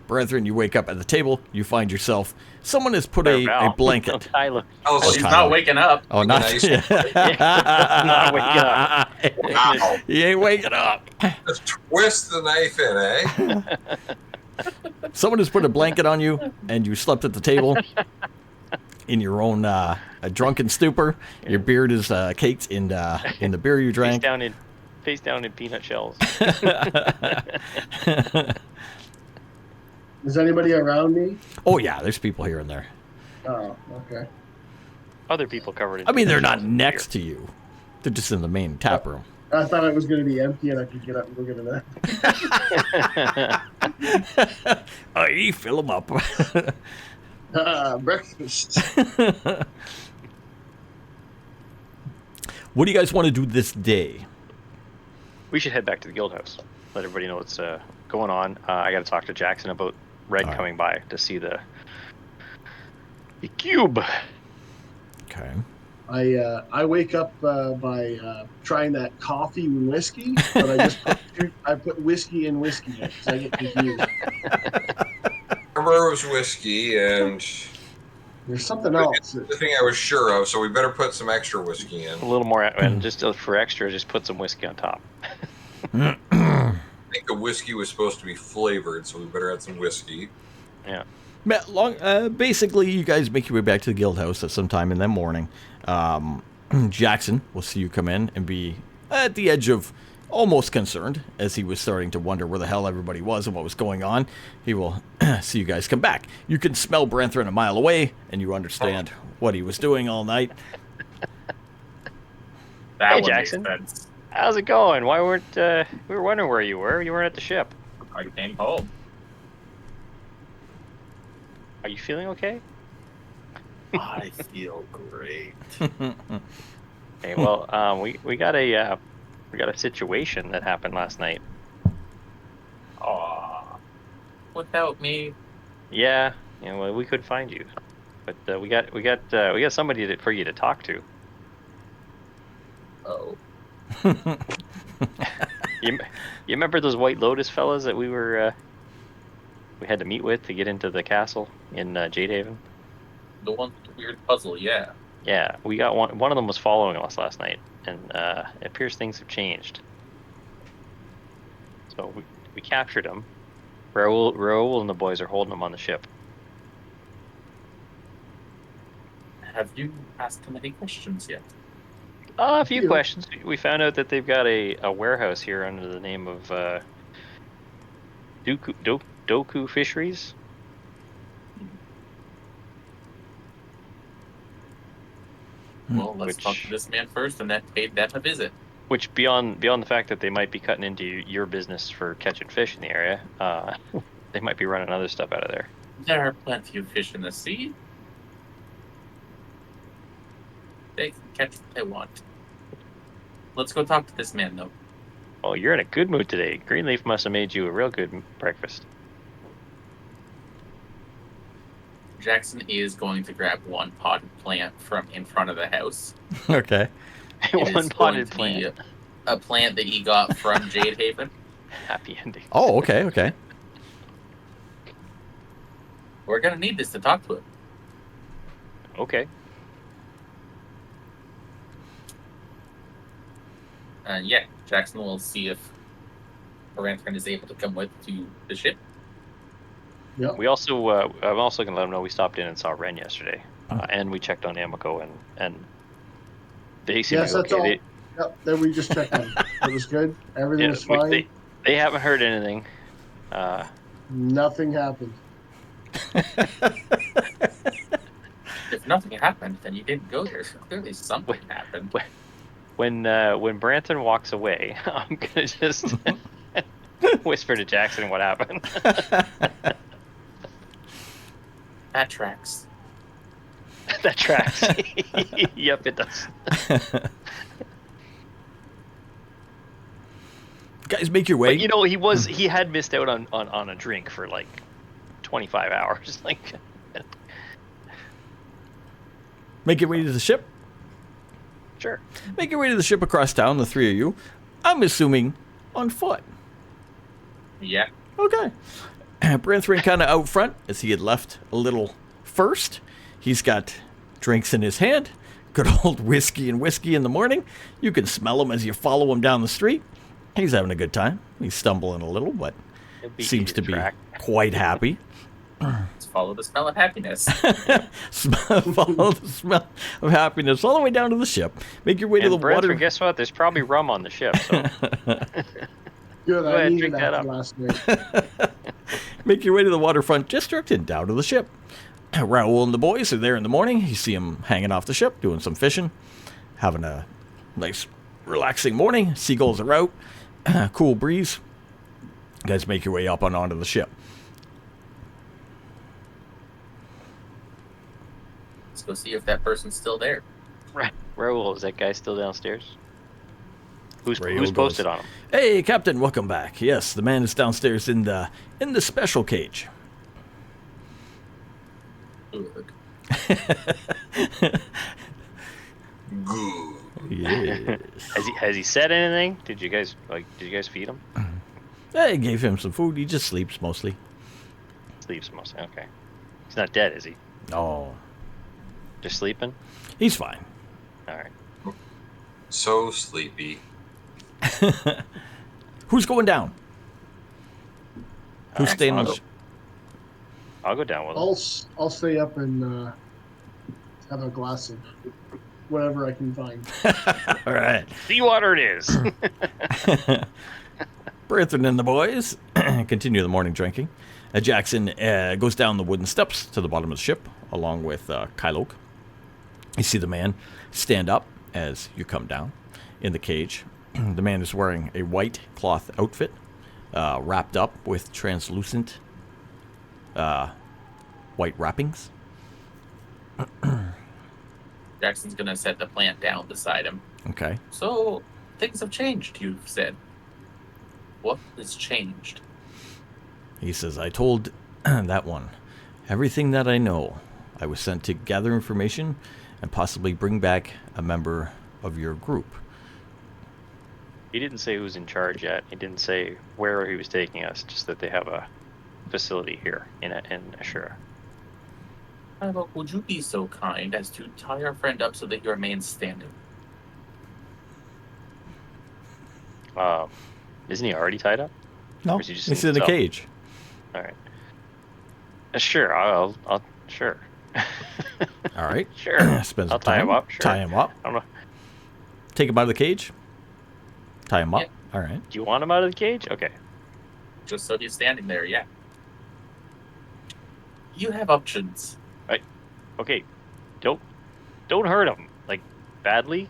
Brethren, you wake up at the table. You find yourself. Someone has put a Clairval. blanket. Tyler. Oh, Well, she's not waking up. Oh, not. Nice. Not waking up. Wow. He ain't waking up. Just twist the knife in, eh? Someone has put a blanket on you, and you slept at the table in your own a drunken stupor. Your beard is caked in the beer you drank. Face down in peanut shells. Is anybody around me? Oh yeah, there's people here and there. Oh, okay. Other people covered in I mean, they're peanut not shells and next to you. They're just in the main tap room. I thought it was going to be empty and I could get up and go get a Aye, fill them up. breakfast. What do you guys want to do this day? We should head back to the guild house. Let everybody know what's going on. I got to talk to Jackson about Red All right. coming by to see the cube. Okay. I wake up by trying that coffee and whiskey, but I put whiskey in whiskey because I get confused. Remember it was whiskey, and There's something else. the thing I was sure of, so we better put some extra whiskey in. A little more, and just for extra, just put some whiskey on top. I think the whiskey was supposed to be flavored, so we better add some whiskey. Yeah. Basically, you guys make your way back to the guild house at some time in the morning. Jackson will see you come in and be at the edge of almost concerned as he was starting to wonder where the hell everybody was and what was going on. He will see you guys come back. You can smell Branthrin a mile away, and you understand what he was doing all night. That Hey, one Jackson. makes sense. How's it going? Why weren't we were wondering where you were? You weren't at the ship. I came home. Are you feeling okay? I feel great. Okay. Well, we got a situation that happened last night. Aw. Without me. Yeah. Well, we could find you, but we got somebody for you to talk to. Oh. You remember those White Lotus fellas that we had to meet with to get into the castle in Jadehaven? The one with the weird puzzle, yeah. Yeah, we got one. One of them was following us last night, and it appears things have changed. So we captured him. Raoul and the boys are holding him on the ship. Have you asked him any questions yet? A few questions. We found out that they've got a warehouse here under the name of Doku Fisheries. Well, let's talk to this man first, and then pay them a visit. Which, beyond the fact that they might be cutting into your business for catching fish in the area, they might be running other stuff out of there. There are plenty of fish in the sea. They can catch what they want. Let's go talk to this man, though. Oh, you're in a good mood today. Greenleaf must have made you a real good breakfast. Jackson is going to grab one potted plant from in front of the house. Okay. It One is potted going to be plant. A plant that he got from Jadehaven. Happy ending. Oh, okay, okay. We're going to need this to talk to him. Okay. Yeah, Jackson will see if Ranthrin is able to come with to the ship. Yep. We also, I'm also going to let them know we stopped in and saw Ren yesterday. And we checked on Amiko, and they seem Yes, to be that's okay. all. Yep, then we just checked on it. It was good. Everything was fine. They haven't heard anything. Nothing happened. If nothing happened, then you didn't go there, so clearly something happened. When Branton walks away, I'm gonna just whisper to Jackson what happened. That tracks. That tracks. Yep, it does. Guys, make your way. But, you know, he had missed out on a drink for like 25 hours. Like, Make your way to the ship. sure. Make your way to the ship across town, the three of you. I'm assuming on foot. Yeah. Okay. Branthrin kind of out front, as he had left a little first. He's got drinks in his hand. Good old whiskey in the morning. You can smell him as you follow him down the street. He's having a good time. He's stumbling a little, but It'd be seems easy to be track. quite happy. Let's follow the smell of happiness. Follow the smell of happiness all the way down to the ship. Make your way to And the water. Branson, guess what? There's probably rum on the ship. So Good, Go ahead, I needed drink that that up. last night. Make your way to the waterfront district and down to the ship. Raoul and the boys are there in the morning. You see them hanging off the ship, doing some fishing, having a nice, relaxing morning. Seagulls are out. Cool breeze. You guys make your way up and onto the ship. Let's go see if that person's still there. Raoul, is that guy still downstairs? Who's Raoul goes, posted on him? Hey, Captain, welcome back. Yes, the man is downstairs in the special cage. Good. Good. Yes. Has he said anything? Did you guys feed him? I gave him some food. He just sleeps mostly. Sleeps mostly. Okay. He's not dead, is he? Oh, Just sleeping? he's fine. All right. So sleepy. Who's going down? Who's staying on the ship? I'll go down with him. I'll stay up and have a glass of whatever I can find. All right. Seawater it is. Branthrin and the boys continue the morning drinking. Jackson goes down the wooden steps to the bottom of the ship, along with Kylok. You see the man stand up as you come down in the cage. The man is wearing a white cloth outfit, wrapped up with translucent white wrappings. Jackson's gonna set the plant down beside him. Okay. So, things have changed, you've said. What has changed? He says, I told that one everything that I know. I was sent to gather information and possibly bring back a member of your group. He didn't say who's in charge yet. He didn't say where he was taking us. Just that they have a facility here in Ashura. Well, would you be so kind as to tie our friend up so that he remains standing? Isn't he already tied up? No, Or is he just he's in a himself? cage. All right. Sure. I'll sure. All right. Sure. Spend I'll some tie time. him up. Sure. Tie him up. I don't know. Take him out of the cage. Tie him up. Yeah. All right. Do you want him out of the cage? Okay. Just so he's standing there, yeah. You have options. Okay. Don't hurt him like badly.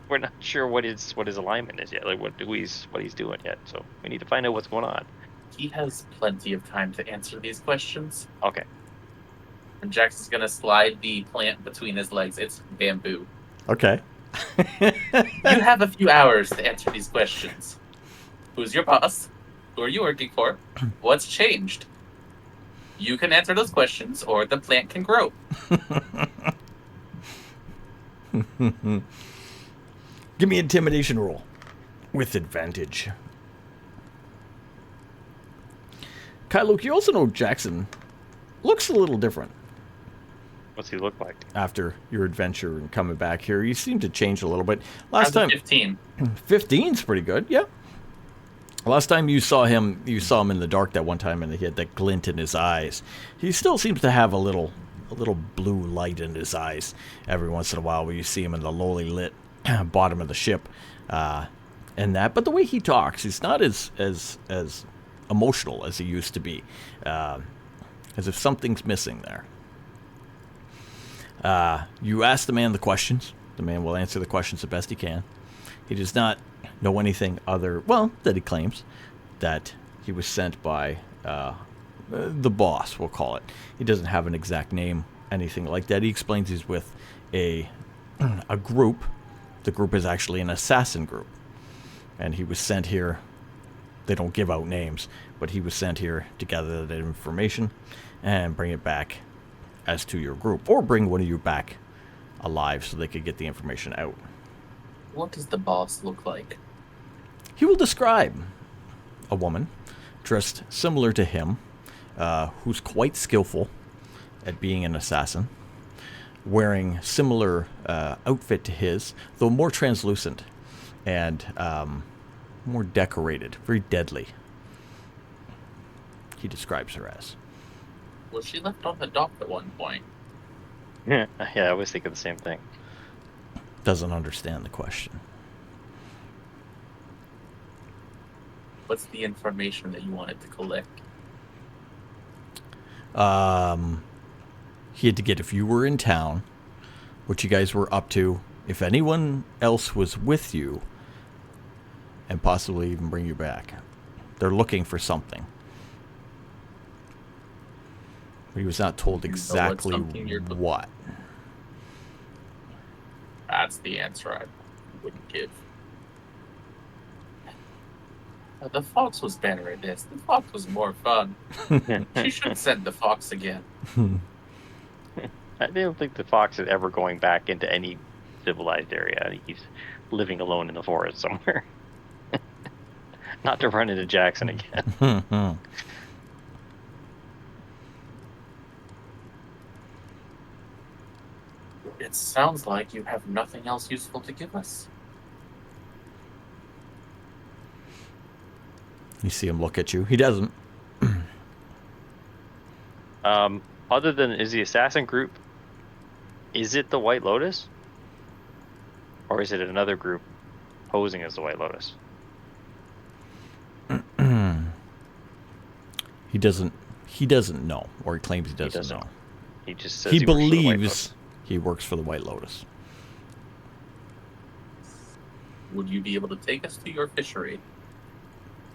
We're not sure what his alignment is yet. Like what he's doing yet. So we need to find out what's going on. He has plenty of time to answer these questions. Okay. And Jackson's gonna slide the plant between his legs. It's bamboo. Okay. You have a few hours to answer these questions. Who's your boss? Who are you working for? What's changed? You can answer those questions, or the plant can grow. Give me an intimidation roll with advantage. Kylo, you also know Jackson looks a little different What's he look like? after your adventure and coming back here. You seem to change a little bit. Last As a time, 15. 15's pretty good. Yeah. Last time you saw him in the dark that one time, and he had that glint in his eyes. He still seems to have a little blue light in his eyes every once in a while, where you see him in the lowly lit bottom of the ship, and that. But the way he talks, he's not as emotional as he used to be, as if something's missing there. You ask the man the questions. The man will answer the questions the best he can. He does not know anything other, well, that he claims that he was sent by the boss, we'll call it. He doesn't have an exact name, anything like that. He explains he's with a group. The group is actually an assassin group. And he was sent here. They don't give out names, but he was sent here to gather that information and bring it back as to your group, or bring one of you back alive so they could get the information out. What does the boss look like? He will describe a woman dressed similar to him, who's quite skillful at being an assassin, wearing similar outfit to his, though more translucent and more decorated, very deadly. He describes her as. Was she left on the dock at one point? Yeah, I was thinking the same thing. Doesn't understand the question. What's the information that you wanted to collect? He had to get if you were in town, what you guys were up to, if anyone else was with you, and possibly even bring you back. They're looking for something. But he was not told You know what exactly something you're- what. That's the answer I wouldn't give. The fox was better at this. The fox was more fun. She should send the fox again. I don't think the fox is ever going back into any civilized area. I think he's living alone in the forest somewhere. Not to run into Jackson again. It sounds like you have nothing else useful to give us. You see him look at you. He doesn't. Other than is the assassin group, is it the White Lotus? Or is it another group posing as the White Lotus? He doesn't know, or he claims he doesn't know. He just says He works for the White believes Lotus. he works for the White Lotus. Would you be able to take us to your fishery?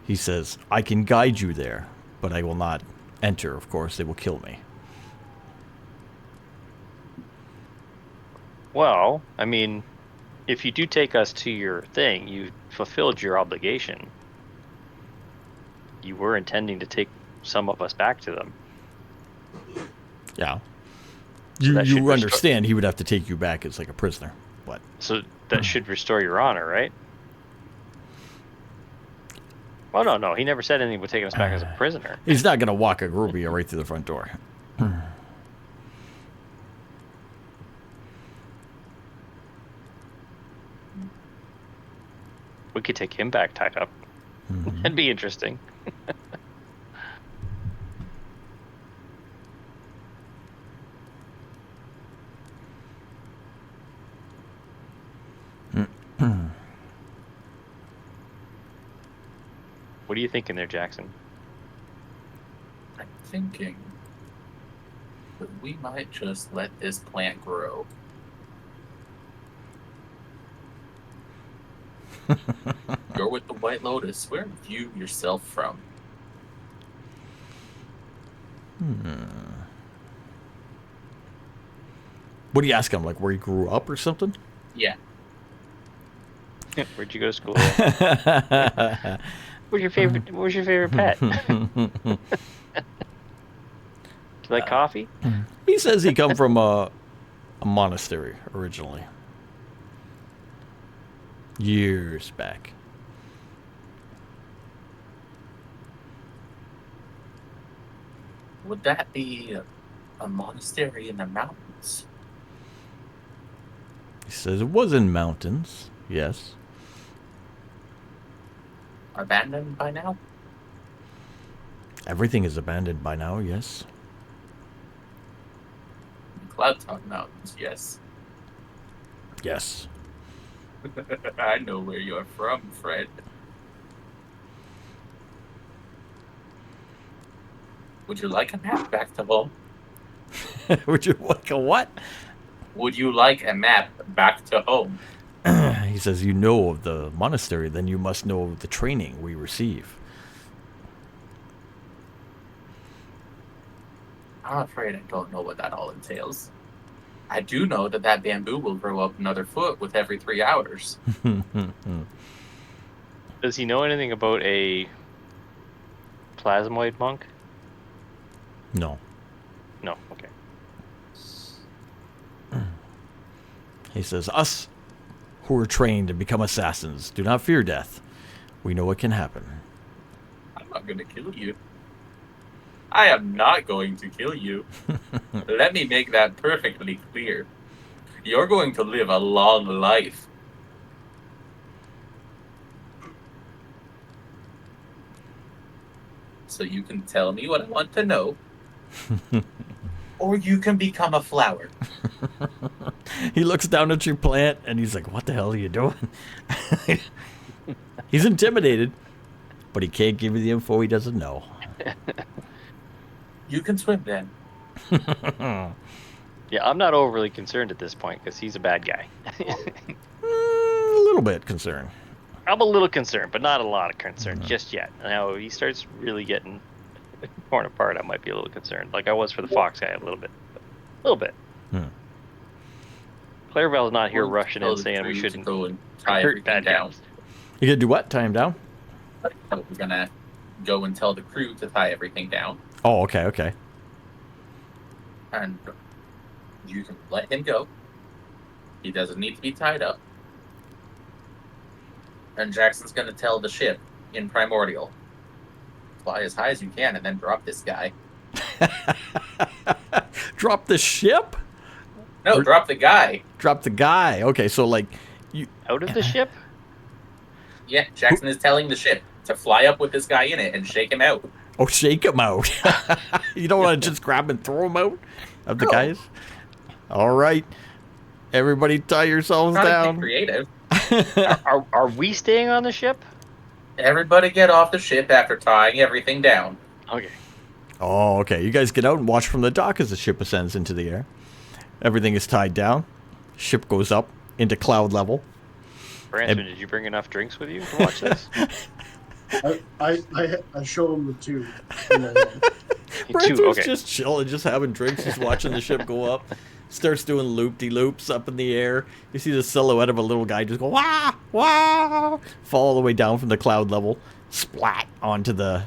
He says, I can guide you there, but I will not enter, of course. They will kill me. Well, I mean, if you do take us to your thing, you fulfilled your obligation. You were intending to take some of us back to them. Yeah. So that should You restore- understand he would have to take you back as like a prisoner. But So that should restore your honor, right? Oh no, he never said anything about taking us back as a prisoner. He's not going to walk a Rubia right through the front door. We could take him back tied up. That'd be interesting. What are you thinking there, Jackson? I'm thinking that we might just let this plant grow. You're with the White Lotus. Where do you view yourself from? What do you ask him? Like where he grew up or something? Yeah. Where'd you go to school? What's your favorite pet? Do you like coffee? He says he come from a monastery originally. Years back. Would that be a monastery in the mountains? He says it was in mountains. Yes. Abandoned by now? Everything is abandoned by now, yes. Cloudtop Mountains, yes. Yes. I know where you're from, Fred. Would you like a map back to home? Would you like a what? Would you like a map back to home? He says, you know of the monastery, then you must know of the training we receive. I'm afraid I don't know what that all entails. I do know that that bamboo will grow up another foot with every 3 hours. Does he know anything about a plasmoid monk? No. No, okay. He says, us who are trained to become assassins do not fear death. We know what can happen. I'm not going to kill you. I am not going to kill you. Let me make that perfectly clear. You're going to live a long life. So you can tell me what I want to know. Or you can become a flower. He looks down at your plant and he's like, what the hell are you doing? He's intimidated, but he can't give you the info he doesn't know. You can swim then. Yeah, I'm not overly concerned at this point because he's a bad guy. A little bit concerned. I'm a little concerned, but not a lot of concern just yet. Now, he starts really getting torn apart, I might be a little concerned. Like I was for the Fox guy a little bit. A little bit. Clairvel's not here We'll rushing tell in the saying we crew to shouldn't go and tie hurt everything bad down. guys. You gonna do what? Tie him down? We're gonna go and tell the crew to tie everything down, Oh, okay, okay. and you can let him go. He doesn't need to be tied up. And Jackson's gonna tell the ship in Primordial, fly as high as you can, and then drop this guy. Drop the ship? No, drop the guy. Drop the guy. Okay, so like you Out of the ship? Yeah, Jackson is telling the ship to fly up with this guy in it and shake him out. oh shake him out. You don't want to just grab and throw him out of the No. guys? All right. Everybody tie yourselves Trying to down. be creative. Are we staying on the ship? Everybody get off the ship after tying everything down. Okay. Oh, okay. You guys get out and watch from the dock as the ship ascends into the air. Everything is tied down. Ship goes up into cloud level. Branson, did you bring enough drinks with you to watch this? I show him the two. in my hand. Branson's Okay. just chilling, just having drinks, just watching the ship go up. Starts doing loop-de-loops up in the air. You see the silhouette of a little guy just go, wah, wah, fall all the way down from the cloud level, splat onto the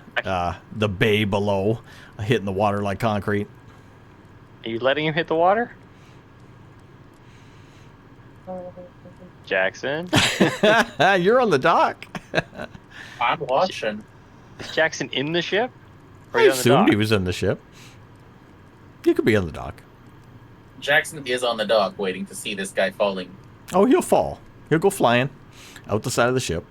bay below, hitting the water like concrete. Are you letting him hit the water? Jackson? You're on the dock. I'm watching. Is Jackson in the ship? Or I are you on the assumed dock? he was in the ship. He could be on the dock. Jackson is on the dock waiting to see this guy falling. Oh, he'll fall. He'll go flying out the side of the ship.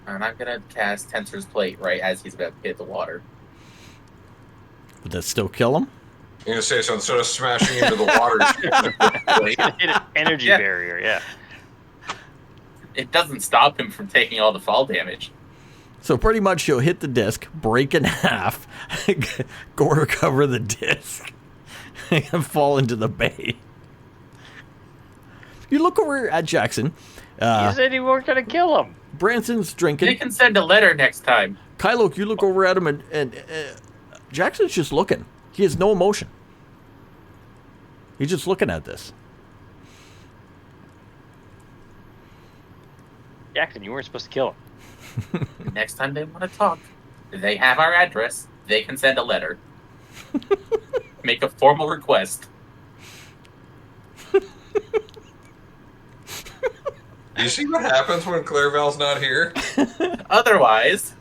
And I'm gonna cast Tensor's Plate right as he's about to hit the water. Would that still kill him? You're gonna say so instead of smashing into the water. Plate. Hit an energy Yeah. barrier, yeah. It doesn't stop him from taking all the fall damage. So pretty much you'll hit the disc, break in half, go recover the disc, and fall into the bay. You look over at Jackson. You said you weren't going to kill him. Branson's They drinking. can send a letter next time. Kylo, you look over at him, and Jackson's just looking. He has no emotion. He's just looking at this. Jackson, you weren't supposed to kill him. Next time they want to talk, they have our address. They can send a letter. Make a formal request. Do you see what happens when Clairvel's not here? Otherwise,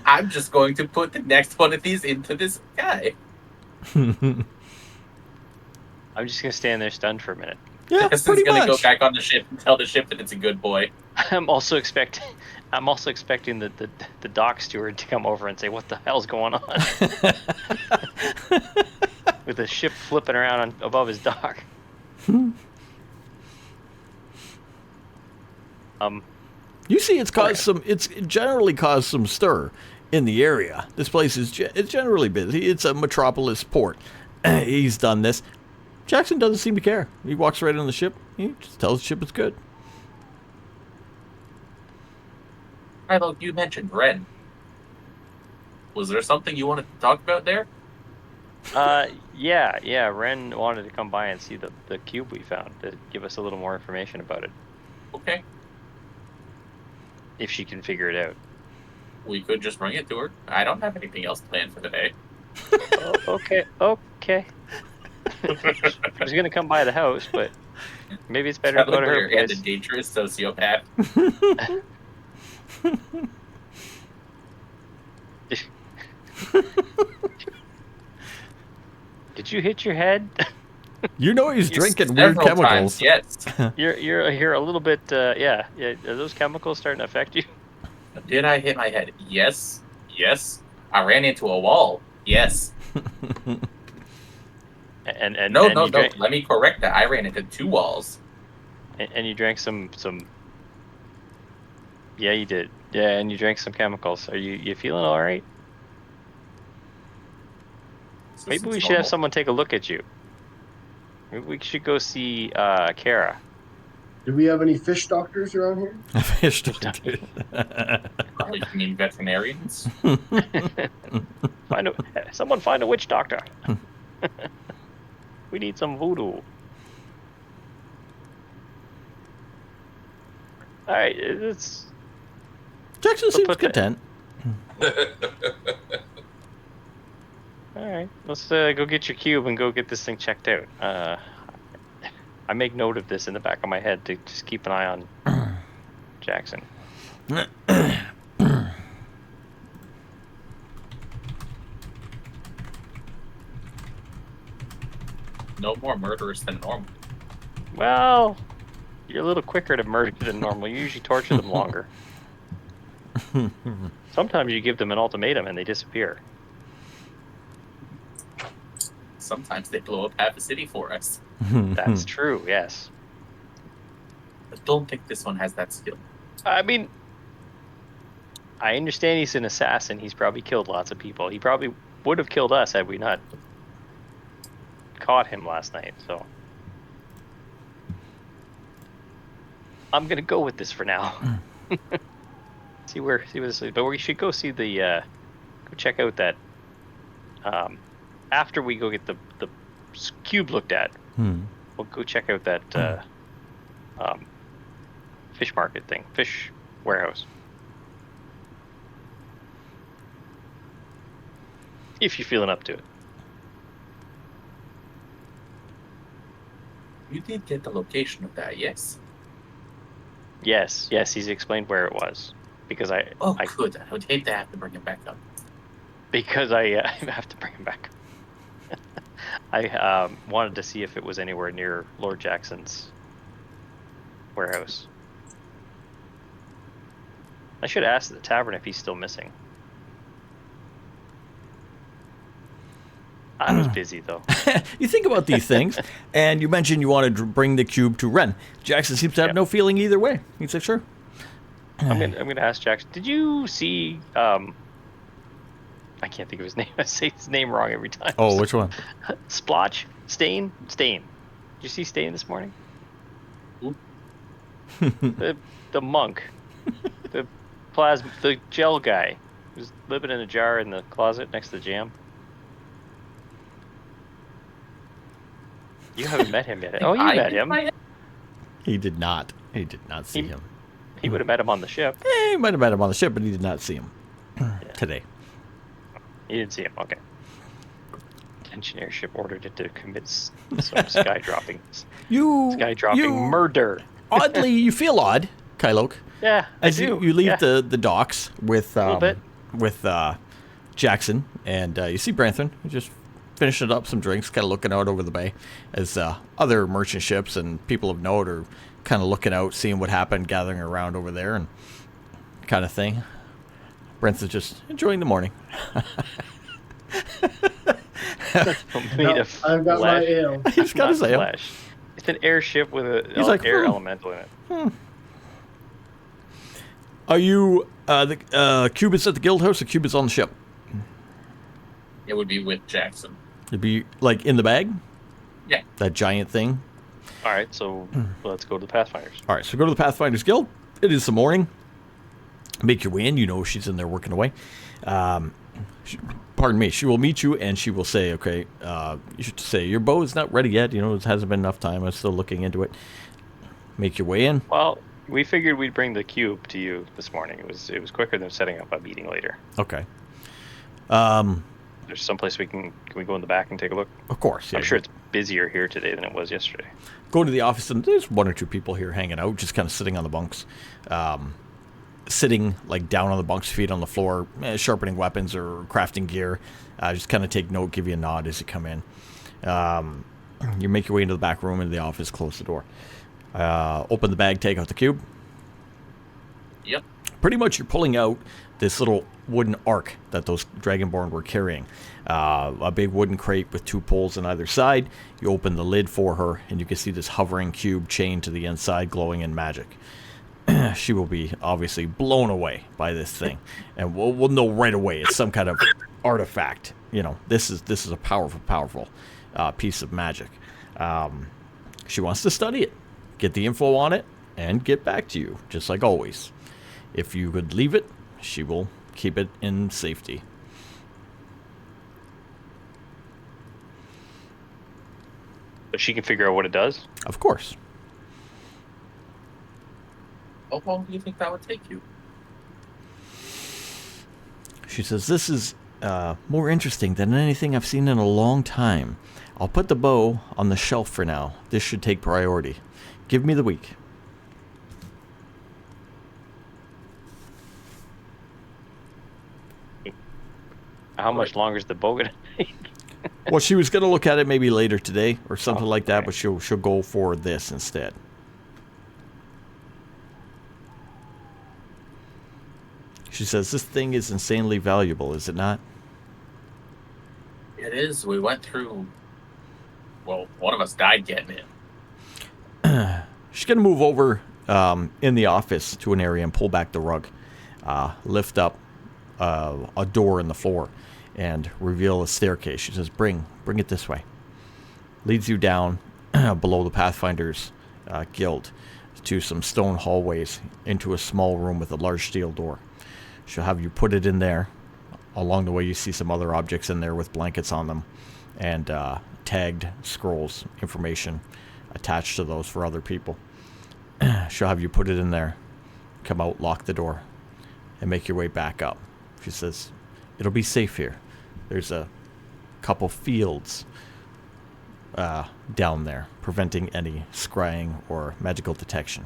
I'm just going to put the next one of these into this guy. I'm just going to stand there stunned for a minute. Yeah, This is pretty going to go much. back on the ship and tell the ship that it's a good boy. I'm also expecting the dock steward to come over and say, "What the hell's going on?" With the ship flipping around above his dock. You see, it's caused some. It's generally caused some stir in the area. This place is it's generally busy. It's a metropolis port. He's done this. Jackson doesn't seem to care. He walks right on the ship. He just tells the ship it's good. Kylo, you mentioned Ren. Was there something you wanted to talk about there? Yeah. Ren wanted to come by and see the cube we found to give us a little more information about it, Okay. if she can figure it out. We could just bring it to her. I don't have anything else planned for the day. Okay. I was gonna come by the house, but maybe it's better to go to her and a place. dangerous sociopath. Did you hit your head? You know he's drinking weird Several chemicals. times, yes. You're a little bit yeah. Are those chemicals starting to affect you? Did I hit my head? Yes. Yes. I ran into a wall. Yes. And No. you drank, Let me correct that. I ran into 2 walls. and you drank some. Yeah, you did. Yeah, and you drank some chemicals. Are you feeling all right? So Maybe it's we should have normal. someone take a look at you. Maybe we should go see Kara. Do we have any fish doctors around here? Fish dude. Oh, you mean veterinarians? Someone find a witch doctor. We need some voodoo. All right, it's Jackson seems put that- content. all right. Let's go get your cube and go get this thing checked out. I make note of this in the back of my head to just keep an eye on Jackson. No more murderous than normal. Well, you're a little quicker to murder than normal. You usually torture them longer. Sometimes you give them an ultimatum and they disappear. Sometimes they blow up half a city for us. That's true, yes. I don't think this one has that skill. I mean, I understand he's an assassin. He's probably killed lots of people. He probably would have killed us had we not caught him last night, so. I'm gonna go with this for now. see where this is. But we should go see the go check out that after we go get the cube looked at, we'll go check out that fish market thing, fish warehouse. If you're feeling up to it. You did get the location of that, yes? Yes, he's explained where it was. because I Good. I would hate to have to bring him back up. because I have to bring him back. I wanted to see if it was anywhere near Lord Jackson's warehouse. I should ask the tavern if he's still missing. I was busy though. You think about these things, and you mentioned you wanted to bring the cube to Ren. Jackson seems to have Yep. no feeling either way. He said, "Sure." I'm gonna ask Jackson. Did you see? I can't think of his name. I say his name wrong every time. Oh, which one? Splotch? Stain? Did you see Stain this morning? Who? the monk, the gel guy, who's living in a jar in the closet next to the jam. You haven't met him yet. Oh, you met him. He did not. He did not see him. He would have met him on the ship. He might have met him on the ship, but he did not see him today. You didn't see him. Okay. Engineer ship ordered it to commit some skydropping You murder. Oddly, you feel odd, Kylok. Yeah, As I do. you leave Yeah. the docks with little bit. Jackson, and you see Brantham just finishing up some drinks, kind of looking out over the bay, as other merchant ships and people of note are kind of looking out, seeing what happened, gathering around over there, and kind of thing. Brentham's just enjoying the morning. Made of I've got my flesh. ale. He's got Not his ale. flesh. It's an airship with He's an like, air "Hmm." elemental in it. Are you the Cubits at the guild house or Cubits on the ship? It would be with Jackson. It'd be like in the bag? Yeah. That giant thing? All right, so let's go to the Pathfinders. All right, so go to the Pathfinders Guild. It is the morning. Make your way in. You know she's in there working away. Pardon me. She will meet you and she will say, okay, you should say, your bow is not ready yet. You know, it hasn't been enough time. I'm still looking into it. Make your way in. Well, we figured we'd bring the cube to you this morning. It was quicker than setting up a meeting later. Okay. There's someplace can we go in the back and take a look? Of course. Yeah. I'm sure it's busier here today than it was yesterday. Go to the office and there's one or two people here hanging out, just kind of sitting on the bunks. Sitting like down on the bunks, feet on the floor, sharpening weapons or crafting gear. Just kind of take note, give you a nod as you come in. You make your way into the back room into the office, close the door. Open the bag, take out the cube. Yep. Pretty much you're pulling out this little wooden ark that those Dragonborn were carrying. A big wooden crate with two poles on either side. You open the lid for her and you can see this hovering cube chained to the inside, glowing in magic. She will be obviously blown away by this thing, and we'll know right away it's some kind of artifact. You know, this is a powerful piece of magic. She wants to study it, get the info on it, and get back to you, just like always. If you could leave it, she will keep it in safety. But she can figure out what it does. Of course. How long do you think that would take you? She says, this is more interesting than anything I've seen in a long time. I'll put the bow on the shelf for now. This should take priority. Give me the week. How much longer is the bow gonna take? Well, she was going to look at it maybe later today or something like that, okay. but she'll go for this instead. She says, this thing is insanely valuable, is it not? It is. We went through. Well, one of us died getting it. She's going to move over in the office to an area and pull back the rug. Lift up a door in the floor and reveal a staircase. She says, bring it this way. Leads you down below the Pathfinders Guild to some stone hallways into a small room with a large steel door. She'll have you put it in there. Along the way, you see some other objects in there with blankets on them and tagged scrolls, information attached to those for other people. She'll have you put it in there, come out, lock the door, and make your way back up. She says, it'll be safe here. There's a couple fields down there, preventing any scrying or magical detection.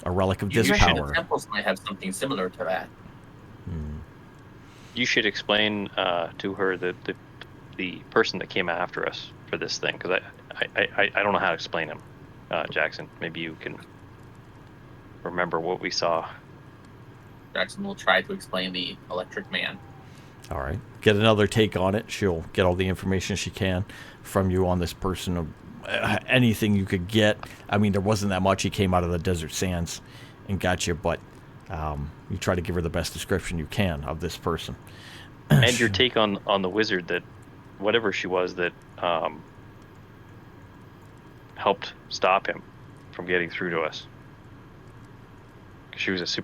a relic of You this mentioned power. the temples might have something similar to that. You should explain to her the person that came after us for this thing, because I don't know how to explain him. Jackson, maybe you can remember what we saw. Jackson will try to explain the Electric Man. All right. Get another take on it. She'll get all the information she can from you on this person. Of anything you could get. I mean, there wasn't that much. He came out of the desert sands and got you, but you try to give her the best description you can of this person. And your take on the wizard that, whatever she was, that helped stop him from getting through to us. She was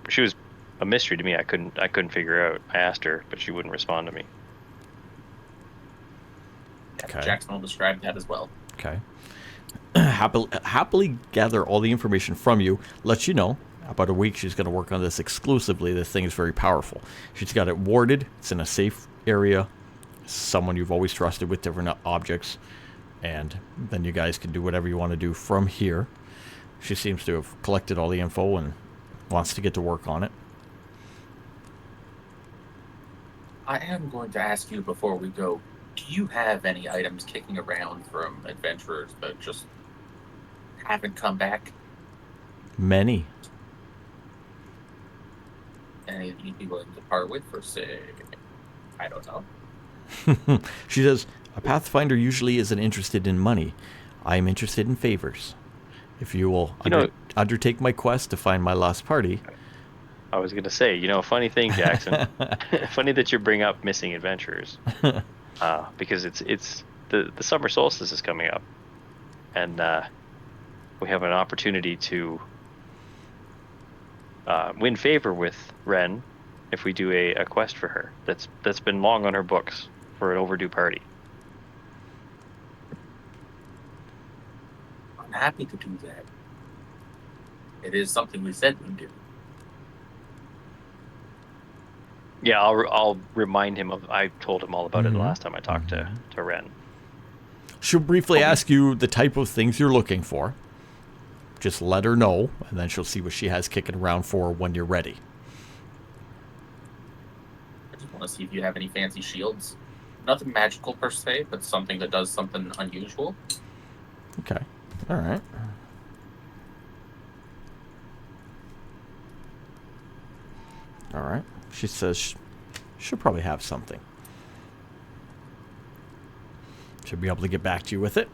a mystery to me. I couldn't figure out. I asked her, but she wouldn't respond to me. Okay. Jackson will describe that as well. Okay. Happily gather all the information from you. Let you know. About a week, she's going to work on this exclusively. This thing is very powerful. She's got it warded. It's in a safe area. Someone you've always trusted with different objects. And then you guys can do whatever you want to do from here. She seems to have collected all the info and wants to get to work on it. I am going to ask you before we go, do you have any items kicking around from adventurers that just haven't come back? Many. Any that you'd be willing to part with for, say, I don't know. She says, a Pathfinder usually isn't interested in money. I am interested in favors. If you will undertake my quest to find my lost party. I was going to say, a funny thing, Jackson. Funny that you bring up missing adventurers. Because it's the summer solstice is coming up. And we have an opportunity to win favor with Ren if we do a quest for her that's been long on her books for an overdue party. I'm happy to do that. It is something we said we'd do. Yeah, I'll remind him of. I told him all about it the last time I talked to Ren. She'll briefly ask you the type of things you're looking for. Just let her know, and then she'll see what she has kicking around for when you're ready. I just want to see if you have any fancy shields. Nothing magical per se, but something that does something unusual. Okay. All right. All right. She says she'll probably have something. She'll be able to get back to you with it.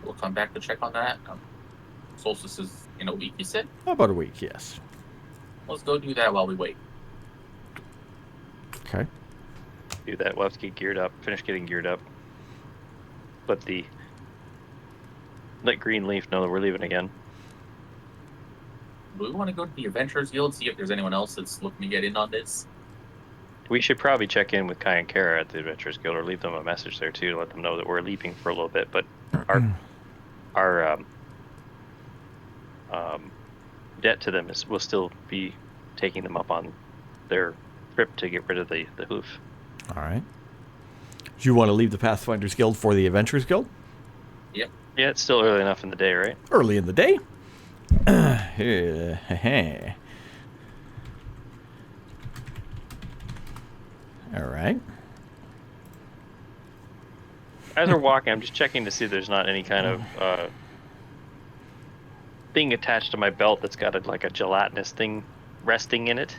We'll come back to check on that. Solstice is in a week, you said? About a week, yes. Let's go do that while we wait. Okay. Do that. We'll have to get geared up. Finish getting geared up. Let Greenleaf know that we're leaving again. Do we want to go to the Adventurers Guild, see if there's anyone else that's looking to get in on this? We should probably check in with Kai and Kara at the Adventurers Guild, or leave them a message there too, to let them know that we're leaving for a little bit. But our debt to them will still be taking them up on their trip to get rid of the hoof. All right. Do you want to leave the Pathfinders Guild for the Adventurers Guild? Yep. Yeah, it's still early enough in the day, right? Early in the day. All right. As we're walking, I'm just checking to see if there's not any kind of thing attached to my belt that's got a gelatinous thing resting in it.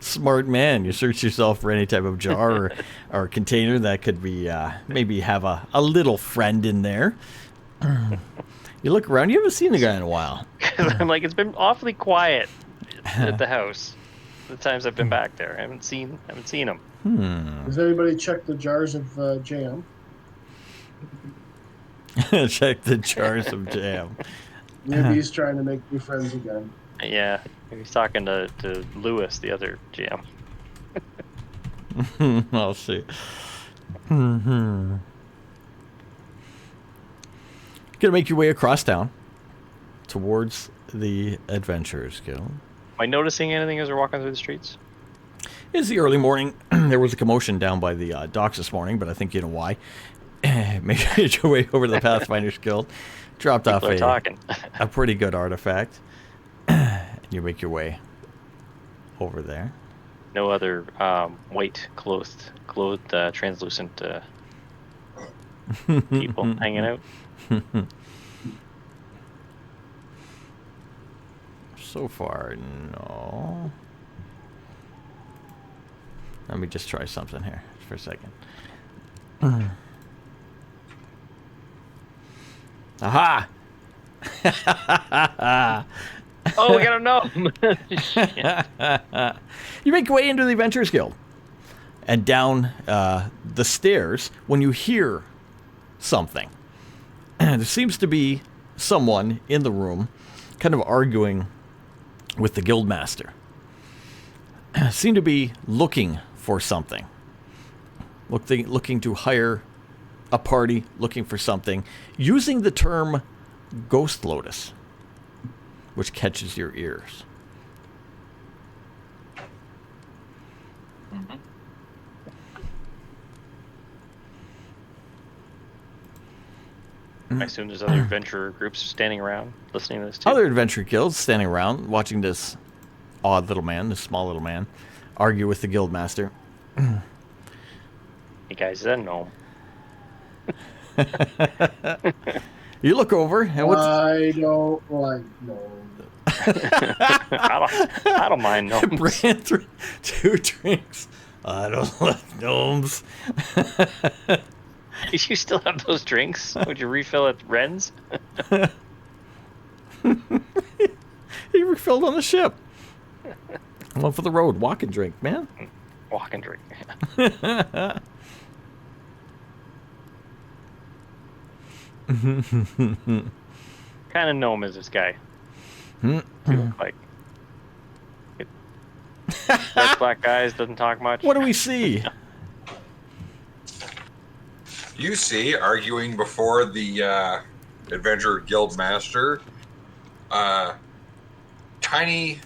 Smart man. You search yourself for any type of jar or container that could be maybe have a little friend in there. You look around. You haven't seen the guy in a while. I'm like, it's been awfully quiet at the house. The times I've been back there, I haven't seen him. Has anybody checked the jars of jam? Check the jars of jam. Maybe he's trying to make new friends again. Yeah, he's talking to Lewis, the other jam. I'll see. Gonna make your way across town towards the Adventurers Guild. Am I noticing anything as we're walking through the streets? It's the early morning. There was a commotion down by the docks this morning, but I think you know why. Make your way over to the Pathfinders Guild. Dropped People off are talking. a pretty good artifact. You make your way over there. No other white clothed translucent people hanging out. So far, no. Let me just try something here for a second. Aha! Oh, we got a gnome! You make your way into the Adventurers Guild and down the stairs when you hear something. There seems to be someone in the room kind of arguing with the guildmaster. Seem to be looking for something. Looking to hire a party, looking for something, using the term Ghost Lotus, which catches your ears. Mm-hmm. I assume there's other adventurer groups standing around listening to this too. Other adventure guilds standing around watching this odd little man, this small little man, argue with the guildmaster. Hey guys, is that a gnome? You look over and what's I don't like gnomes. I don't mind gnomes. Bran 2 drinks. I don't like gnomes. You still have those drinks? Would you refill at Ren's? He refilled on the ship. One for the road. Walk and drink, man. Walk and drink. Kind of gnome is this guy? He look like dark black eyes, doesn't talk much. What do we see? You see, arguing before the Adventurer Guild Master, tiny,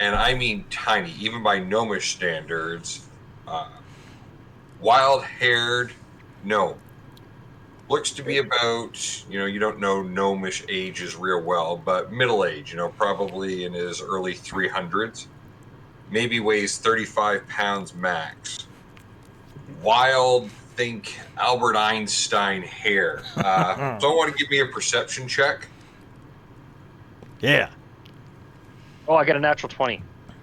and I mean tiny, even by gnomish standards, wild-haired gnome. Looks to be about, you don't know gnomish ages real well, but middle age, probably in his early 300s. Maybe weighs 35 pounds max. Wild, think Albert Einstein hair. Don't want to give me a perception check? Yeah. Oh, I got a natural 20.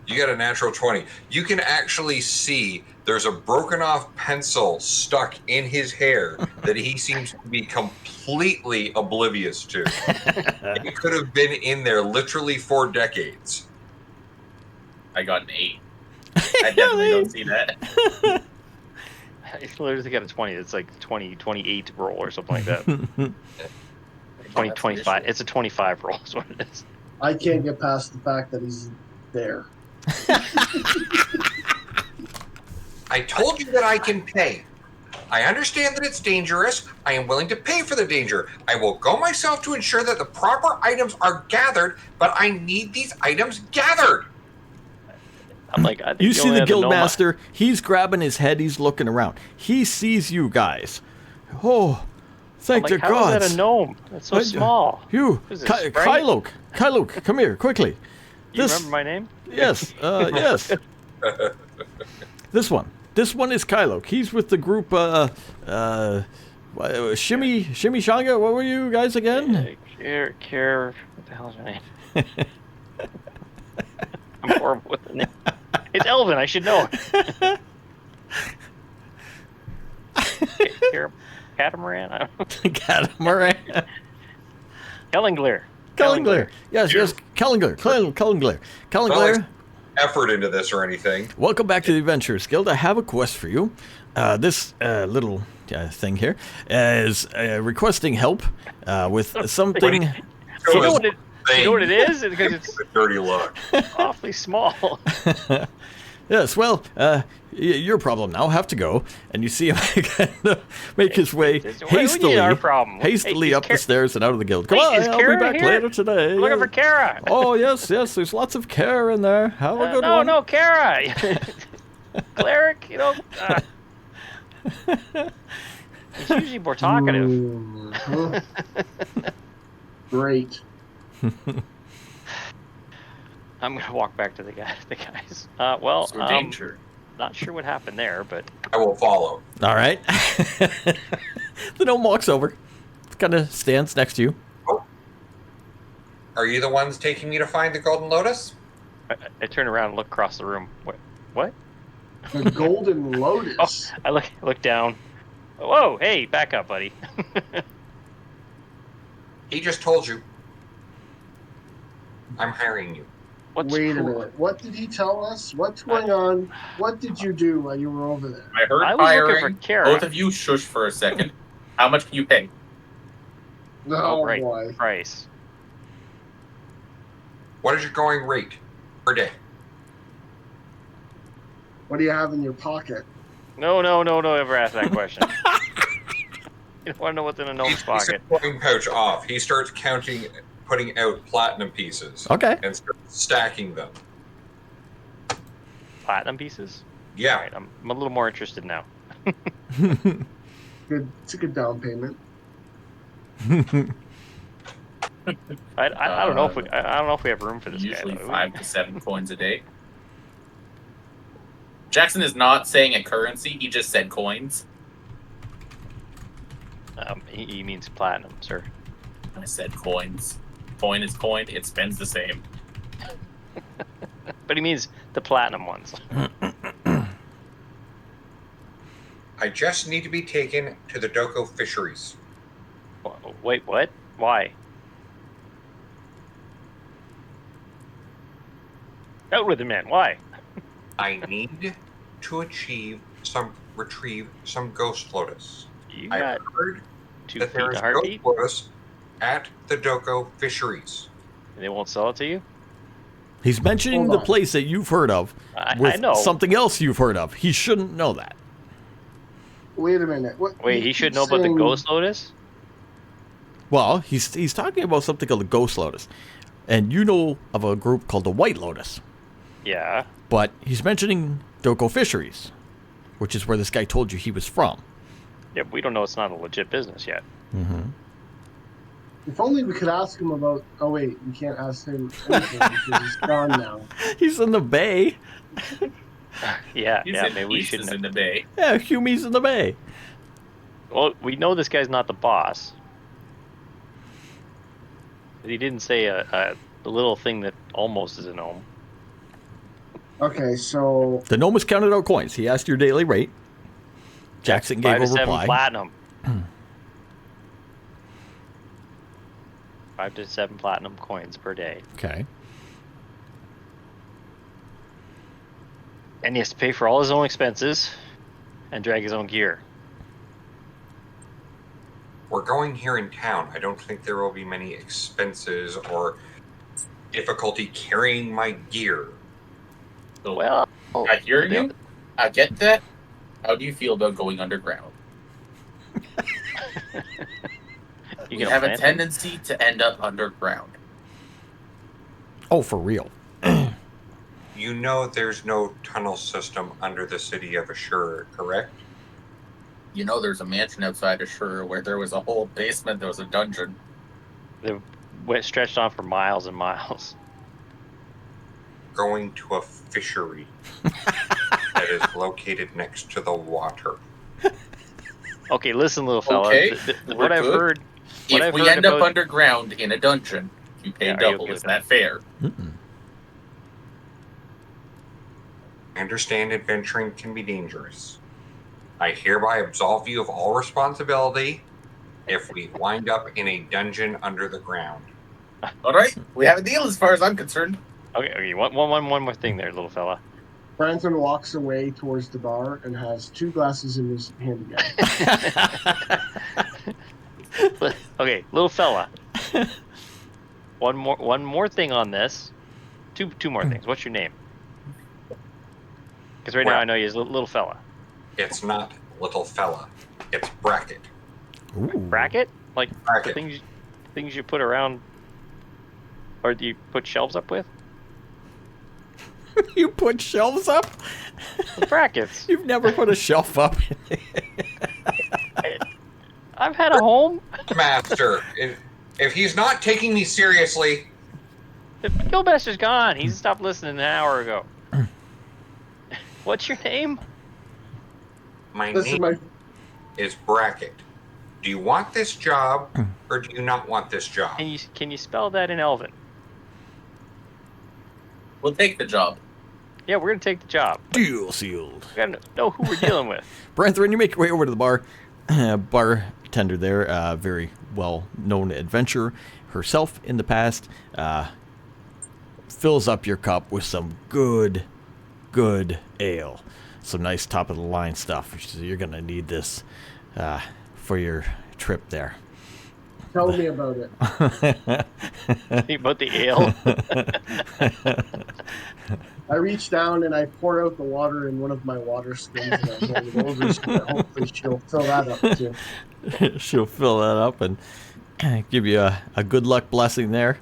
You got a natural 20. You can actually see there's a broken off pencil stuck in his hair that he seems to be completely oblivious to. It could have been in there literally for decades. I got an 8. I definitely don't see that. I literally got a 20. It's like 28 roll or something like that. 25. It's a 25 roll is what it is. I can't get past the fact that he's there. I told you that I can pay. I understand that it's dangerous. I am willing to pay for the danger. I will go myself to ensure that the proper items are gathered, but I need these items gathered. I'm like, I think You see only the have gnome- guildmaster, he's grabbing his head, he's looking around. He sees you guys. Oh, I'm thank like, the how gods. is that a gnome? That's so small. You, What is this, Sprite? Kylok, come here, quickly. You remember my name? Yes, yes. This one is Kylok. He's with the group, Shimmy Shanga. What were you guys again? Care. What the hell is my name? I'm horrible with the name. It's Elvin. I should know. Catamaran. I don't know. Catamaran. Kellingler. Kellingler. Yes, Kellingler. Kellingler. Effort into this or anything. Welcome back to the Adventurers Guild. I have a quest for you. This little thing here is requesting help with something. You know what it is? Because it's a dirty look. awfully small. Yes, well, your problem now. Have to go, and you see him kind of make his way hastily, our problem. hastily Hey, up the stairs and out of the guild. Come Wait, on, is I'll Kara be back here? later today. I'm looking for Kara. Oh yes, there's lots of care in there. Have a good one. No, Kara. Cleric, he's usually more talkative. Great. I'm gonna walk back to the guys. So danger. Not sure what happened there, but I will follow. All right. The gnome walks over, kind of stands next to you. Are you the ones taking me to find the Golden Lotus? I turn around and look across the room. What? The Golden Lotus. I look down. Whoa! Hey, back up, buddy. He just told you. I'm hiring you. Wait a minute. What did he tell us? What's going on? What did you do while you were over there? I heard I was looking hiring. for Kara. Both of you shush for a second. How much can you pay? Oh, right. boy. Price. What is your going rate per day? What do you have in your pocket? No, ever ask that question. You don't want to know what's in a gnome's pocket. He takes a coin pouch off. He starts counting, putting out platinum pieces. Okay. And starts stacking them. Platinum pieces? Yeah. All right, I'm a little more interested now. Good. It's a good down payment. I don't know if we have room for this Usually guy. 5 to 7 coins a day. Jackson is not saying a currency. He just said coins. He means platinum, sir. I said coins. Coin is coin. It spends the same. But he means the platinum ones. I just need to be taken to the Doko fisheries. Wait, what? Why? Out with it, man. Why? I need to retrieve some Ghost Lotus. You I got heard 2 that feet there to is heartbeat? Ghost Lotus at the Doko fisheries. And they won't sell it to you? He's mentioning Hold the on. place that you've heard of I with know. something else you've heard of. He shouldn't know that. Wait a minute. What? Wait, you he should keep know about the saying- Ghost Lotus? Well, he's talking about something called the Ghost Lotus. And you know of a group called the White Lotus. Yeah. But he's mentioning Doko Fisheries, which is where this guy told you he was from. Yeah, we don't know it's not a legit business yet. Mm-hmm. If only we could ask him about. Oh wait, we can't ask him anything because he's gone now. He's in the bay. Yeah, He's yeah, in, maybe we East is shouldn't. in the bay. Yeah, Humie's in the bay. Well, we know this guy's not the boss. But he didn't say a little thing that almost is a gnome. Okay, so The gnome has counted out coins. He asked your daily rate. Jackson gave 5 a to 7 reply. platinum. 5 to 7 platinum coins per day. Okay. And he has to pay for all his own expenses and drag his own gear. We're going here in town. I don't think there will be many expenses or difficulty carrying my gear. So Well, I hear you. I get that. How do you feel about going underground? you We gonna have a plant it? tendency to end up underground. Oh, for real. You know there's no tunnel system under the city of Ashur, correct? You know, there's a mansion outside of Shur where there was a whole basement. There was a dungeon. They went stretched on for miles and miles. Going to a fishery that is located next to the water. Okay, listen, little fella. Okay, What we're I've good. heard. What If I've we heard end up about- underground in a dungeon, you pay Yeah, are you double. okay Is with that fair? Mm-mm. I understand adventuring can be dangerous. I hereby absolve you of all responsibility if we wind up in a dungeon under the ground. All right, we have a deal as far as I'm concerned. Okay, one more thing there, little fella. Branson walks away towards the bar and has 2 glasses in his hand again. Okay, little fella. One more thing on this. Two more things. What's your name? Because right now Well- I know you as little fella. It's not little fella. It's bracket. Ooh. Bracket? Like Bracket. things you put around, or do you put shelves up with? You put shelves up? Brackets. You've never put a shelf up. I've had a home. Master, If he's not taking me seriously, The Guildmaster's gone. He stopped listening an hour ago. What's your name? my This is name my is Bracket. Do you want this job or do you not want this job? Can you spell that in Elven? We'll take the job. Yeah, we're gonna take the job. Deal sealed. We gotta know who we're dealing with. Branthrin, you make your way over to the bar. Bartender there, very well-known adventurer herself in the past, fills up your cup with some good ale. Some nice top-of-the-line stuff. So you're going to need this for your trip there. tell me about it. Think about the ale. I reach down and I pour out the water in one of my water skins and I hand it over to her. Hopefully she'll fill that up too. She'll fill that up and give you a good luck blessing there.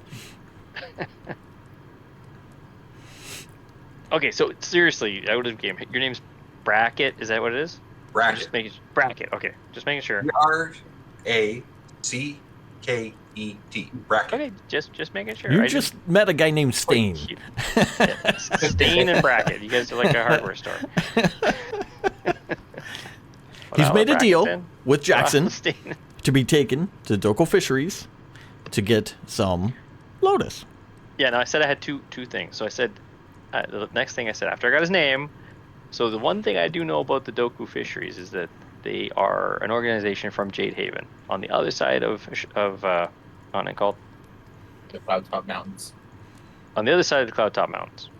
Okay, so seriously, out of game. Your name's Bracket. Is that what it is? Bracket. Just making Bracket. Okay, just making sure. B-R-A-C-K-E-T. Bracket. Okay, just making sure. You I just met a guy named Stain. Yeah, Stain and Bracket. You guys are like a hardware store. He's made a deal then. with Jackson Stain. to be taken to Doko Fisheries to get some lotus. Yeah, no, I said I had two things. So I said, the next thing I said after I got his name. So the one thing I do know about the Doku Fisheries is that they are an organization from Jade Haven on the other side of on it called The Cloud Top Mountains. on the other side of the Cloud Top Mountains.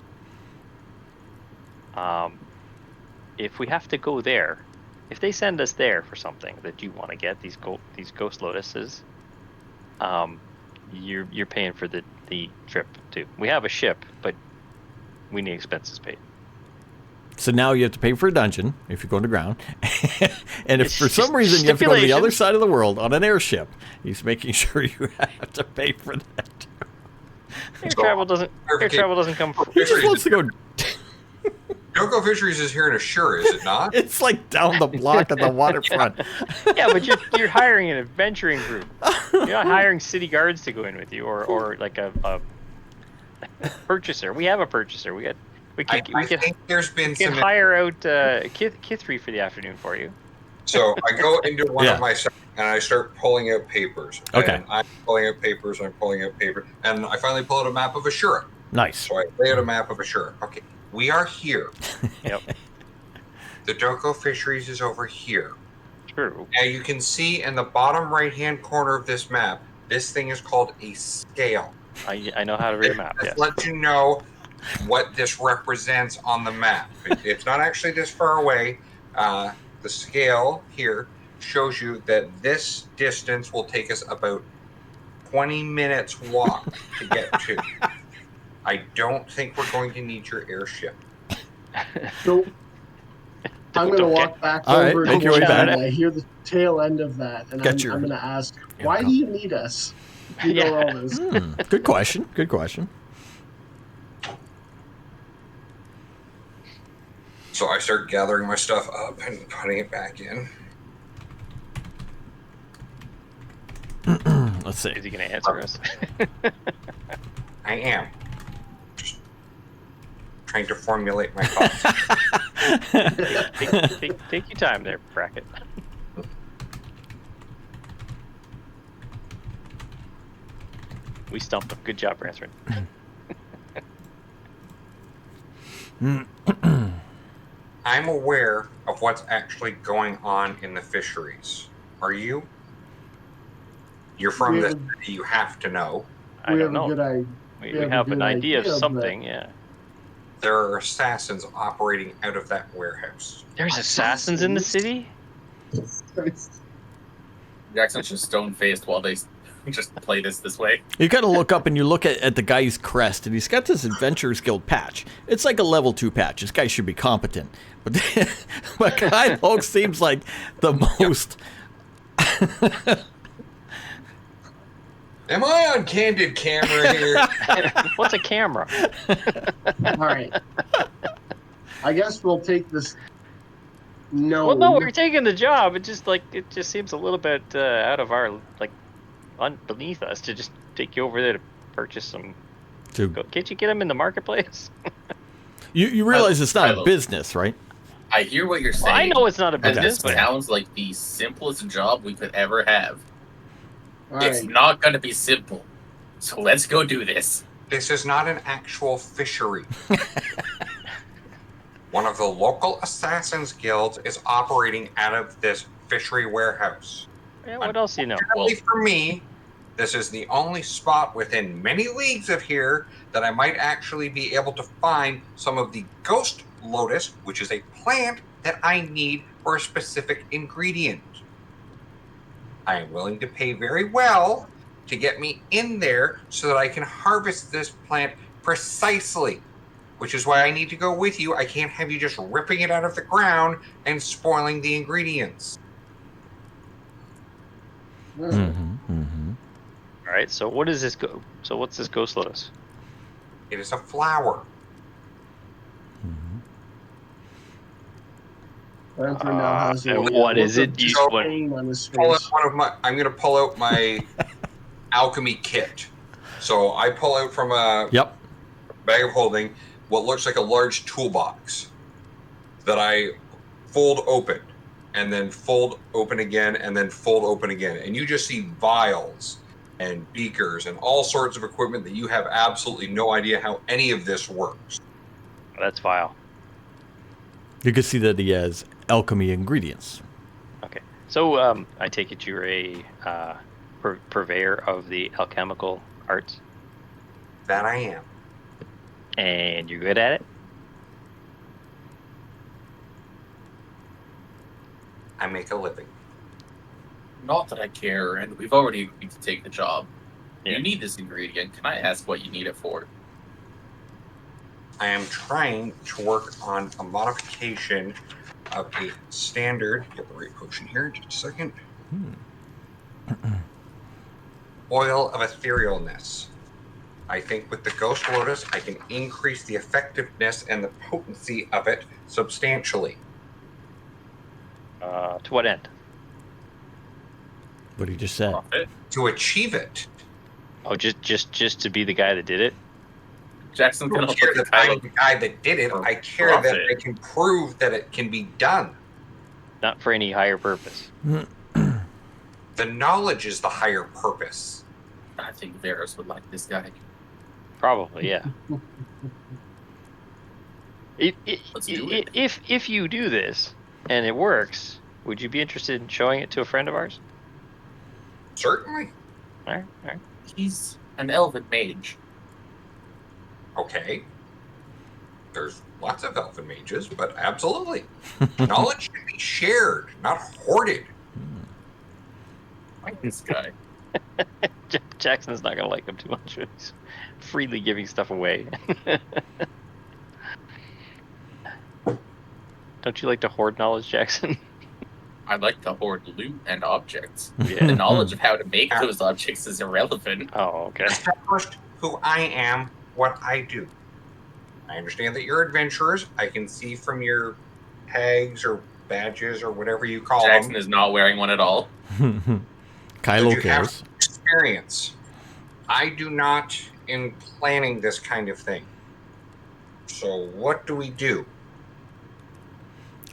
If we have to go there, if they send us there for something that you want to get, these ghost lotuses, you're paying for the trip too. We have a ship, but we need expenses paid. So now you have to pay for a dungeon if you're going to ground. And if It's for some reason you have to go to the other stipulations. side of the world on an airship, he's making sure you have to pay for that. Air So, travel doesn't come. He just wants to go. Doko Fisheries is here in Assure, is it not? It's like down the block at the waterfront. Yeah, but you're hiring an adventuring group. You're not hiring city guards to go in with you, or like a purchaser. We have a purchaser. We I can think there's been some. hire out Kithri for the afternoon for you. So I go into one Yeah. of my sections and I start pulling out papers. Okay. And I'm pulling out papers. And I finally pull out a map of Assura. Nice. So I lay out a map of Assura. Okay, we are here. Yep, The Doko Fisheries is over here. true. Now you can see in the bottom right-hand corner of this map, this thing is called a scale. I know how to read a map. This Yes. lets you know what this represents on the map. It's not actually this far away. The scale here shows you that this distance will take us about 20 minutes walk to get to. I don't think we're going to need your airship. So I'm going to Don't walk back All right, over make to your way the back. and I hear the tail end of that, and Get I'm your- going to ask, Yeah, why go. do you need us? You Yeah. know all this. Good question. Good question. So I start gathering my stuff up and putting it back in. Let's see. Is he going to answer us? I am. Just trying to formulate my thoughts. take your time there, Bracket. We stumped him. Good job for answering. I'm aware of what's actually going on in the fisheries. Are you? You're from We the have- city, you have to know. I we don't have a good know. idea. We have a have good an idea of idea, but- something, yeah. There are assassins operating out of that warehouse. There's assassins in the city? Jackson's just stone faced while they just play this way. You kind of look up and you look at the guy's crest, and he's got this Adventurers Guild patch. It's like a level 2 patch. This guy should be competent. But, but Guy Oak seems like the most. Am I on candid camera here? What's a camera? All right. I guess we'll take this. No. Well, no, we're taking the job. It just seems a little bit out of our beneath us to just take you over there to purchase some. To Can't you get them in the marketplace? you realize it's not a Kylo. business, right? I hear what you're Well, I saying. know it's not a and business, this but sounds like the simplest job we could ever have. All It's right. not going to be simple. So let's go do this. This is not an actual fishery. One of the local assassins guilds is operating out of this fishery warehouse. yeah, what else do you know? Well, Fortunately for me, this is the only spot within many leagues of here that I might actually be able to find some of the ghost lotus, which is a plant that I need for a specific ingredient. I am willing to pay very well to get me in there so that I can harvest this plant precisely, which is why I need to go with you. I can't have you just ripping it out of the ground and spoiling the ingredients. All right. So what is this? So what's this ghost lotus? It is a flower. Arthur now has and a, what is look it? of You- disdain on his Pull out face. I'm going to pull out my alchemy kit. So I pull out from a Yep. bag of holding what looks like a large toolbox that I fold open and then fold open again and then fold open again. And you just see vials and beakers and all sorts of equipment that you have absolutely no idea how any of this works. That's vile. You can see that he has alchemy ingredients. Okay. So I take it you're a purveyor of the alchemical arts, That I am. and you're good at it. I make a living. not that I care, and we've already agreed to take the job. Yeah. You need this ingredient. Can I ask what you need it for? I am trying to work on a modification of a standard. Get the right potion here in just a second. Oil of etherealness. I think with the Ghost Lotus, I can increase the effectiveness and the potency of it substantially. To what end? What he just said. Profit. To achieve it, Oh, just to be the guy that did it. Jackson's I gonna don't care look at that I'm Kylo. the guy that did it. I care that Profit. I can prove that it can be done. Not for any higher purpose. The knowledge is the higher purpose. I think Varus would like this guy. Probably, yeah. Let's do it. If you do this and it works, would you be interested in showing it to a friend of ours? Certainly. All right, all right. He's an elven mage. Okay. There's lots of elfin mages, but absolutely. Knowledge should be shared, not hoarded. I like this guy. Jackson's not gonna like him too much. He's freely giving stuff away. Don't you like to hoard knowledge, Jackson? I like to hoard loot and objects. Yeah. The knowledge of how to make those objects is irrelevant. Oh, okay. Established who I am, what I do. I understand that you're adventurers. I can see from your tags or badges or whatever you call Jackson them is not wearing one at all. that Kylo you have cares. experience. I do not in planning this kind of thing. So what do we do?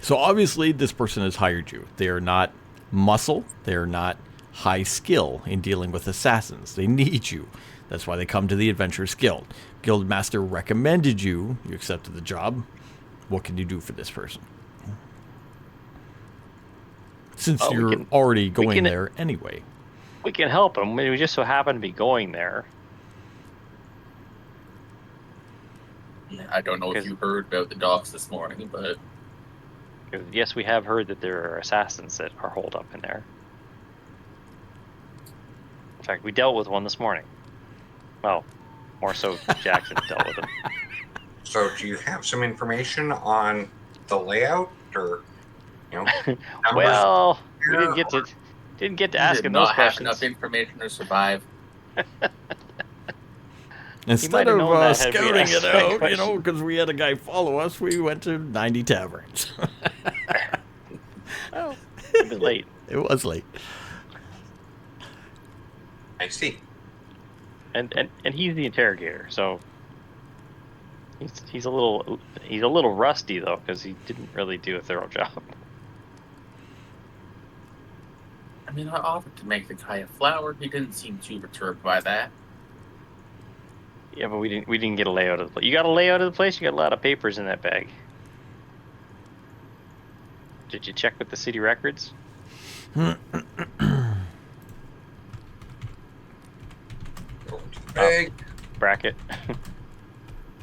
So obviously, this person has hired you. They are not muscle. They are not high skill in dealing with assassins. They need you. That's why they come to the Adventurers Guild. Guildmaster recommended you. You accepted the job. What can you do for this person? Since Oh, we you're can- already going can- there anyway. We can help him. We just so happen to be going there. I don't know if Because- you heard about the docks this morning, but Yes, we have heard that there are assassins that are holed up in there. In fact, we dealt with one this morning. Well, more so Jackson dealt with him. So do you have some information on the layout or numbers? Well, we here, didn't get to you ask did him those not have questions. enough information to survive. Instead might have of known that had we scouting asked it that out, question. because we had a guy follow us, we went to 90 taverns. Well, it was late. It was late. I see. And he's the interrogator, so he's a little rusty though, because he didn't really do a thorough job. I mean, I offered to make the guy a flower. He didn't seem too perturbed by that. Yeah, but we didn't get a layout of the place. You got a layout of the place? You got a lot of papers in that bag. Did you check with the city records? Go into the bag. Bracket.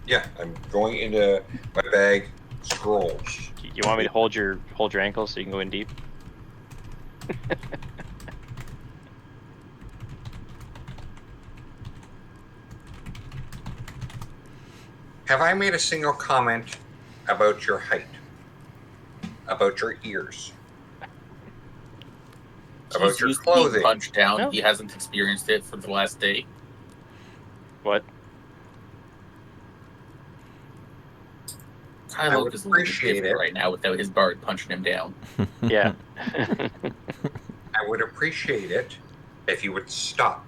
Yeah, I'm going into my bag. Scrolls. You want me to hold your ankles so you can go in deep? Have I made a single comment about your height? About your ears? About He's your used to being clothing? punched down. No. He hasn't experienced it for the last day. What? Kylo would is a little appreciate different it. right now without his bard punching him down. Yeah. I would appreciate it if you would stop.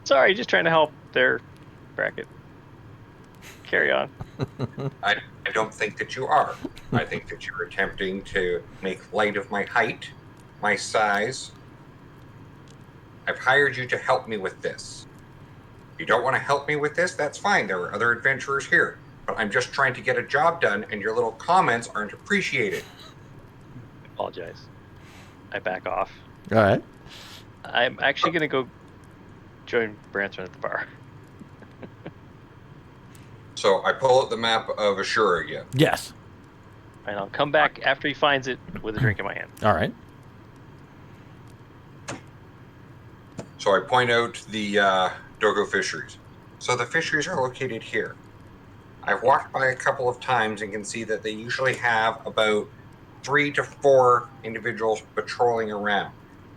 Sorry, just trying to help there, Bracket. Carry on. I don't think that you are. I think that you're attempting to make light of my height, my size. I've hired you to help me with this. If you don't want to help me with this, that's fine. There are other adventurers here. But I'm just trying to get a job done, and your little comments aren't appreciated. Apologize. I back off. All right. I'm actually gonna go join Branson at the bar. So I pull out the map of Ashura again. Yes. And I'll come back after he finds it with a drink in my hand. All right. So I point out the Dogo fisheries. So the fisheries are located here. I've walked by a couple of times and can see that they usually have about 3 to 4 individuals patrolling around.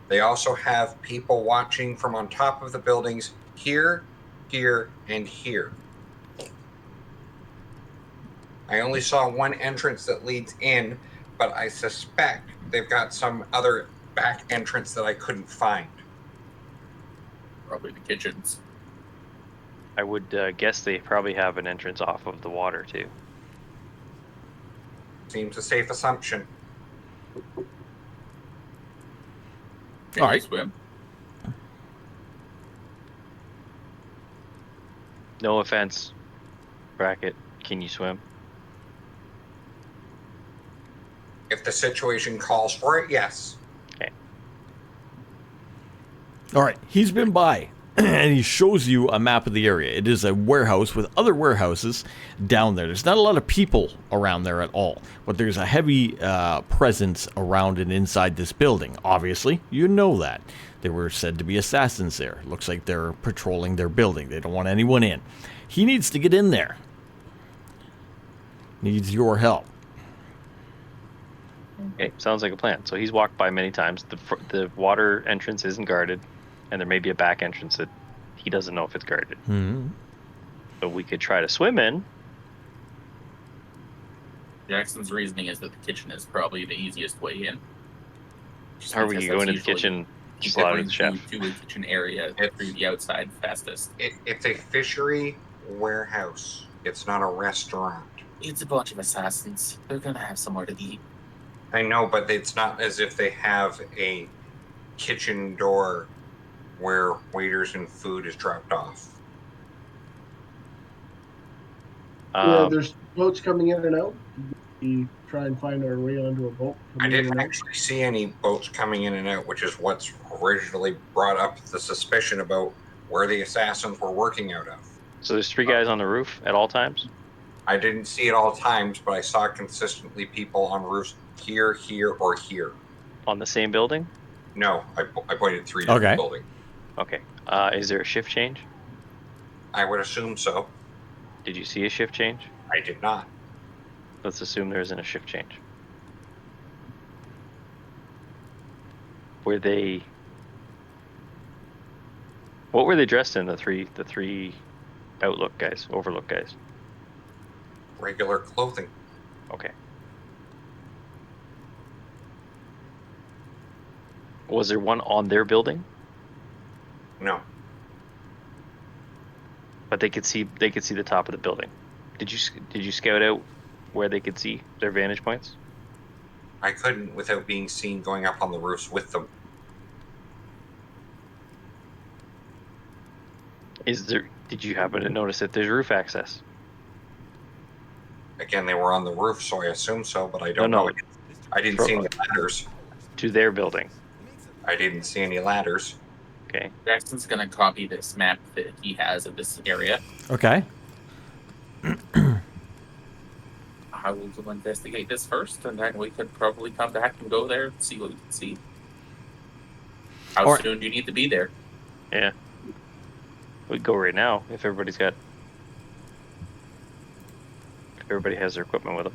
They also have people watching from on top of the buildings here, here, and here. I only saw one entrance that leads in, but I suspect they've got some other back entrance that I couldn't find. Probably the kitchens. I would guess they probably have an entrance off of the water too. Seems a safe assumption. Can All you right. swim? No offense, Bracket. Can you swim? If the situation calls for it, yes. All right. He's been by, and he shows you a map of the area. It is a warehouse with other warehouses down there. There's not a lot of people around there at all, but there's a heavy presence around and inside this building. Obviously, you know that. There were said to be assassins there. Looks like they're patrolling their building. They don't want anyone in. He needs to get in there. Needs your help. Okay, sounds like a plan. So he's walked by many times. The water entrance isn't guarded, and there may be a back entrance that he doesn't know if it's guarded. Hmm. So we could try to swim in. Jackson's reasoning is that the kitchen is probably the easiest way in. Just Or we because could go that's into the usually kitchen, people slaughter bring the chef. food to the kitchen area through the outside fastest. It's a fishery warehouse. It's not a restaurant. It's a bunch of assassins. They're gonna have somewhere to eat. I know, but it's not as if they have a kitchen door where waiters and food is dropped off. Yeah, there's boats coming in and out. We try and find our way onto a boat. I coming in didn't and out. actually see any boats coming in and out, which is what's originally brought up the suspicion about where the assassins were working out of. So there's 3 guys on the roof at all times? I didn't see it all times, but I saw consistently people on roofs here, here, or here. On the same building? No, I pointed 3 different Okay. buildings. Okay. Is there a shift change? I would assume so. Did you see a shift change? I did not. Let's assume there isn't a shift change. Were they... What were they dressed in, the three Outlook guys, Overlook guys? Regular clothing. Okay. Was there one on their building? No. But they could see the top of the building. Did you scout out where they could see their vantage points? I couldn't without being seen going up on the roofs with them. Did you happen to notice that there's roof access? Again, they were on the roof, so I assume so, but I don't No. know. I didn't see any ladders. To their building. I didn't see any ladders. Okay. Jackson's gonna copy this map that he has of this area. Okay. I will go investigate this first, and then we could probably come back and go there and see what we can see. How Alright. soon do you need to be there? Yeah. We'd go right now if everybody has their equipment with them.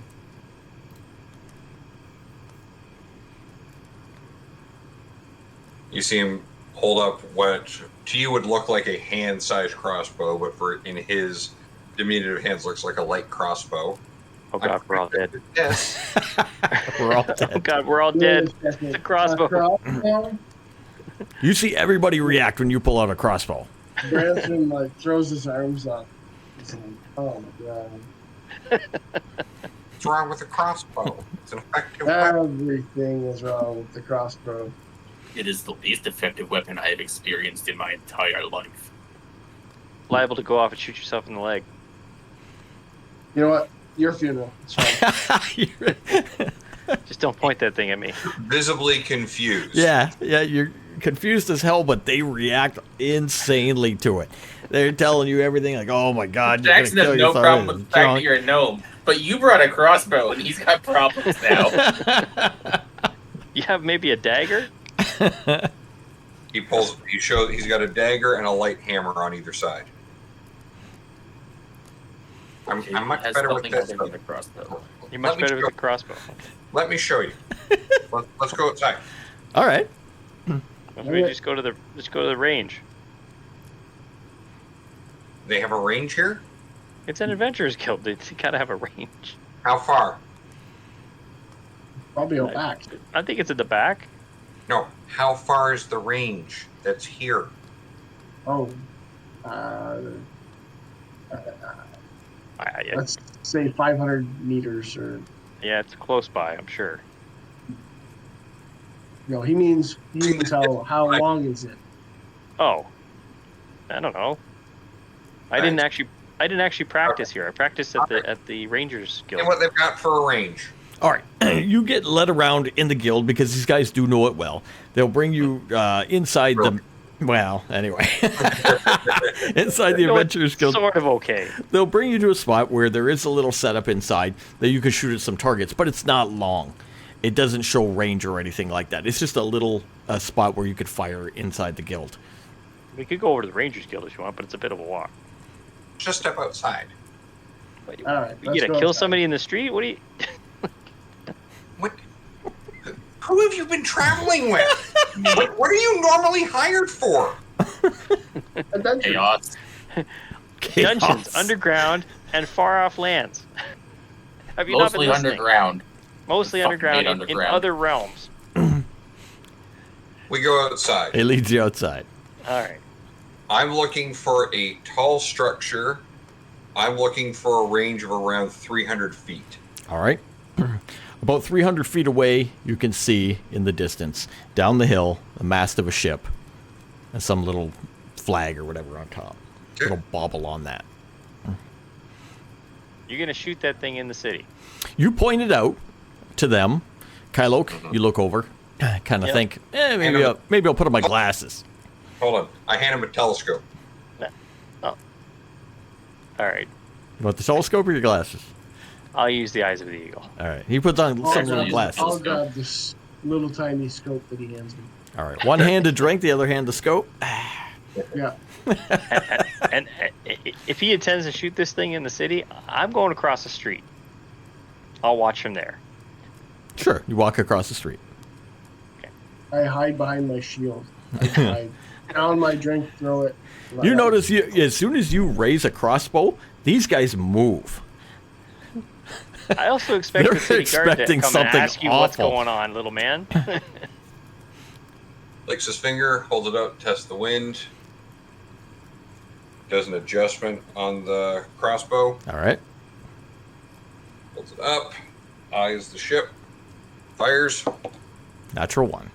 You see him hold up what to you would look like a hand-sized crossbow, but in his diminutive hands looks like a light crossbow. Oh god, we're all dead. Yes. We're all Oh dead. god, we're all dead. It's a crossbow. Crossbow? You see everybody react when you pull out a crossbow. Branson like throws his arms up. He's like, oh my god. What's wrong with the crossbow? It's an effective weapon. Everything is wrong with the crossbow. It is the least effective weapon I have experienced in my entire life. Liable to go off and shoot yourself in the leg. You know what? Your funeral. It's fine. Just don't point that thing at me. Visibly confused. yeah, you're confused as hell, but they react insanely to it. They're telling you everything like, "Oh my god, you're Jackson gonna has kill no yourself." problem with the fact that you're a gnome, but you brought a crossbow, and he's got problems now. You have maybe a dagger? He's got a dagger and a light hammer on either side. I'm much Has better with something this. other than a crossbow. You're much better with a crossbow. Let me show you. Let's go outside. All right. We just go to the range. They have a range here? It's an adventurers guild. They gotta have a range. How far? Probably go back. I think it's at the back. No. How far is the range that's here? Oh. Yeah, Let's say 500 meters or. it's close by, I'm sure. No, he means how long is it? Oh, I don't know. I didn't actually practice here. I practiced at the Rangers Guild. And what they've got for a range. All right. You get led around in the guild because these guys do know it well. They'll bring you inside the. Well, anyway, inside the Adventurers Guild, Sort of okay. they'll bring you to a spot where there is a little setup inside that you can shoot at some targets, but it's not long. It doesn't show range or anything like that. It's just a little spot where you could fire inside the guild. We could go over to the Rangers Guild if you want, but it's a bit of a walk. Just step outside. All right. You let's gonna go kill outside. somebody in the street? What do you? What? Who have you been traveling with? What are you normally hired for? Adventure. Chaos. Chaos. Dungeons, underground, and far off lands. Have you Mostly not been listening? underground. Mostly Fuck underground, made in underground. other realms. We go outside. It leads you outside. All right. I'm looking for a tall structure. I'm looking for a range of around 300 feet. All right. About 300 feet away, you can see in the distance, down the hill, the mast of a ship and some little flag or whatever on top. Okay. Little bauble on that. You're gonna shoot that thing in the city. You point it out to them. Kyloke, you look over, kind of Yep. think, maybe I'll put on my glasses. Hold on. I hand him a telescope. All right. You want the telescope or your glasses? I'll use the eyes of the eagle. All right. He puts on some little use glasses. I'll grab this little tiny scope that he hands me. All right. One hand to drink, the other hand to scope. Yeah. And if he intends to shoot this thing in the city, I'm going across the street. I'll watch from there. Sure. You walk across the street. I hide behind my shield. I down my drink, throw it. You notice as soon as you raise a crossbow, these guys move. I also expect They're the city guard to expecting come and something ask you what's awful. going on, little man. Licks his finger, holds it out, tests the wind. Does an adjustment on the crossbow. All right. Holds it up. Eyes the ship. Fires. Natural 1.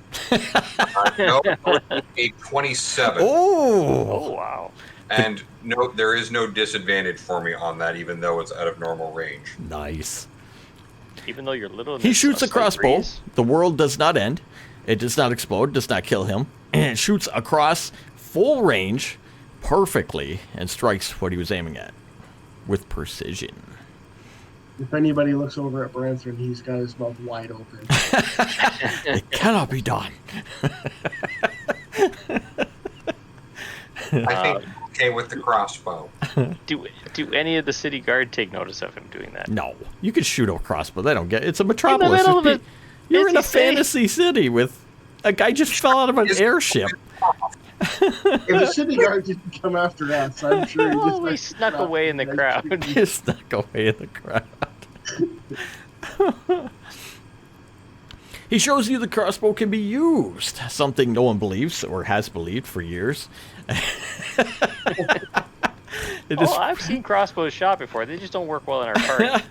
No, a 27. Oh! wow. And no, there is no disadvantage for me on that, even though it's out of normal range. Nice. Even though you're little. He shoots a slight crossbow. breeze. The world does not end. It does not explode, does not kill him. And it shoots across full range perfectly and strikes what he was aiming at with precision. If anybody looks over at Branthron, he's got his mouth wide open. It cannot be done. I think okay with the crossbow. Do any of the city guard take notice of him doing that? No. You can shoot a crossbow. They don't get it. It's a metropolis. middle of It's a You're in a busy city. fantasy city with a guy just fell out of an airship. If the city guard didn't come after us, I'm sure he Oh, just he snuck away in the crowd. He snuck away in the crowd. He shows you the crossbow can be used, something no one believes or has believed for years. It is Oh, I've seen crossbows shot before. They just don't work well in our party.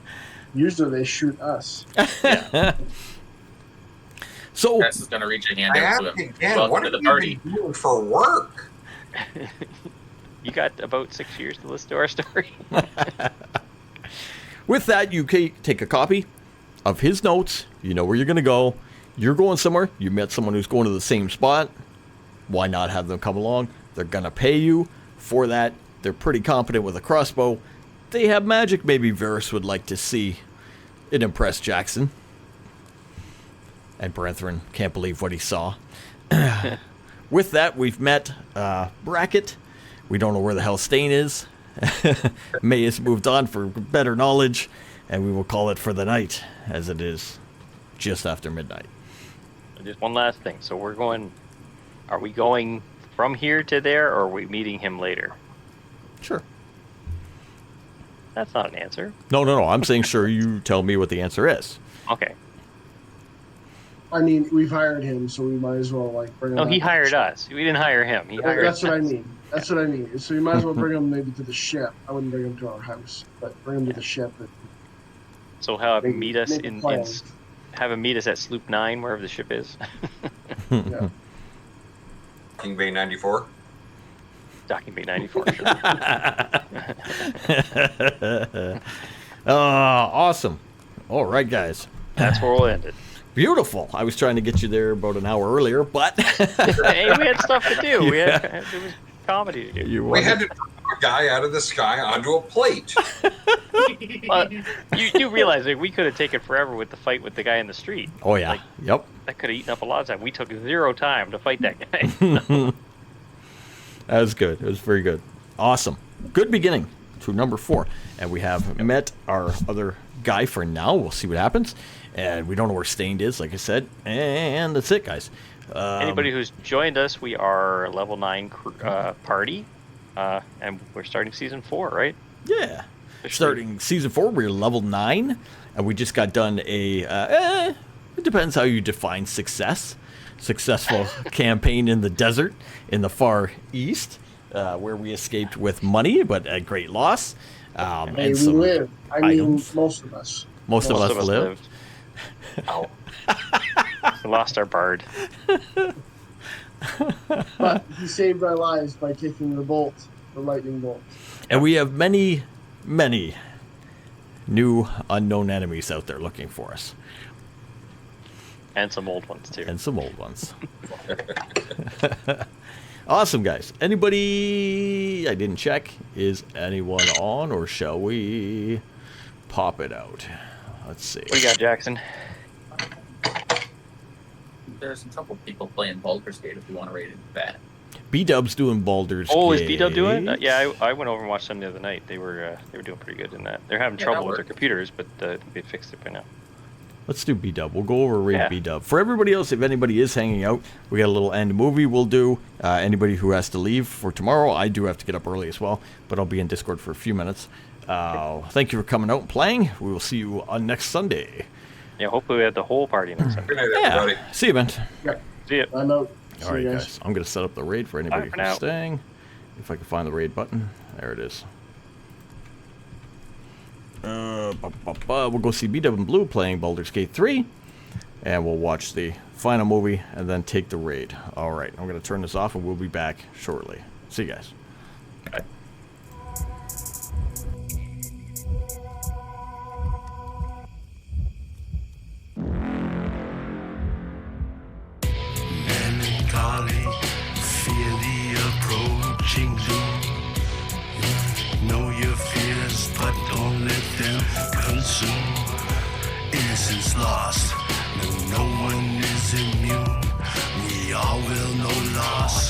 Usually they shoot us. so. Tess is going to reach a hand I out ask to him. again, Welcome what to have the you party. been doing for work? You got about 6 years to listen to our story. With that, you take a copy of his notes. You know where you're going to go. You're going somewhere. You met someone who's going to the same spot. Why not have them come along? They're going to pay you for that. They're pretty competent with a crossbow. They have magic. Maybe Varys would like to see it impress Jackson. And Branthron can't believe what he saw. With that, we've met Brackett. We don't know where the hell Stain is. May has moved on for better knowledge, and we will call it for the night, as it is just after midnight. Just one last thing. So are we going from here to there, or are we meeting him later? Sure. That's not an answer. No. I'm saying sure. You tell me what the answer is. Okay. I mean, we've hired him, so we might as well bring him. No, back he to the hired ship. us. We didn't hire him. He hired That's what I us. mean. That's what I mean. So we might as well bring him maybe to the ship. I wouldn't bring him to our house, but bring him to the ship. And So have him maybe meet us make in plans. have him meet us at Sloop 9, wherever the ship is. Yeah. King Bay 94. Docking Bay 94. Sure. Awesome. All right, guys. That's where we'll end it. Beautiful. I was trying to get you there about an hour earlier, but Hey, we had stuff to do. Yeah. There was comedy to do. you We won. had to drop a guy out of the sky onto a plate. You do realize we could have taken forever with the fight with the guy in the street. Oh yeah. Like- Yep. That could have eaten up a lot of time. We took 0 time to fight that guy. That was good. It was very good. Awesome. Good beginning to number 4. And we have met our other guy for now. We'll see what happens. And we don't know where Stained is, like I said. And that's it, guys. Anybody who's joined us, we are a level 9 party. And we're starting season 4, right? Yeah. Officially. Starting season 4, we're level 9. And we just got done it depends how you define success. Successful campaign in the desert in the far east, where we escaped with money, but at great loss. Hey, And we some live. I mean, items. most of us. Most of Most us of us lived. lived. Ow. We lost our bard. But he saved our lives by taking the lightning bolt. And we have many, many new unknown enemies out there looking for us. And some old ones, too. And some old ones. Awesome, guys. Anybody, I didn't check, is anyone on, or shall we pop it out? Let's see. What do you got, Jackson? There's a couple people playing Baldur's Gate if you want to rate it that. B-Dub's doing Baldur's Oh, is Gate. B-Dub doing it? Yeah, I went over and watched them the other night. They were doing pretty good in that. They're having Yeah, trouble that with their worked. computers, but they fixed it by now. Let's do B-Dub. We'll go over rate Yeah. B-Dub. For everybody else, if anybody is hanging out, we got a little end movie we'll do. Anybody who has to leave for tomorrow, I do have to get up early as well, but I'll be in Discord for a few minutes. Thank you for coming out and playing. We will see you on next Sunday. Yeah, hopefully we have the whole party next Sunday. Good night, Yeah. everybody. See you, man. See ya. I'm out. See All right, you guys. I'm going to set up the raid for anybody for who's now. staying. If I can find the raid button. There it is. We'll go see BW and Blue playing Baldur's Gate 3. And we'll watch the final movie and then take the raid. All right. I'm going to turn this off and we'll be back shortly. See you guys. Okay. Melancholy, fear the approaching doom. Know your fears, but don't let them consume. Innocence lost, no one is immune. We all will know loss.